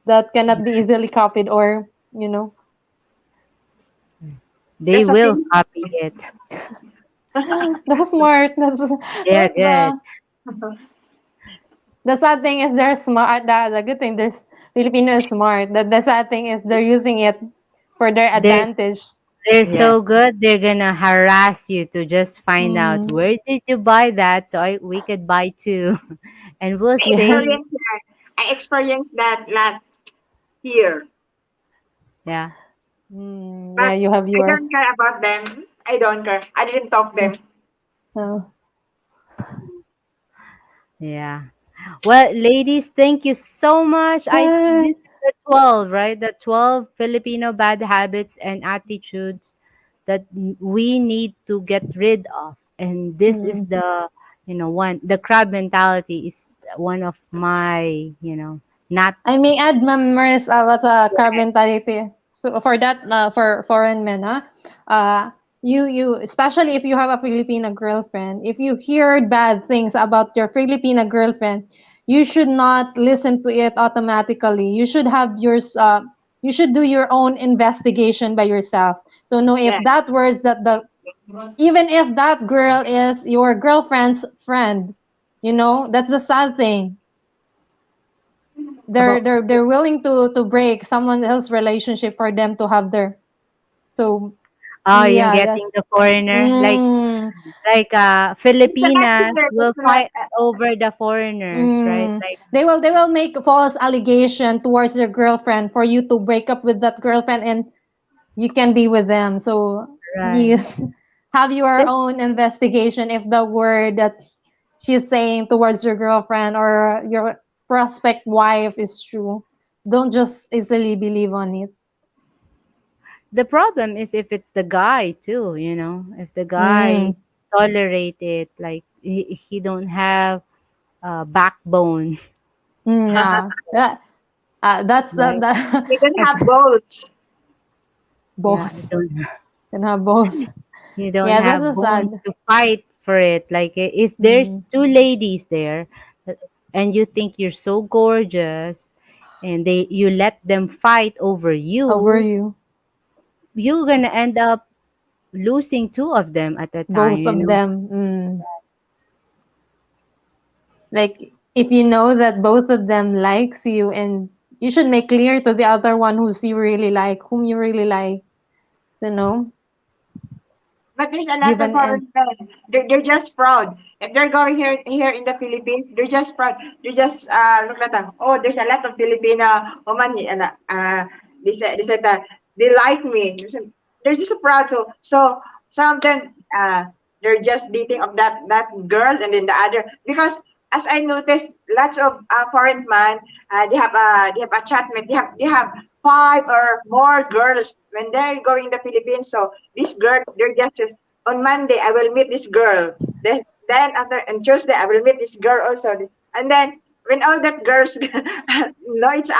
C: that cannot be easily copied or you know.
B: They
G: That's okay.
B: will copy it.
C: They're smart.
B: They're
C: That's
B: good.
C: the sad thing is they're smart. The good thing there's Filipino is smart. The sad thing is they're using it for their
B: They're
C: advantage.
B: they're
G: Yeah.
B: so good. They're gonna harass you to just find out
C: Mm,
B: where did you buy that, so we could buy too, and we'll
G: I
C: yes.
B: say,
G: experienced that. I experienced that last year.
B: yeah.
C: Yeah,
G: But
C: you have
G: I
C: yours.
G: don't care about them. I don't care. I didn't talk them.
C: Uh,
B: Yeah. Well, ladies, thank you so much.
C: bye.
B: This is the 12, right? The 12 Filipino bad habits and attitudes that we need to get rid of. And this is
C: Mm.
B: one, the crab mentality is one of my, not
C: I may add members what's a carb mentality. So for that, for foreign men, you especially if you have a Filipino girlfriend, if you hear bad things about your Filipino girlfriend, you should not listen to it automatically. You should have yours. You should do your own investigation by yourself to know if
G: Yeah.
C: that words that the even if that girl is your girlfriend's friend, that's the sad thing. they're
B: about,
C: they're they're willing to break someone else's relationship for them to have their so
B: oh, yung
C: yeah
B: getting
C: that's
B: the foreigner.
C: mm,
G: It's a
B: Filipinas
G: messenger.
B: will fight over the foreigners, right? Like,
C: they will make false allegation towards your girlfriend for you to break up with that girlfriend and you can be with them so
B: right.
C: yes have your own investigation if the word that she's saying towards your girlfriend or your prospect wife is true. Don't just easily believe on it.
B: The problem is if it's the guy too, if the guy
C: Mm.
B: tolerate it, like he don't have backbone,
C: Yeah, that's
B: right?
G: You can
C: that's
G: have both.
B: Yeah,
C: both. Can have both.
B: you don't
C: Yeah, that's
B: have
C: a
B: bones
C: sad.
B: to fight for it. Like if there's
C: Mm.
B: two ladies there, and you think you're so gorgeous, and you let them fight over
C: Over
B: you,
C: you,
B: you're gonna end up losing two of them at a time.
C: both of them. Like if you know that both of them likes you, and you should make clear to the other one whom you really like. You know,
G: But there's a lot
C: give
G: of
C: an end.
G: foreign men. They're just proud. If they're going here in the Philippines, they're just proud. They're just look at them. Oh, there's a lot of Filipino women. And they said that they like me. They're just so proud. So some of them they're just beating of that girl and then the other because as I noticed, lots of foreign men they have a chatmate. They have five or more girls when they're going in the Philippines. So this girl, they're just on Monday I will meet this girl. Then after on Tuesday I will meet this girl also. And then when all that girls knowing each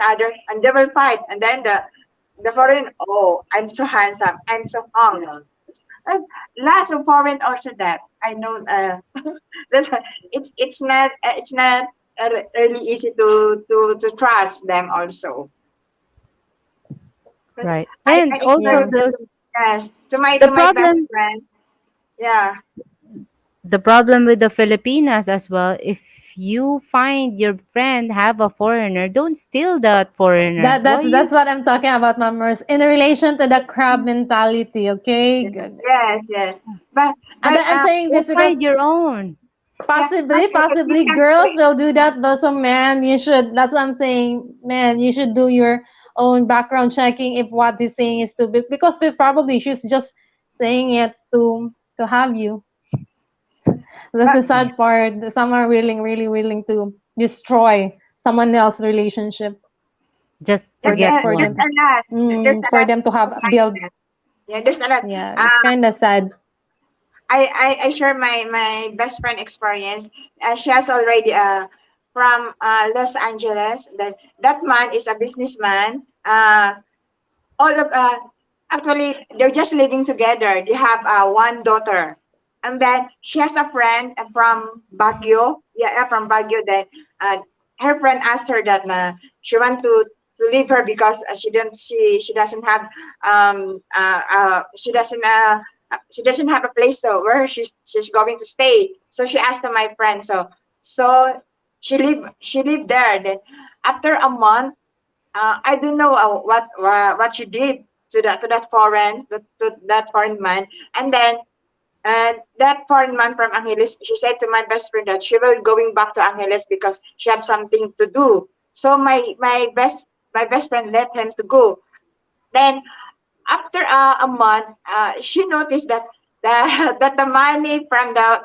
G: other, and they will fight. And then the foreign, oh, I'm so handsome, I'm so hung. And lots of foreign also that I know. That's why it's not really easy to trust them also.
B: Right.
G: I
B: And also
C: Yeah.
G: experienced yes
B: the
G: to my best
B: problem
G: friend. Yeah.
B: the problem with the Filipinas as well, if you find your friend have a foreigner, don't steal that foreigner.
C: That
B: Why
C: that's
B: you
C: that's what I'm talking about, Mammers. In relation to the crab mentality, okay?
G: Yes, yes. But
C: And
G: but
C: then I'm saying
B: go
C: this because
B: find your own?
G: yeah, but if you
C: possibly
G: can
C: girls
G: wait,
C: will do that, but some men, you should. That's what I'm saying, man. You should do your own background checking if what he's saying is stupid, because probably she's just saying it to have you. That's
G: but
C: the sad part. Some are willing, really willing to destroy someone else's relationship
B: Just to
G: there's
B: get
C: for
G: there's
C: them
B: one.
G: a lot. There's a
C: for
G: lot
C: them to have build.
G: behind that. Yeah, there's a lot.
C: Yeah, it's
G: Uh,
C: kind of sad.
G: I share my best friend experience. She has already from Los Angeles. That man is a businessman. All of actually they're just living together. They have one daughter, and then she has a friend from Baguio. Yeah, from Baguio. Then uh, her friend asked her that she want to leave her because she doesn't have she doesn't have a place though where she's going to stay. So she asked my friend. So she lived there. Then after a month, I don't know what she did to that foreign man, and then that foreign man from Angeles, she said to my best friend that she will going back to Angeles because she have something to do. So my best friend let him to go. Then after a month, she noticed that that the money from the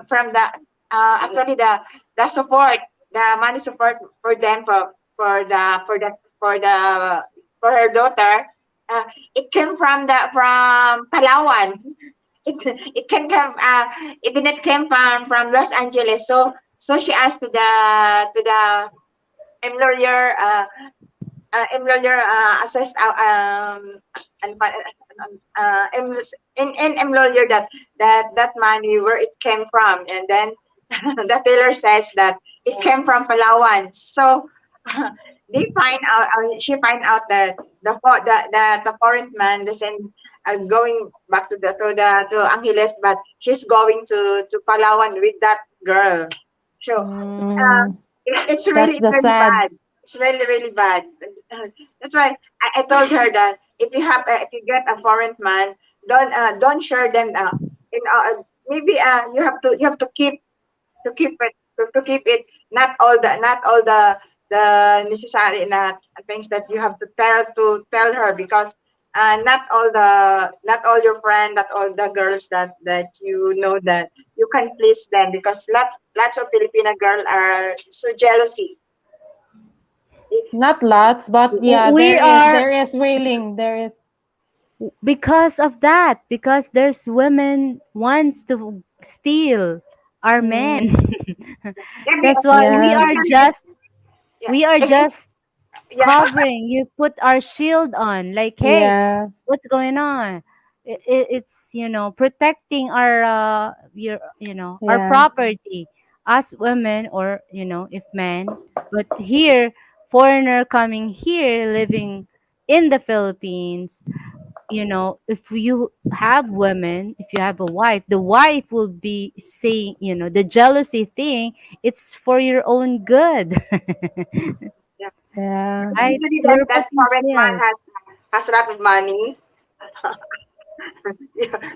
G: actually the support, the money support for them for the for the for the for her daughter, it came from Palawan. It can come it didn't come from Los Angeles. So she asked to the employer employer assess and in employer that money where it came from, and then the tailor says that it came from Palawan. So they find out she find out that the foreign man doesn't going back to Angeles, but she's going to Palawan with that girl. So
C: Mm,
G: it's
C: that's the
G: really
C: sad.
G: bad. It's really bad. That's why I told her that if you get a foreign man, don't share them. Maybe you have to keep it to keep it, not all the necessary not things that you have to tell her, because not all your friend, not all the girls that you know that you can please them, because lots of Filipino girls are so jealousy.
C: Not lots, but yeah,
B: We are
C: there is wailing. There is.
B: because of that, because there's women wants to steal our men.
C: Mm,
G: Yeah,
B: That's why
C: yeah,
G: yeah.
B: we are just
G: Yeah.
B: covering. You put our shield on, like, hey,
C: yeah,
B: what's going on? It's protecting our our
C: yeah.
B: property as women, or if men. But here, foreigner coming here, living in the Philippines, if you have women, if you have a wife, the wife will be saying, the jealousy thing, it's for your own good.
G: Yeah.
C: Yeah.
B: Right?
G: Usually
B: So we're
G: that
B: putting
G: foreign man
B: shield.
G: has a lot of money.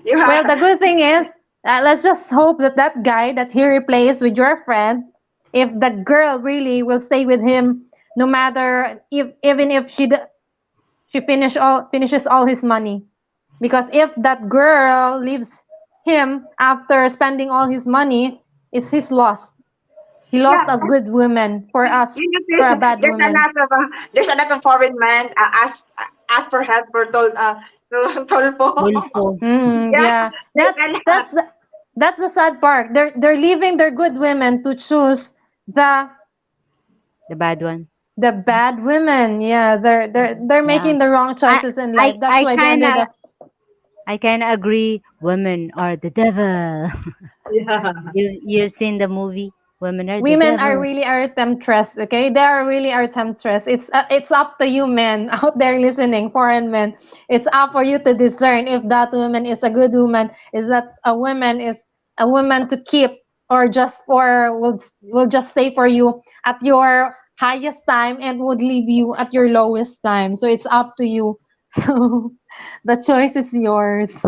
G: You
C: Well,
G: have
C: the good thing is, let's just hope that that guy that he replaced with your friend, if the girl really will stay with him, no matter if even if she finishes all his money, because if that girl leaves him after spending all his money, is his lost. He lost
G: yeah.
C: a good woman for us,
G: You know,
C: for a bad woman.
G: there's a lot of foreign men ask for help for Tolpo.
B: Willful.
G: Yeah,
C: Yeah,
G: there's a lot.
C: that's the sad part. They're leaving their good women to choose the
B: The bad one.
C: the bad women. Yeah, they're
B: Yeah.
C: making the wrong
B: I
C: choices in life.
B: I
C: That's
B: I
C: why they
B: kind
C: ended
B: of
C: up.
B: I kind of agree. Women are the devil.
G: Yeah.
B: You've seen the movie Women Are the
C: Women are
B: Devil.
C: really our temptress, okay? They are really our temptress. It's up to you, men out there listening, foreign men. It's up for you to discern if that woman is a good woman, is that a woman is a woman to keep, or will just stay for you at your highest time and would leave you at your lowest time. So it's up to you. So the choice is yours.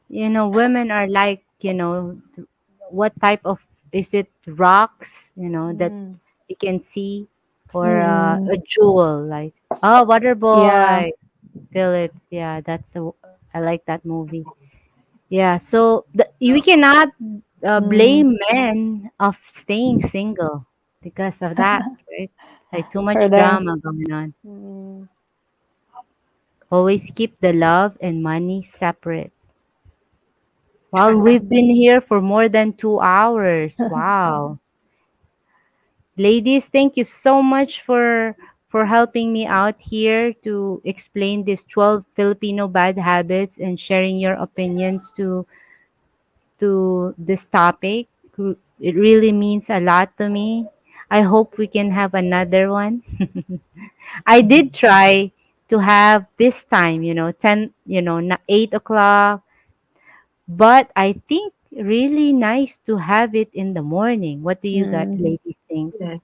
B: Women are like, what type of, is it rocks, that
C: Mm.
B: you can see, or
C: Mm.
B: a jewel, like, oh, water
C: Yeah.
B: boy, Philip. Yeah, I like that movie. Yeah, so we cannot
C: Mm.
B: blame men of staying single because of that, right? Like too
C: For
B: much
C: them.
B: drama going on.
C: Mm.
B: Always keep the love and money separate. Well, we've been here for more than 2 hours. Wow. Ladies, thank you so much for helping me out here to explain these 12 Filipino bad habits and sharing your opinions to this topic. It really means a lot to me. I hope we can have another one. I did try to have this time, 10, 8 o'clock, but I think really nice to have it in the morning. What do you guys,
C: Mm.
B: ladies, think?
G: Yes.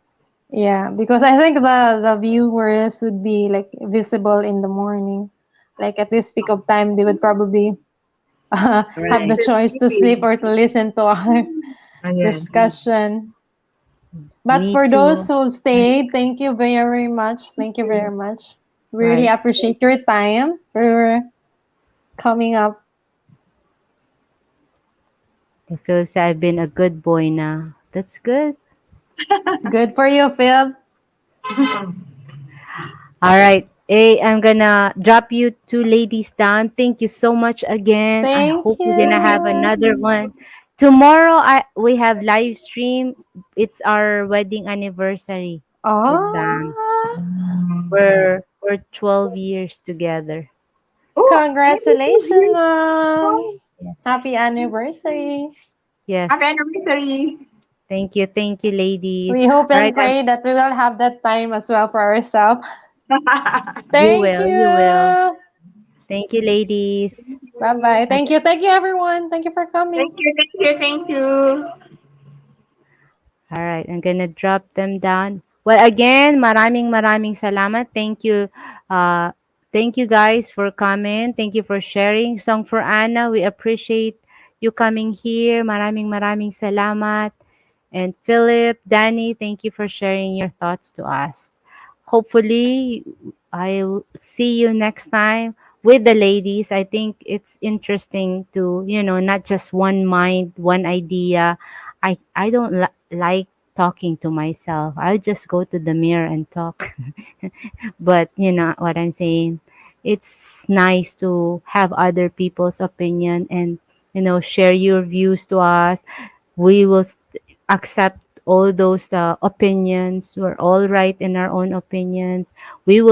C: Yeah, because I think the viewers would be like visible in the morning. Like at this peak of time, they would probably have
G: Yes,
C: the
B: Right.
C: choice to sleep
G: really.
C: or to listen to our
G: Yes.
C: discussion. But
B: Me
C: for those
B: too.
C: who stayed, thank you very much. Thank you very much. We really
B: Right.
C: appreciate your time for coming up.
B: It feels I've been a good boy now. That's good.
C: Good for you, Phil.
B: All right. Hey, I'm gonna drop you two ladies down. Thank you so much again. I
C: Thank
B: hope we're gonna have
C: you.
B: another one. Tomorrow we have live stream. It's our wedding anniversary with Bam.
C: Oh,
B: We're 12 years together.
G: Oh,
C: congratulations, Mom.
B: Yeah.
C: Happy anniversary.
G: happy
B: Yes.
G: anniversary.
B: Thank you, ladies.
C: We hope
B: All
C: and
B: right,
C: pray that we will have that time as well for ourselves.
B: you
C: Thank
B: will, you will.
C: you.
B: Thank you, ladies.
C: Bye bye.
B: All
C: Thank you. Thank you, everyone. Thank you for coming.
G: Thank you, thank you, thank you.
B: right, I'm gonna drop them down. Well, again, maraming salamat. Uh, thank you guys for coming. Thank you for sharing. Song for Anna, we appreciate you coming here. Maraming salamat. And Philip, Danny, thank you for sharing your thoughts to us. Hopefully, I'll see you next time with the ladies. I think it's interesting to, not just one mind, one idea. I don't like talking to myself. I'll just go to the mirror and talk. But you know what I'm saying? It's nice to have other people's opinion and, share your views to us. We will accept all those opinions. We're all right in our own opinions. We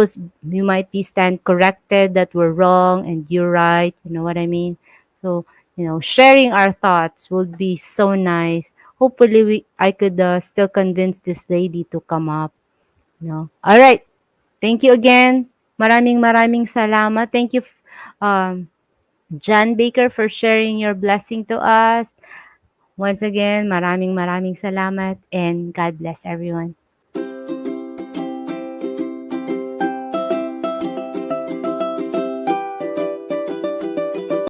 B: might be stand corrected that we're wrong and you're right. You know what I mean? So, sharing our thoughts would be so nice. Hopefully, I could still convince this lady to come up. All right. Thank you again. Maraming salamat. Thank you, um, John Baker, for sharing your blessing to us. Once again, maraming salamat and God bless everyone.